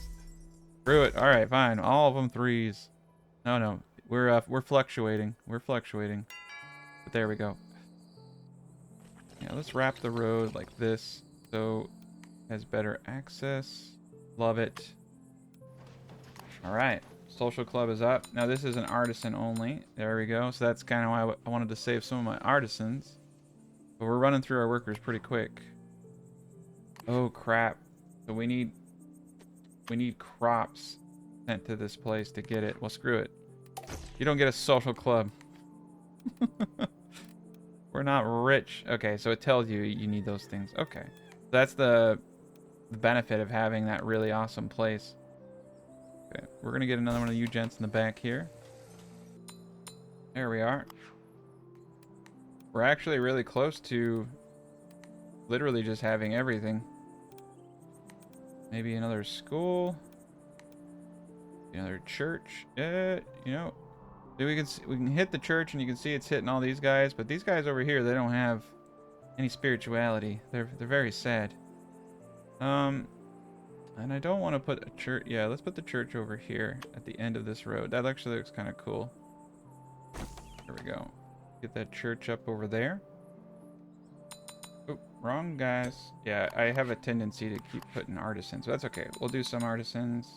Screw it. All right, fine. All of them threes. No. We're fluctuating. We're fluctuating. But there we go. Yeah, let's wrap the road like this so it has better access. Love it. All right. Social club is up. Now this is an artisan only. There we go. So that's kind of why I wanted to save some of my artisans. But we're running through our workers pretty quick. Oh crap. So we need crops sent to this place to get it. Well, screw it. You don't get a social club. We're not rich. Okay, so it tells you you need those things. Okay. That's the benefit of having that really awesome place. Okay, we're gonna get another one of you gents in the back here. There we are. We're actually really close to literally just having everything. Maybe another school. Another church. You know, we can hit the church and you can see it's hitting all these guys, but these guys over here, they don't have any spirituality. They're very sad. And I don't want to put a church. Yeah, let's put the church over here at the end of this road. That actually looks kind of cool. There we go. Get that church up over there. Oh, wrong guys. Yeah, I have a tendency to keep putting artisans. So that's okay. We'll do some artisans.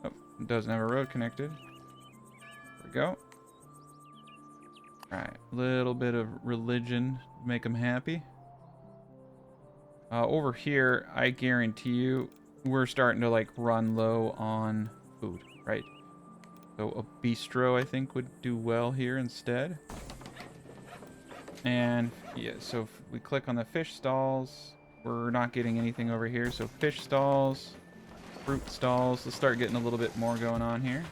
Oh, it doesn't have a road connected. There we go. Alright, little bit of religion to make them happy. Over here, I guarantee you, we're starting to like run low on food, right? So a bistro, I think, would do well here instead. And yeah, so if we click on the fish stalls, we're not getting anything over here. So fish stalls, fruit stalls, let's start getting a little bit more going on here.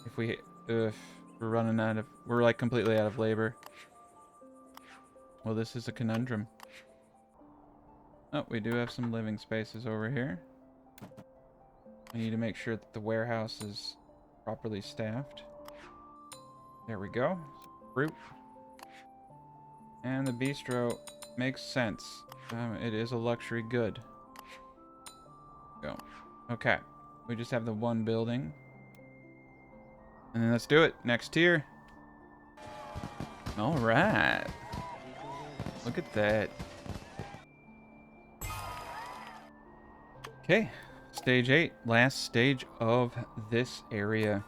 If we're running out of, we're like completely out of labor. Well, this is a conundrum. Oh, we do have some living spaces over here. We need to make sure that the warehouse is properly staffed. There we go. Fruit. And the bistro makes sense. It is a luxury good. Go. Okay. We just have the one building. And then let's do it. Next tier. All right. Look at that. Okay. Stage 8. Last stage of this area.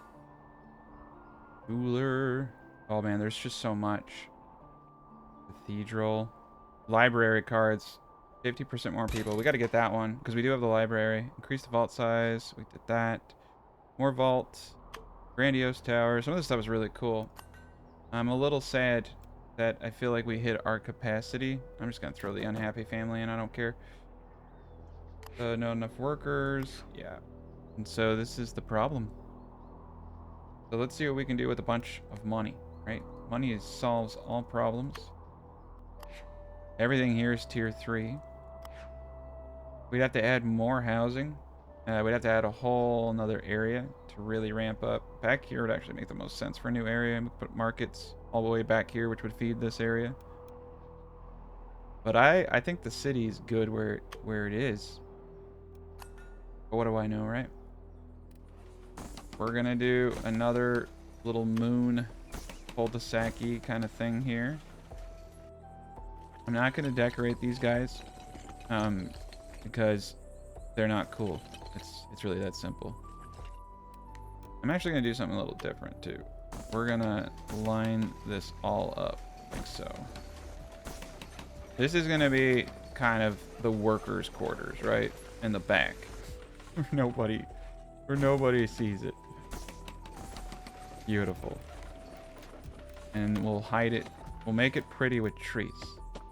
Cooler. Oh man, there's just so much. Cathedral. Library cards. 50% more people. We got to get that one because we do have the library. Increase the vault size. We did that. More vault. Grandiose tower. Some of this stuff is really cool. I'm a little sad that I feel like we hit our capacity. I'm just going to throw the unhappy family in. I don't care. Not enough workers. Yeah. And so this is the problem. So let's see what we can do with a bunch of money, right? Money solves all problems. Everything here is tier 3. We'd have to add more housing. We'd have to add a whole another area to really ramp up. Back here would actually make the most sense for a new area. We could put markets all the way back here, which would feed this area. But I think the city is good where it is. But what do I know, right? We're gonna do another little moon cul-de-sac-y kind of thing here. I'm not gonna decorate these guys because they're not cool. It's really that simple. I'm actually gonna do something a little different too. We're gonna line this all up like so. This is gonna be kind of the workers' quarters, right? In the back. Where nobody sees it. Beautiful. And we'll hide it. We'll make it pretty with trees.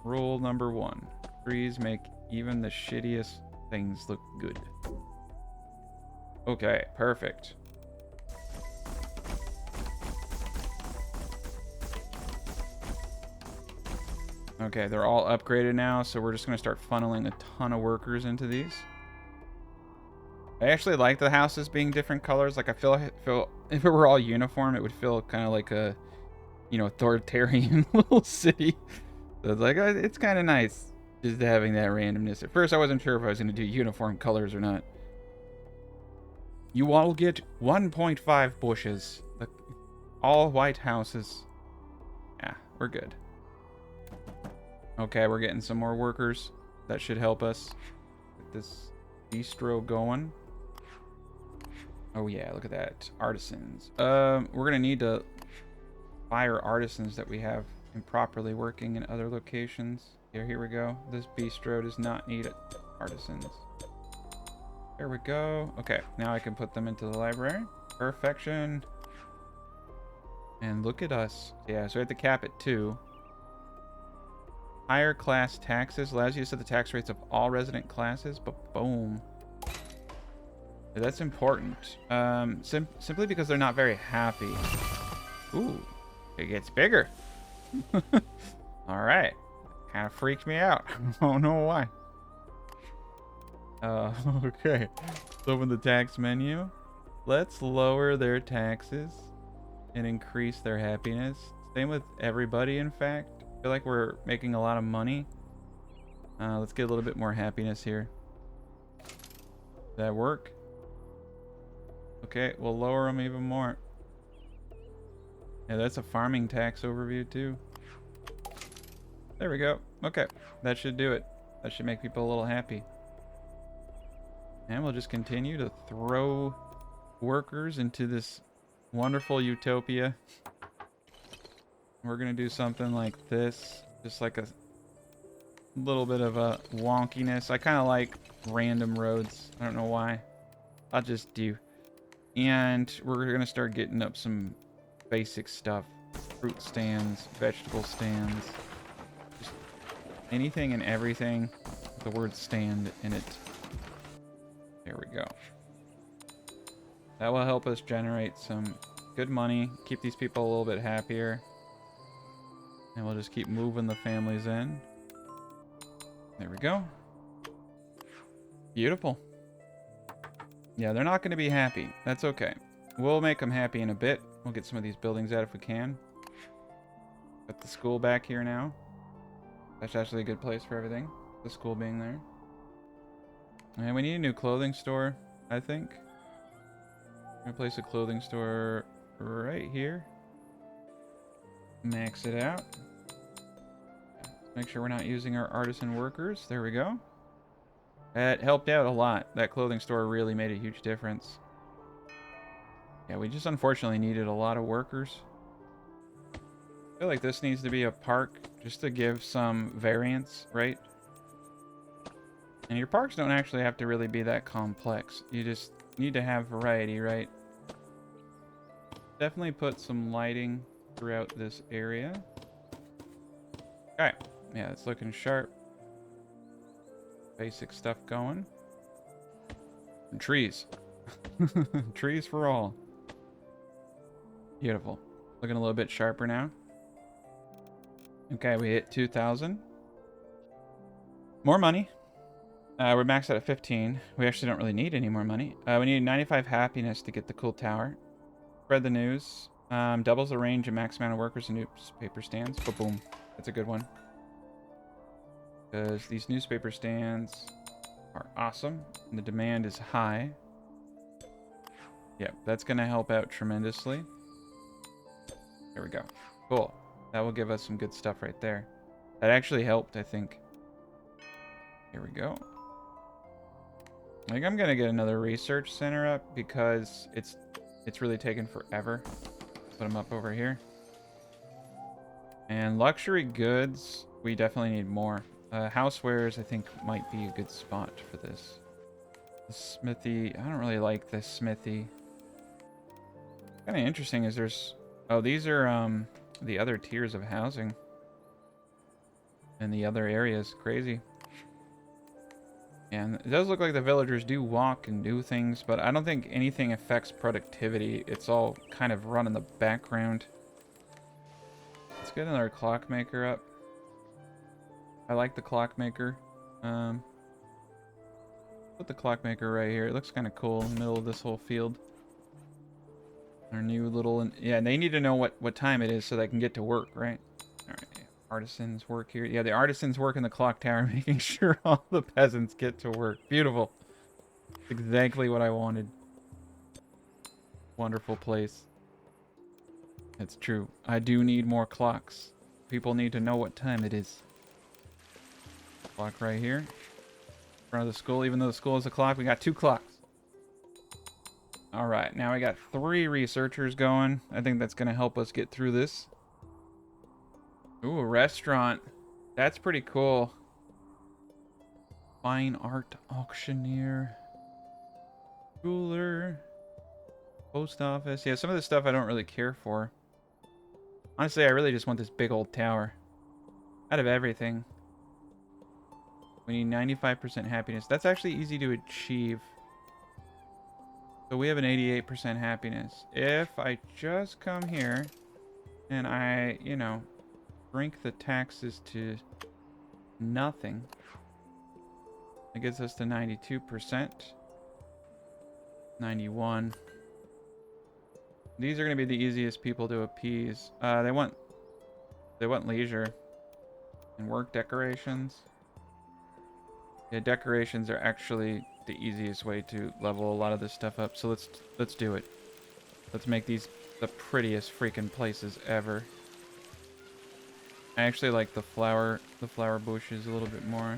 Rule number 1. Trees make even the shittiest things look good. Okay, perfect. Okay, they're all upgraded now, so we're just going to start funneling a ton of workers into these. I actually like the houses being different colors. Like I feel if it were all uniform, it would feel kind of like a, you know, authoritarian little city. So it's like it's kind of nice just having that randomness. At first, I wasn't sure if I was going to do uniform colors or not. You all get 1.5 bushes. All white houses. Yeah, we're good. Okay, we're getting some more workers. That should help us get this bistro going. Oh yeah, look at that. Artisans. We're gonna need to fire artisans that we have improperly working in other locations. Here we go. This bistro does not need artisans. There we go. Okay, now I can put them into the library. Perfection. And look at us. Yeah, so we have to cap it 2. Higher class taxes allows you to set the tax rates of all resident classes, but boom. Yeah, that's important. Simply because they're not very happy. Ooh, it gets bigger. All right. Kind of freaked me out. I don't know why. Okay. Let's open the tax menu. Let's lower their taxes and increase their happiness. Same with everybody, in fact. I feel like we're making a lot of money. Let's get a little bit more happiness here. Does that work? Okay, we'll lower them even more. Yeah, that's a farming tax overview too. There we go. Okay, that should do it. That should make people a little happy. And we'll just continue to throw workers into this wonderful utopia. We're gonna do something like this, just like a little bit of a wonkiness. I kind of like random roads. I don't know why. I'll just do. And we're gonna start getting up some basic stuff. Fruit stands, vegetable stands. Just anything and everything with the word stand in it. There we go. That will help us generate some good money, keep these people a little bit happier. And we'll just keep moving the families in. There we go. Beautiful. Yeah, they're not going to be happy. That's okay. We'll make them happy in a bit. We'll get some of these buildings out if we can. Got the school back here now. That's actually a good place for everything. The school being there. And we need a new clothing store, I think. I'm going to place a clothing store right here. Max it out. Make sure we're not using our artisan workers. There we go. That helped out a lot. That clothing store really made a huge difference. Yeah, we just unfortunately needed a lot of workers. I feel like this needs to be a park just to give some variance, right? And your parks don't actually have to really be that complex. You just need to have variety, right? Definitely put some lighting throughout this area. Okay. Yeah, it's looking sharp. Basic stuff going. And trees. Trees for all. Beautiful. Looking a little bit sharper now. Okay, we hit 2,000. More money. We're maxed out at 15. We actually don't really need any more money. We need 95 happiness to get the cool tower. Spread the news. Doubles the range and max amount of workers and newspaper stands. But boom. That's a good one. Because these newspaper stands are awesome. And the demand is high. Yep, that's going to help out tremendously. There we go. Cool. That will give us some good stuff right there. That actually helped, I think. Here we go. I think I'm going to get another research center up because it's really taken forever. Put them up over here. And luxury goods, we definitely need more. Housewares, I think, might be a good spot for this. The smithy, I don't really like this smithy. Kind of interesting is there's... Oh, these are the other tiers of housing. In the other areas. Crazy. And it does look like the villagers do walk and do things, but I don't think anything affects productivity. It's all kind of run in the background. Let's get another clockmaker up. I like the clockmaker. Put the clockmaker right here. It looks kind of cool in the middle of this whole field. Our new little... Yeah, they need to know what time it is so they can get to work, right? Alright, yeah. Artisans work here. Yeah, the artisans work in the clock tower, making sure all the peasants get to work. Beautiful. Exactly what I wanted. Wonderful place. It's true. I do need more clocks. People need to know what time it is. Clock right here. In front of the school. Even though the school is a clock, we got 2 clocks. Alright, now we got 3 researchers going. I think that's going to help us get through this. Ooh, a restaurant. That's pretty cool. Fine art auctioneer. Jeweler. Post office. Yeah, some of this stuff I don't really care for. Honestly, I really just want this big old tower. Out of everything. We need 95% happiness. That's actually easy to achieve. So we have an 88% happiness. If I just come here and I, you know, shrink the taxes to nothing, it gets us to 92%. 91. These are going to be the easiest people to appease. They want leisure and work decorations. Yeah, decorations are actually the easiest way to level a lot of this stuff up. So let's do it. Let's make these the prettiest freaking places ever. I actually like the flower bushes a little bit more.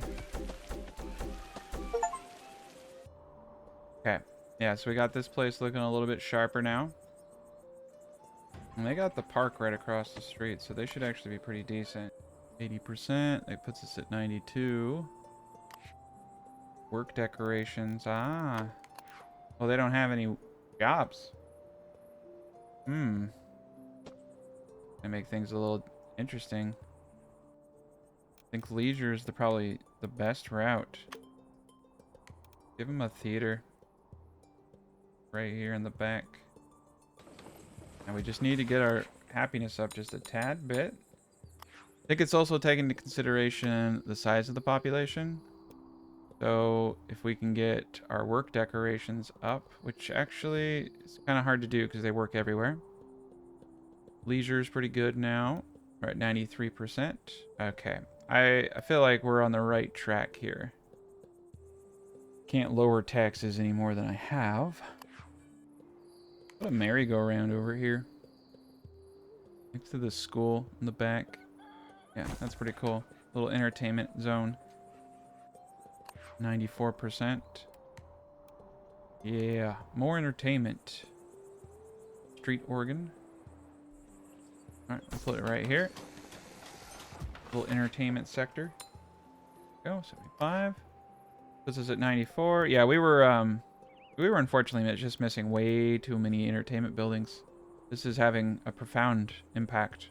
Okay. Yeah, so we got this place looking a little bit sharper now. And they got the park right across the street, so they should actually be pretty decent. 80%, that puts us at 92. Work decorations, well, they don't have any jobs. That make things a little interesting. I think leisure is probably the best route. Give them a theater. Right here in the back. And we just need to get our happiness up just a tad bit. I think it's also taken into consideration the size of the population. So if we can get our work decorations up, which actually is kind of hard to do because they work everywhere. Leisure is pretty good now. We're at 93%. Okay. I feel like we're on the right track here. Can't lower taxes any more than I have. What a merry-go-round over here. Next to the school in the back. Yeah, that's pretty cool. Little entertainment zone. 94%. Yeah, more entertainment. Street organ. Alright, we'll put it right here. Little entertainment sector. Go, 75. This is at 94. Yeah, we were unfortunately just missing way too many entertainment buildings. This is having a profound impact.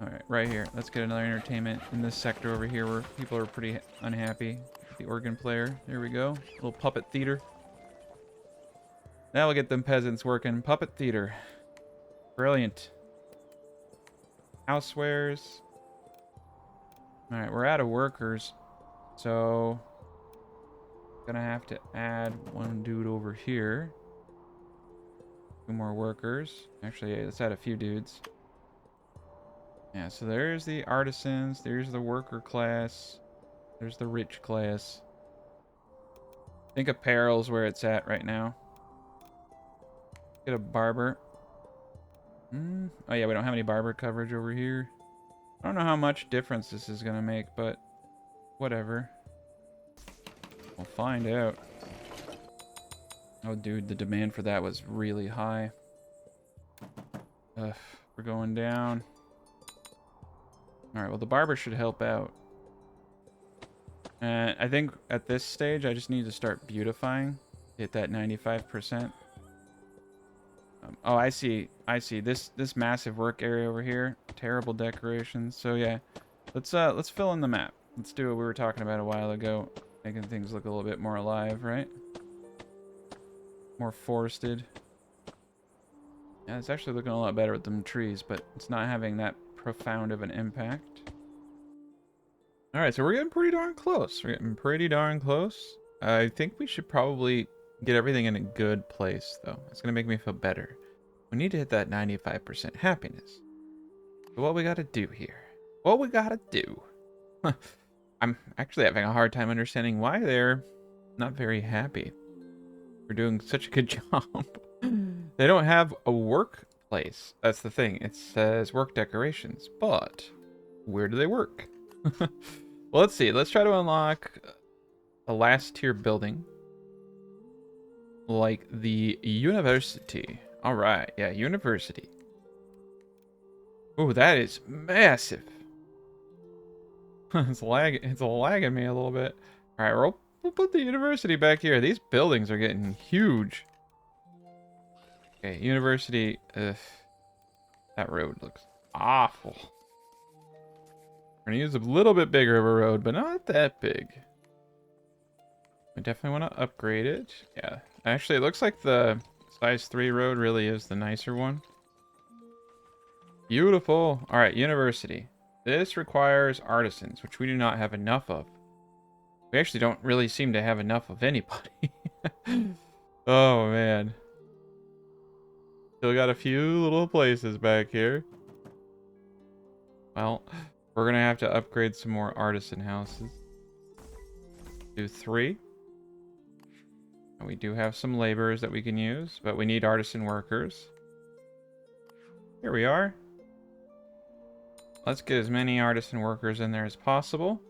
Alright, right here. Let's get another entertainment in this sector over here where people are pretty unhappy. The organ player. There we go. Little puppet theater. Now we'll get them peasants working. Puppet theater. Brilliant. Housewares. Alright, we're out of workers. So gonna have to add one dude over here. 2 more workers. Actually, yeah, let's add a few dudes. Yeah, so there's the artisans. There's the worker class. There's the rich class. I think apparel's where it's at right now. Get a barber. Oh yeah, we don't have any barber coverage over here. I don't know how much difference this is gonna make, but whatever. We'll find out. Oh, dude, the demand for that was really high. We're going down. Alright, well, the barber should help out. I think at this stage, I just need to start beautifying. Hit that 95%. Oh, I see. I see. This massive work area over here. Terrible decorations. So, yeah. Let's fill in the map. Let's do what we were talking about a while ago. Making things look a little bit more alive, right? More forested. Yeah, it's actually looking a lot better with them trees, but it's not having that profound of an impact. Alright, so we're getting pretty darn close. We're getting pretty darn close. I think we should probably get everything in a good place, though. It's going to make me feel better. We need to hit that 95% happiness. So what we got to do here? What we got to do? I'm actually having a hard time understanding why they're not very happy. We're doing such a good job. They don't have a workplace. That's the thing. It says work decorations, but where do they work? Well, let's see. Let's try to unlock a last tier building. Like the university. All right. Yeah, university. Oh, that is massive. It's lagging me a little bit. All right, we'll put the university back here. These buildings are getting huge. Okay, university. Ugh, that road looks awful. We're gonna use a little bit bigger of a road, but not that big. We definitely want to upgrade it. Yeah, actually, it looks like the size 3 road really is the nicer one. Beautiful. All right, university. This requires artisans, which we do not have enough of. We actually don't really seem to have enough of anybody. Oh, man. Still got a few little places back here. Well, we're going to have to upgrade some more artisan houses. Do 3. And we do have some laborers that we can use, but we need artisan workers. Here we are. Let's get as many artisan workers in there as possible.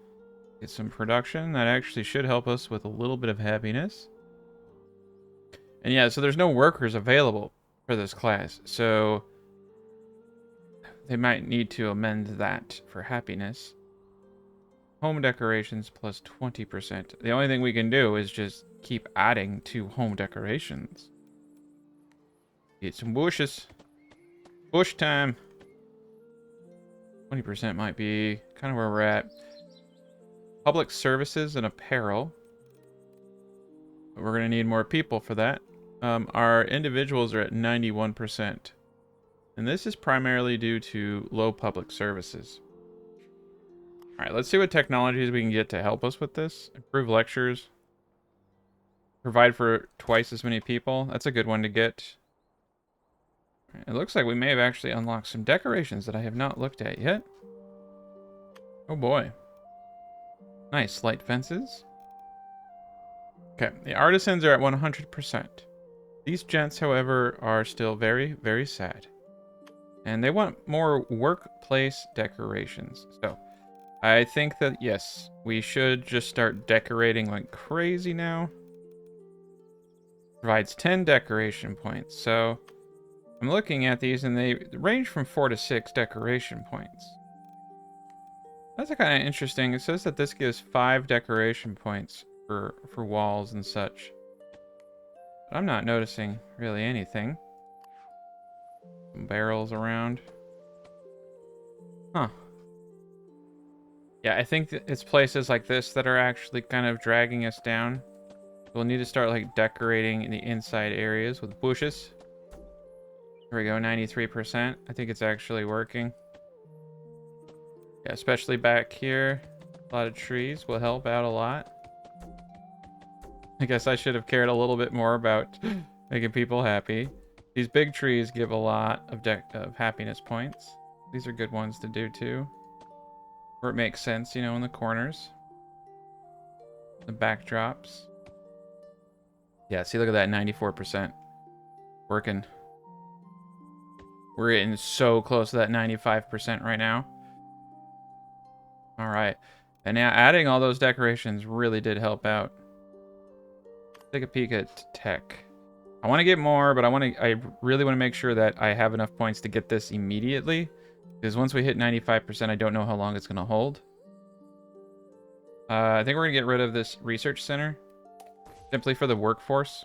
Get some production. That actually should help us with a little bit of happiness. And yeah, so there's no workers available for this class. So they might need to amend that for happiness. Home decorations plus 20%. The only thing we can do is just keep adding to home decorations. Get some bushes. Bush time. 20% might be kind of where we're at. Public services and apparel. But we're going to need more people for that. Our individuals are at 91%. And this is primarily due to low public services. All right, let's see what technologies we can get to help us with this. Improve lectures. Provide for twice as many people. That's a good one to get. It looks like we may have actually unlocked some decorations that I have not looked at yet. Oh boy. Nice, light fences. Okay, the artisans are at 100%. These gents, however, are still very, very sad. And they want more workplace decorations. So, I think that, yes, we should just start decorating like crazy now. Provides 10 decoration points. So, I'm looking at these and they range from 4 to 6 decoration points. That's kind of interesting. It says that this gives 5 decoration points for walls and such. But I'm not noticing really anything. Some barrels around. Huh. Yeah, I think that it's places like this that are actually kind of dragging us down. We'll need to start like decorating the inside areas with bushes. There we go, 93%. I think it's actually working. Yeah, especially back here. A lot of trees will help out a lot. I guess I should have cared a little bit more about making people happy. These big trees give a lot of happiness points. These are good ones to do too. Where it makes sense, you know, in the corners. The backdrops. Yeah, see, look at that, 94%. Working. We're getting so close to that 95% right now. All right. And now adding all those decorations really did help out. Take a peek at tech. I want to get more, but I really want to make sure that I have enough points to get this immediately. Because once we hit 95%, I don't know how long it's going to hold. I think we're going to get rid of this research center. Simply for the workforce.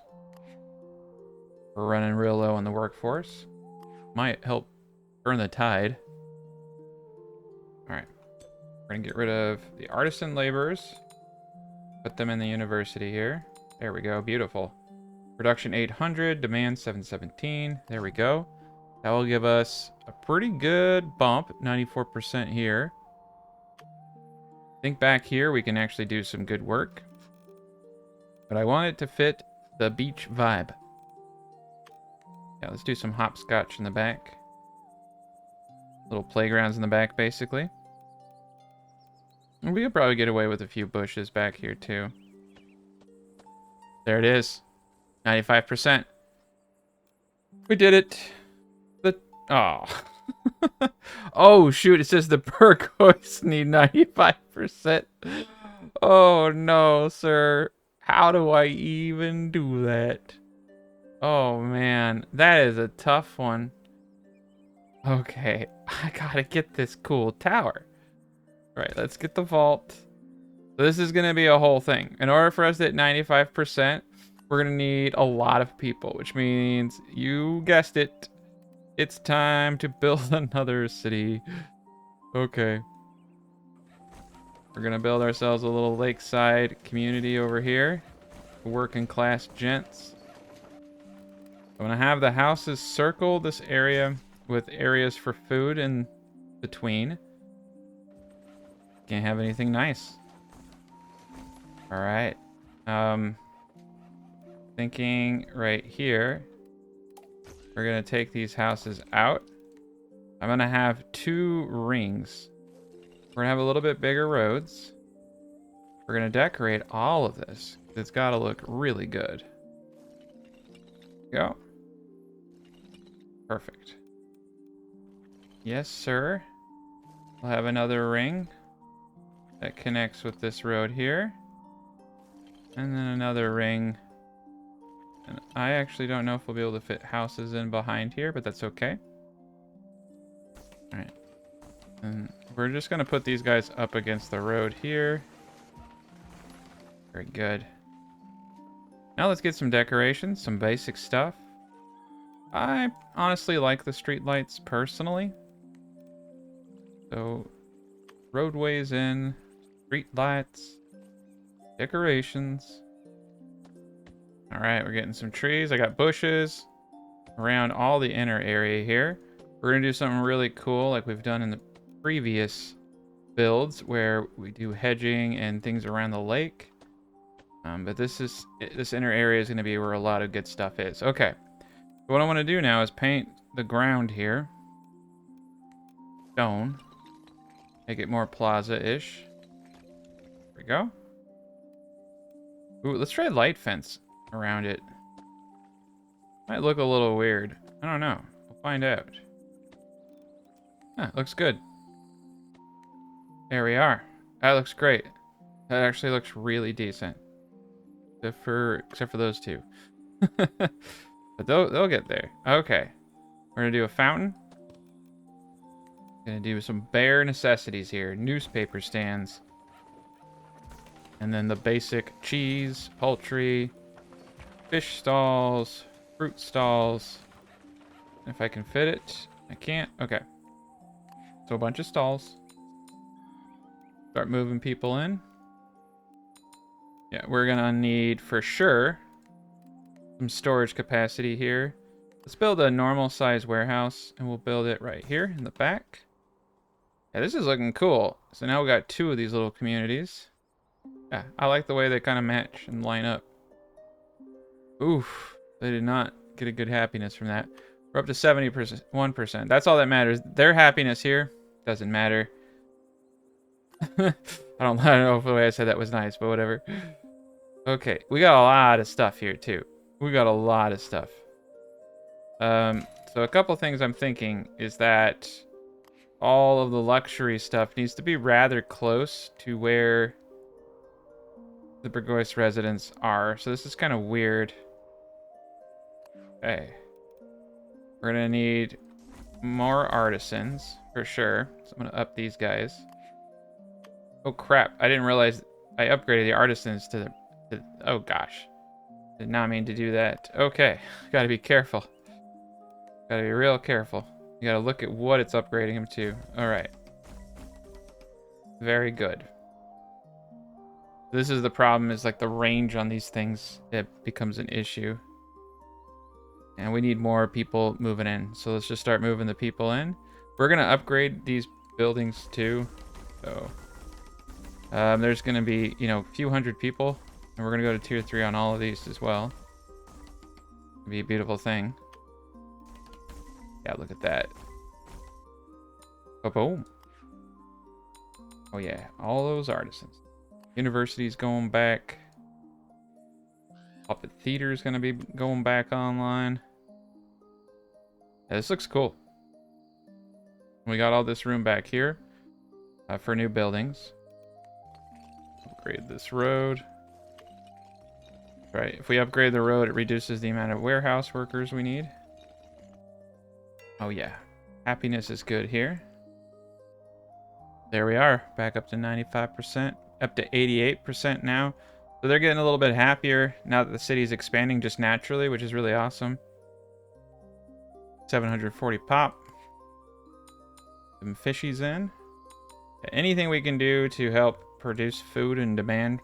We're running real low on the workforce. Might help turn the tide. Alright. We're going to get rid of the artisan laborers. Put them in the university here. There we go. Beautiful. Production 800. Demand 717. There we go. That will give us a pretty good bump. 94% here. I think back here we can actually do some good work. but I want it to fit the beach vibe. Yeah, let's do some hopscotch in the back. Little playgrounds in the back, basically. And we could probably get away with a few bushes back here, too. There it is. 95%. We did it. Oh. Oh, shoot. It says the turquoise need 95%. Oh, no, sir. How do I even do that? Oh, man. That is a tough one. Okay. I gotta get this cool tower. All right, let's get the vault. This is going to be a whole thing. In order for us to hit 95%, we're going to need a lot of people, which means, you guessed it, it's time to build another city. Okay. We're going to build ourselves a little lakeside community over here. Working class gents. I'm going to have the houses circle this area with areas for food in between. Can't have anything nice. All right. Thinking right here, we're going to take these houses out. I'm going to have 2 rings. We're going to have a little bit bigger roads. We're going to decorate all of this. It's got to look really good. Go. Perfect. Yes, sir. We'll have another ring that connects with this road here. And then another ring. And I actually don't know if we'll be able to fit houses in behind here, but that's okay. Alright. And we're just going to put these guys up against the road here. Very good. Now let's get some decorations, some basic stuff. I honestly like the street lights personally. So, roadways in, street lights, decorations. Alright, we're getting some trees. I got bushes around all the inner area here. We're going to do something really cool like we've done in the previous builds where we do hedging and things around the lake. But this inner area is going to be where a lot of good stuff is. Okay. What I want to do now is paint the ground here. Stone. Make it more plaza-ish. There we go. Ooh, let's try light fence around it. Might look a little weird. I don't know. We'll find out. Huh, looks good. There we are. That looks great. That actually looks really decent. Except for those 2. But they'll get there. Okay. We're gonna do a fountain. Gonna do some bare necessities here. Newspaper stands. And then the basic cheese, poultry, fish stalls, fruit stalls. If I can fit it. I can't. Okay. So a bunch of stalls. Start moving people in. Yeah, we're gonna need for sure some storage capacity here. Let's build a normal size warehouse and we'll build it right here in the back. Yeah, this is looking cool. So now we got 2 of these little communities. Yeah, I like the way they kind of match and line up. Oof, they did not get a good happiness from that. We're up to 70%, 1%. That's all that matters. Their happiness here doesn't matter. I don't know if the way I said that was nice, but whatever. Okay, we got a lot of stuff here too. We got a lot of stuff. So a couple things I'm thinking is that all of the luxury stuff needs to be rather close to where the Burgoyne residents are. So this is kind of weird. Okay. We're gonna need more artisans for sure. So I'm gonna up these guys. Oh crap, I didn't realize I upgraded the artisans to the... Oh gosh. Did not mean to do that. Okay, gotta be careful. Gotta be real careful. You gotta look at what it's upgrading him to. Alright. Very good. This is the problem, is like the range on these things, it becomes an issue. And we need more people moving in. So let's just start moving the people in. We're gonna upgrade these buildings too. So there's gonna be, you know, a few hundred people And we're gonna go to tier 3 on all of these as well. It'll be a beautiful thing. Yeah, look at that. Oh, boom. Oh yeah, all those artisans. University's going back. Puppet Theater's gonna be going back online. Yeah, this looks cool. We got all this room back here for new buildings. Upgrade this road. Right, if we upgrade the road, it reduces the amount of warehouse workers we need. Oh yeah, happiness is good here. There we are, back up to 95%, up to 88% now. So they're getting a little bit happier now that the city's expanding just naturally, which is really awesome. 740 pop. Some fishies in. Anything we can do to help produce food and demand,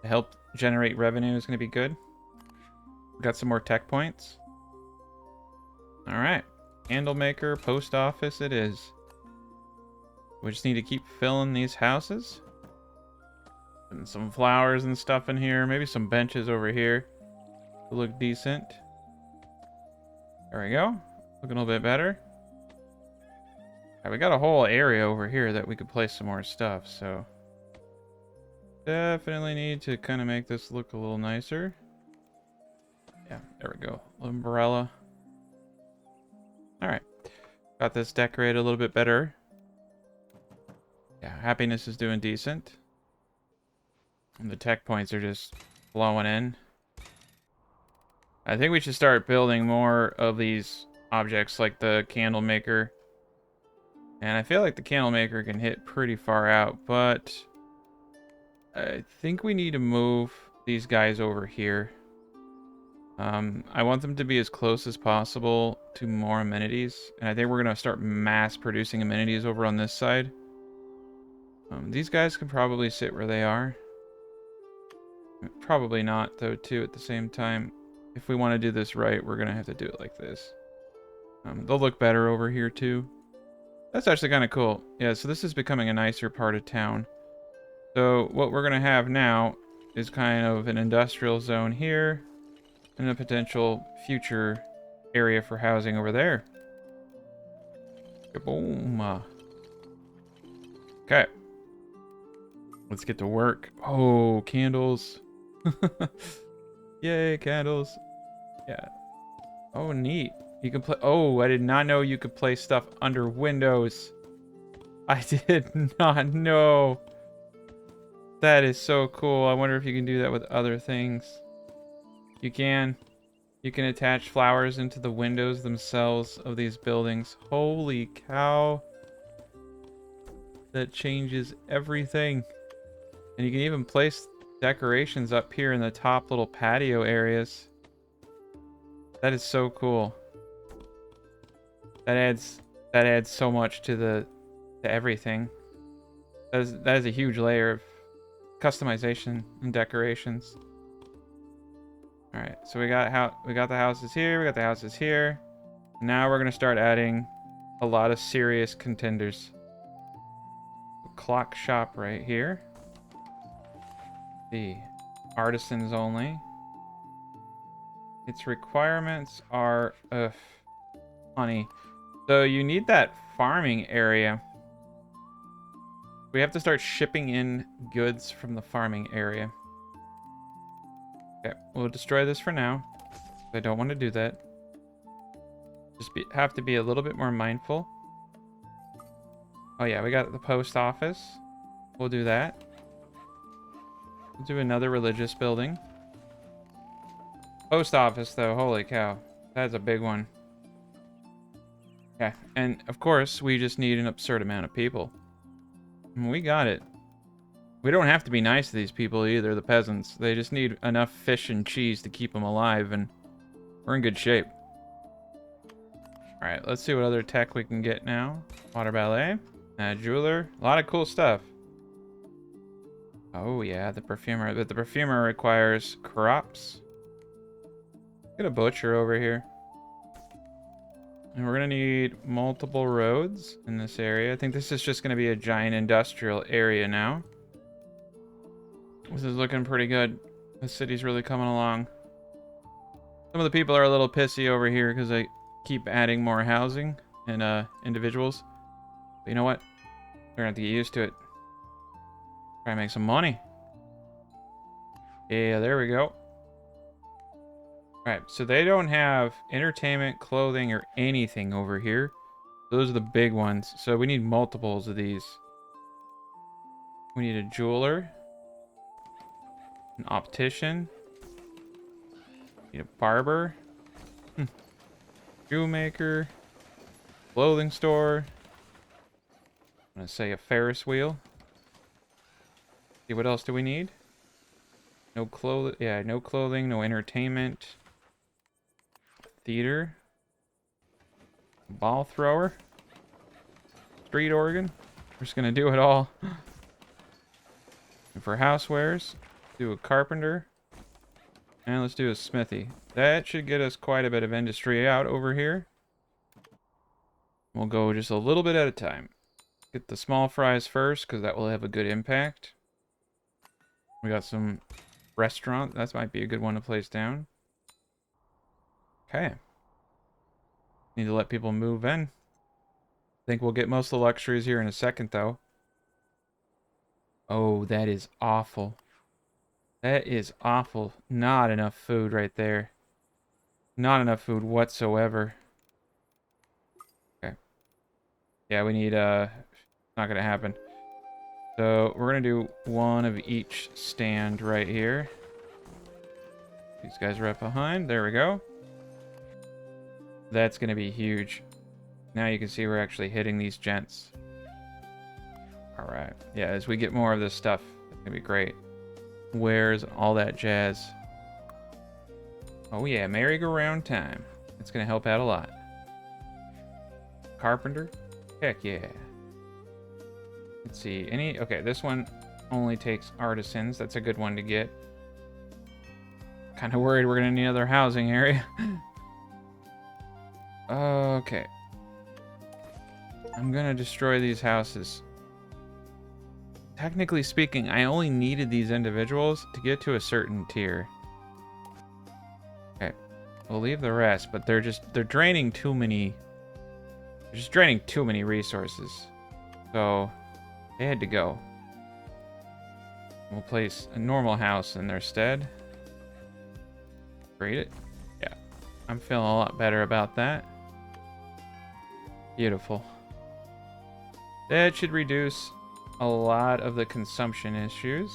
to help generate revenue is going to be good. Got some more tech points. All right. Candle maker, post office it is. We just need to keep filling these houses. And some flowers and stuff in here. Maybe some benches over here to look decent. There we go. Looking a little bit better. Right, we got a whole area over here that we could place some more stuff, so definitely need to kind of make this look a little nicer. Yeah, there we go. Umbrella. All right. Got this decorated a little bit better. Yeah, happiness is doing decent. And the tech points are just flowing in. I think we should start building more of these objects like the candle maker. And I feel like the candle maker can hit pretty far out, but I think we need to move these guys over here. I want them to be as close as possible to more amenities. And I think we're going to start mass producing amenities over on this side. These guys can probably sit where they are. Probably not, though, too, at the same time. If we want to do this right, we're going to have to do it like this. They'll look better over here, too. That's actually kind of cool. Yeah, so this is becoming a nicer part of town. So what we're going to have now is kind of an industrial zone here and a potential future area for housing over there. Kaboom. Okay. Let's get to work. Oh, candles. Yay, candles. Yeah. Oh, neat. You can play. Oh, I did not know you could place stuff under windows. I did not know. That is so cool. I wonder if you can do that with other things. You can. You can attach flowers into the windows themselves of these buildings. Holy cow. That changes everything. And you can even place decorations up here in the top little patio areas. That is so cool. That adds so much to everything. That is a huge layer of customization and decorations. All right, so we got the houses here, we got the houses here. Now we're gonna start adding a lot of serious contenders. Clock shop right here. The artisans only. Its requirements are honey. So you need that farming area. We have to start shipping in goods from the farming area. Okay, we'll destroy this for now. I don't want to do that. Just have to be a little bit more mindful. Oh yeah, we got the post office. We'll do that. We'll do another religious building. Post office though, holy cow. That's a big one. Yeah, and of course, we just need an absurd amount of people. And we got it. We don't have to be nice to these people either, the peasants. They just need enough fish and cheese to keep them alive, and we're in good shape. Alright, let's see what other tech we can get now. Water ballet, jeweler, a lot of cool stuff. Oh yeah, the perfumer. But the perfumer requires crops. Get a butcher over here. And we're going to need multiple roads in this area. I think this is just going to be a giant industrial area now. This is looking pretty good. The city's really coming along. Some of the people are a little pissy over here because I keep adding more housing and individuals. But you know what? They're gonna have to get used to it. Try and make some money. Yeah, there we go. Alright, so they don't have entertainment, clothing, or anything over here. Those are the big ones. So we need multiples of these. We need a jeweler. An optician. Need a barber. Shoemaker. Clothing store. I'm gonna say a Ferris wheel. See, what else do we need? No clothing. Yeah, no clothing, no entertainment. Theater. Ball thrower. Street organ. We're just gonna do it all. And for housewares, do a carpenter. And let's do a smithy. That should get us quite a bit of industry out over here. We'll go just a little bit at a time. Get the small fries first, because that will have a good impact. We got some restaurant. That might be a good one to place down. Okay. Need to let people move in. I think we'll get most of the luxuries here in a second, though. Oh, that is awful. That is awful. Not enough food right there. Not enough food whatsoever. Okay. Yeah, we need, not gonna happen. So, we're gonna do one of each stand right here. These guys are up behind. There we go. That's gonna be huge. Now you can see we're actually hitting these gents. Alright. Yeah, as we get more of this stuff, it's gonna be great. Where's all that jazz? Oh yeah, merry-go-round time. It's gonna help out a lot. Carpenter? Heck yeah. Let's see, okay, this one only takes artisans. That's a good one to get. Kind of worried we're gonna need another housing area. Okay. I'm gonna destroy these houses. Technically speaking, I only needed these individuals to get to a certain tier. Okay. We'll leave the rest, but they're draining too many. They're just draining too many resources. So they had to go. We'll place a normal house in their stead. Rate it. Yeah. I'm feeling a lot better about that. Beautiful. That should reduce a lot of the consumption issues.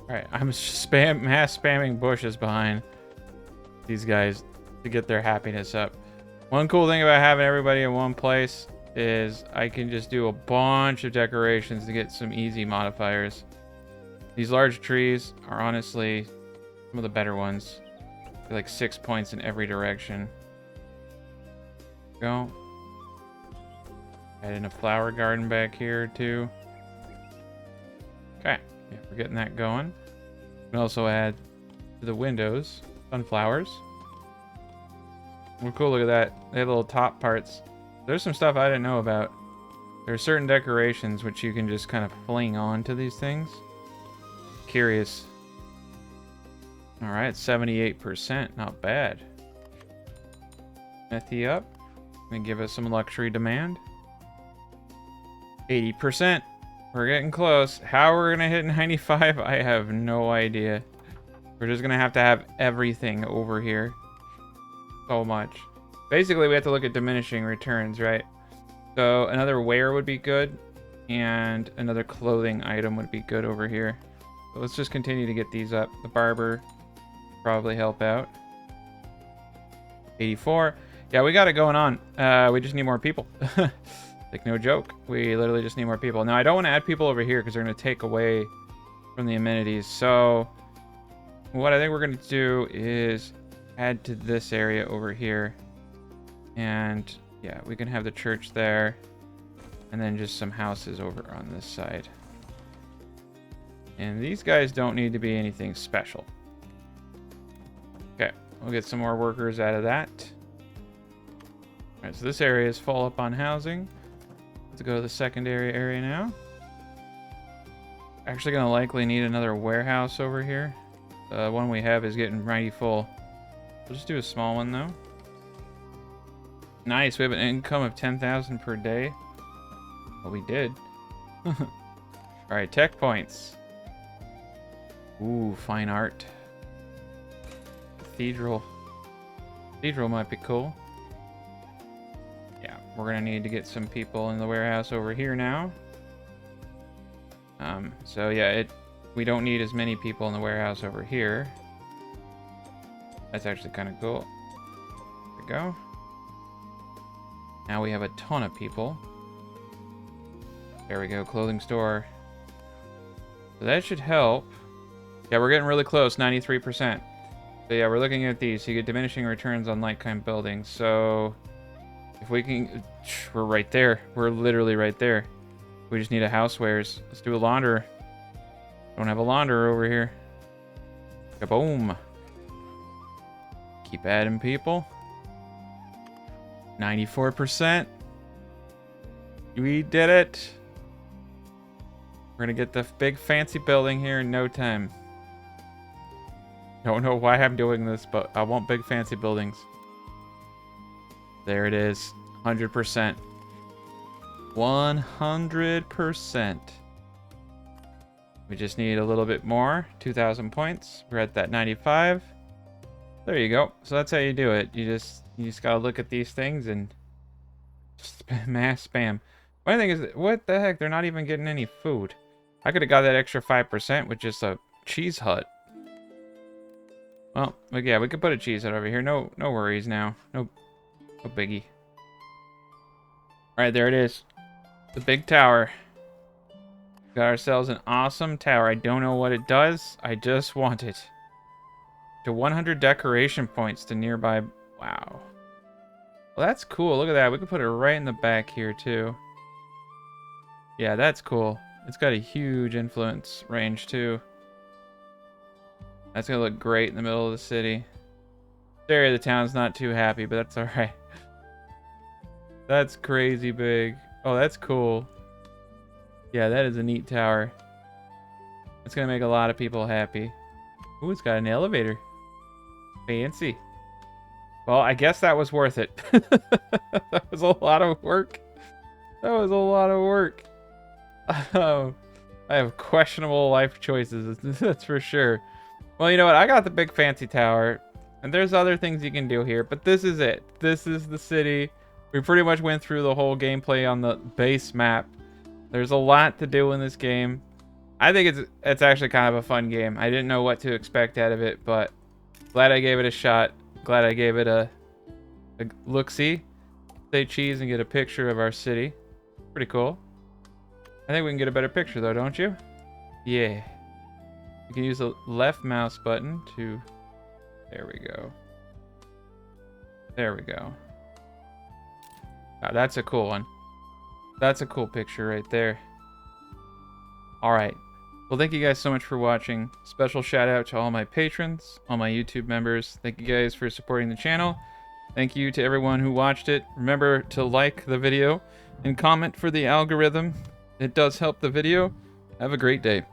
Alright, I'm mass spamming bushes behind these guys to get their happiness up. One cool thing about having everybody in one place is I can just do a bunch of decorations to get some easy modifiers. These large trees are honestly some of the better ones. They're like 6 points in every direction. Go. Add in a flower garden back here too. Okay, yeah, we're getting that going. We can also add to the windows sunflowers. Well, cool, look at that. They have little top parts. There's some stuff I didn't know about. There are certain decorations which you can just kind of fling onto these things. Curious. Alright, 78%. Not bad. Smithy up. Gonna give us some luxury demand. 80%. We're getting close. How we're gonna hit 95, I have no idea. We're just gonna have everything over here. So much. Basically, we have to look at diminishing returns, right? So another wear would be good, and another clothing item would be good over here. So let's just continue to get these up. The barber probably help out. 84. Yeah, we got it going on. We just need more people. Like, no joke. We literally just need more people. Now, I don't want to add people over here because they're going to take away from the amenities. So what I think we're going to do is add to this area over here. And yeah, we can have the church there. And then just some houses over on this side. And these guys don't need to be anything special. Okay, we'll get some more workers out of that. Alright, so this area is full up on housing. Let's go to the secondary area now. actually gonna likely need another warehouse over here. The one we have is getting mighty full. We'll just do a small one though. Nice, we have an income of 10,000 per day. Well, we did. Alright, tech points. Ooh, fine art. Cathedral. Cathedral might be cool. Yeah, we're gonna need to get some people in the warehouse over here now. So yeah, we don't need as many people in the warehouse over here. That's actually kind of cool. There we go. Now we have a ton of people. There we go, clothing store. So that should help. Yeah, we're getting really close, 93%. So yeah, we're looking at these. You get diminishing returns on like-kind buildings. So if we can, we're right there. We're literally right there. We just need a housewares. Let's do a launderer. Don't have a launderer over here. Kaboom. Keep adding people. 94%. We did it. We're gonna get the big fancy building here in no time. Don't know why I'm doing this, but I want big fancy buildings. There it is. 100%. 100%. We just need a little bit more. 2,000 points. We're at that 95. There you go. So that's how you do it. You just gotta look at these things and mass spam. One thing is, what the heck? They're not even getting any food. I could have got that extra 5% with just a cheese hut. Well, yeah, we could put a cheese hut over here. No worries now. No biggie. All right, there it is. The big tower. Got ourselves an awesome tower. I don't know what it does. I just want it. To 100 decoration points to nearby. Wow. Well, that's cool. Look at that. We could put it right in the back here, too. Yeah, that's cool. It's got a huge influence range, too. That's going to look great in the middle of the city. This area of the town's not too happy, but that's alright. That's crazy big. Oh, that's cool. Yeah, that is a neat tower. It's going to make a lot of people happy. Ooh, it's got an elevator. Fancy. Well, I guess that was worth it. That was a lot of work. That was a lot of work. Oh, I have questionable life choices, that's for sure. Well, you know what? I got the big fancy tower, and there's other things you can do here, but this is it. This is the city. We pretty much went through the whole gameplay on the base map. There's a lot to do in this game. I think it's actually kind of a fun game. I didn't know what to expect out of it, but glad I gave it a shot. Glad I gave it a look-see. Say cheese and get a picture of our city. Pretty cool. I think we can get a better picture though, don't you? Yeah. You can use the left mouse button to... There we go. There we go. Oh, that's a cool one. That's a cool picture right there. Alright. Well, thank you guys so much for watching. Special shout out to all my patrons, all my YouTube members. Thank you guys for supporting the channel. Thank you to everyone who watched it. Remember to like the video and comment for the algorithm. It does help the video. Have a great day.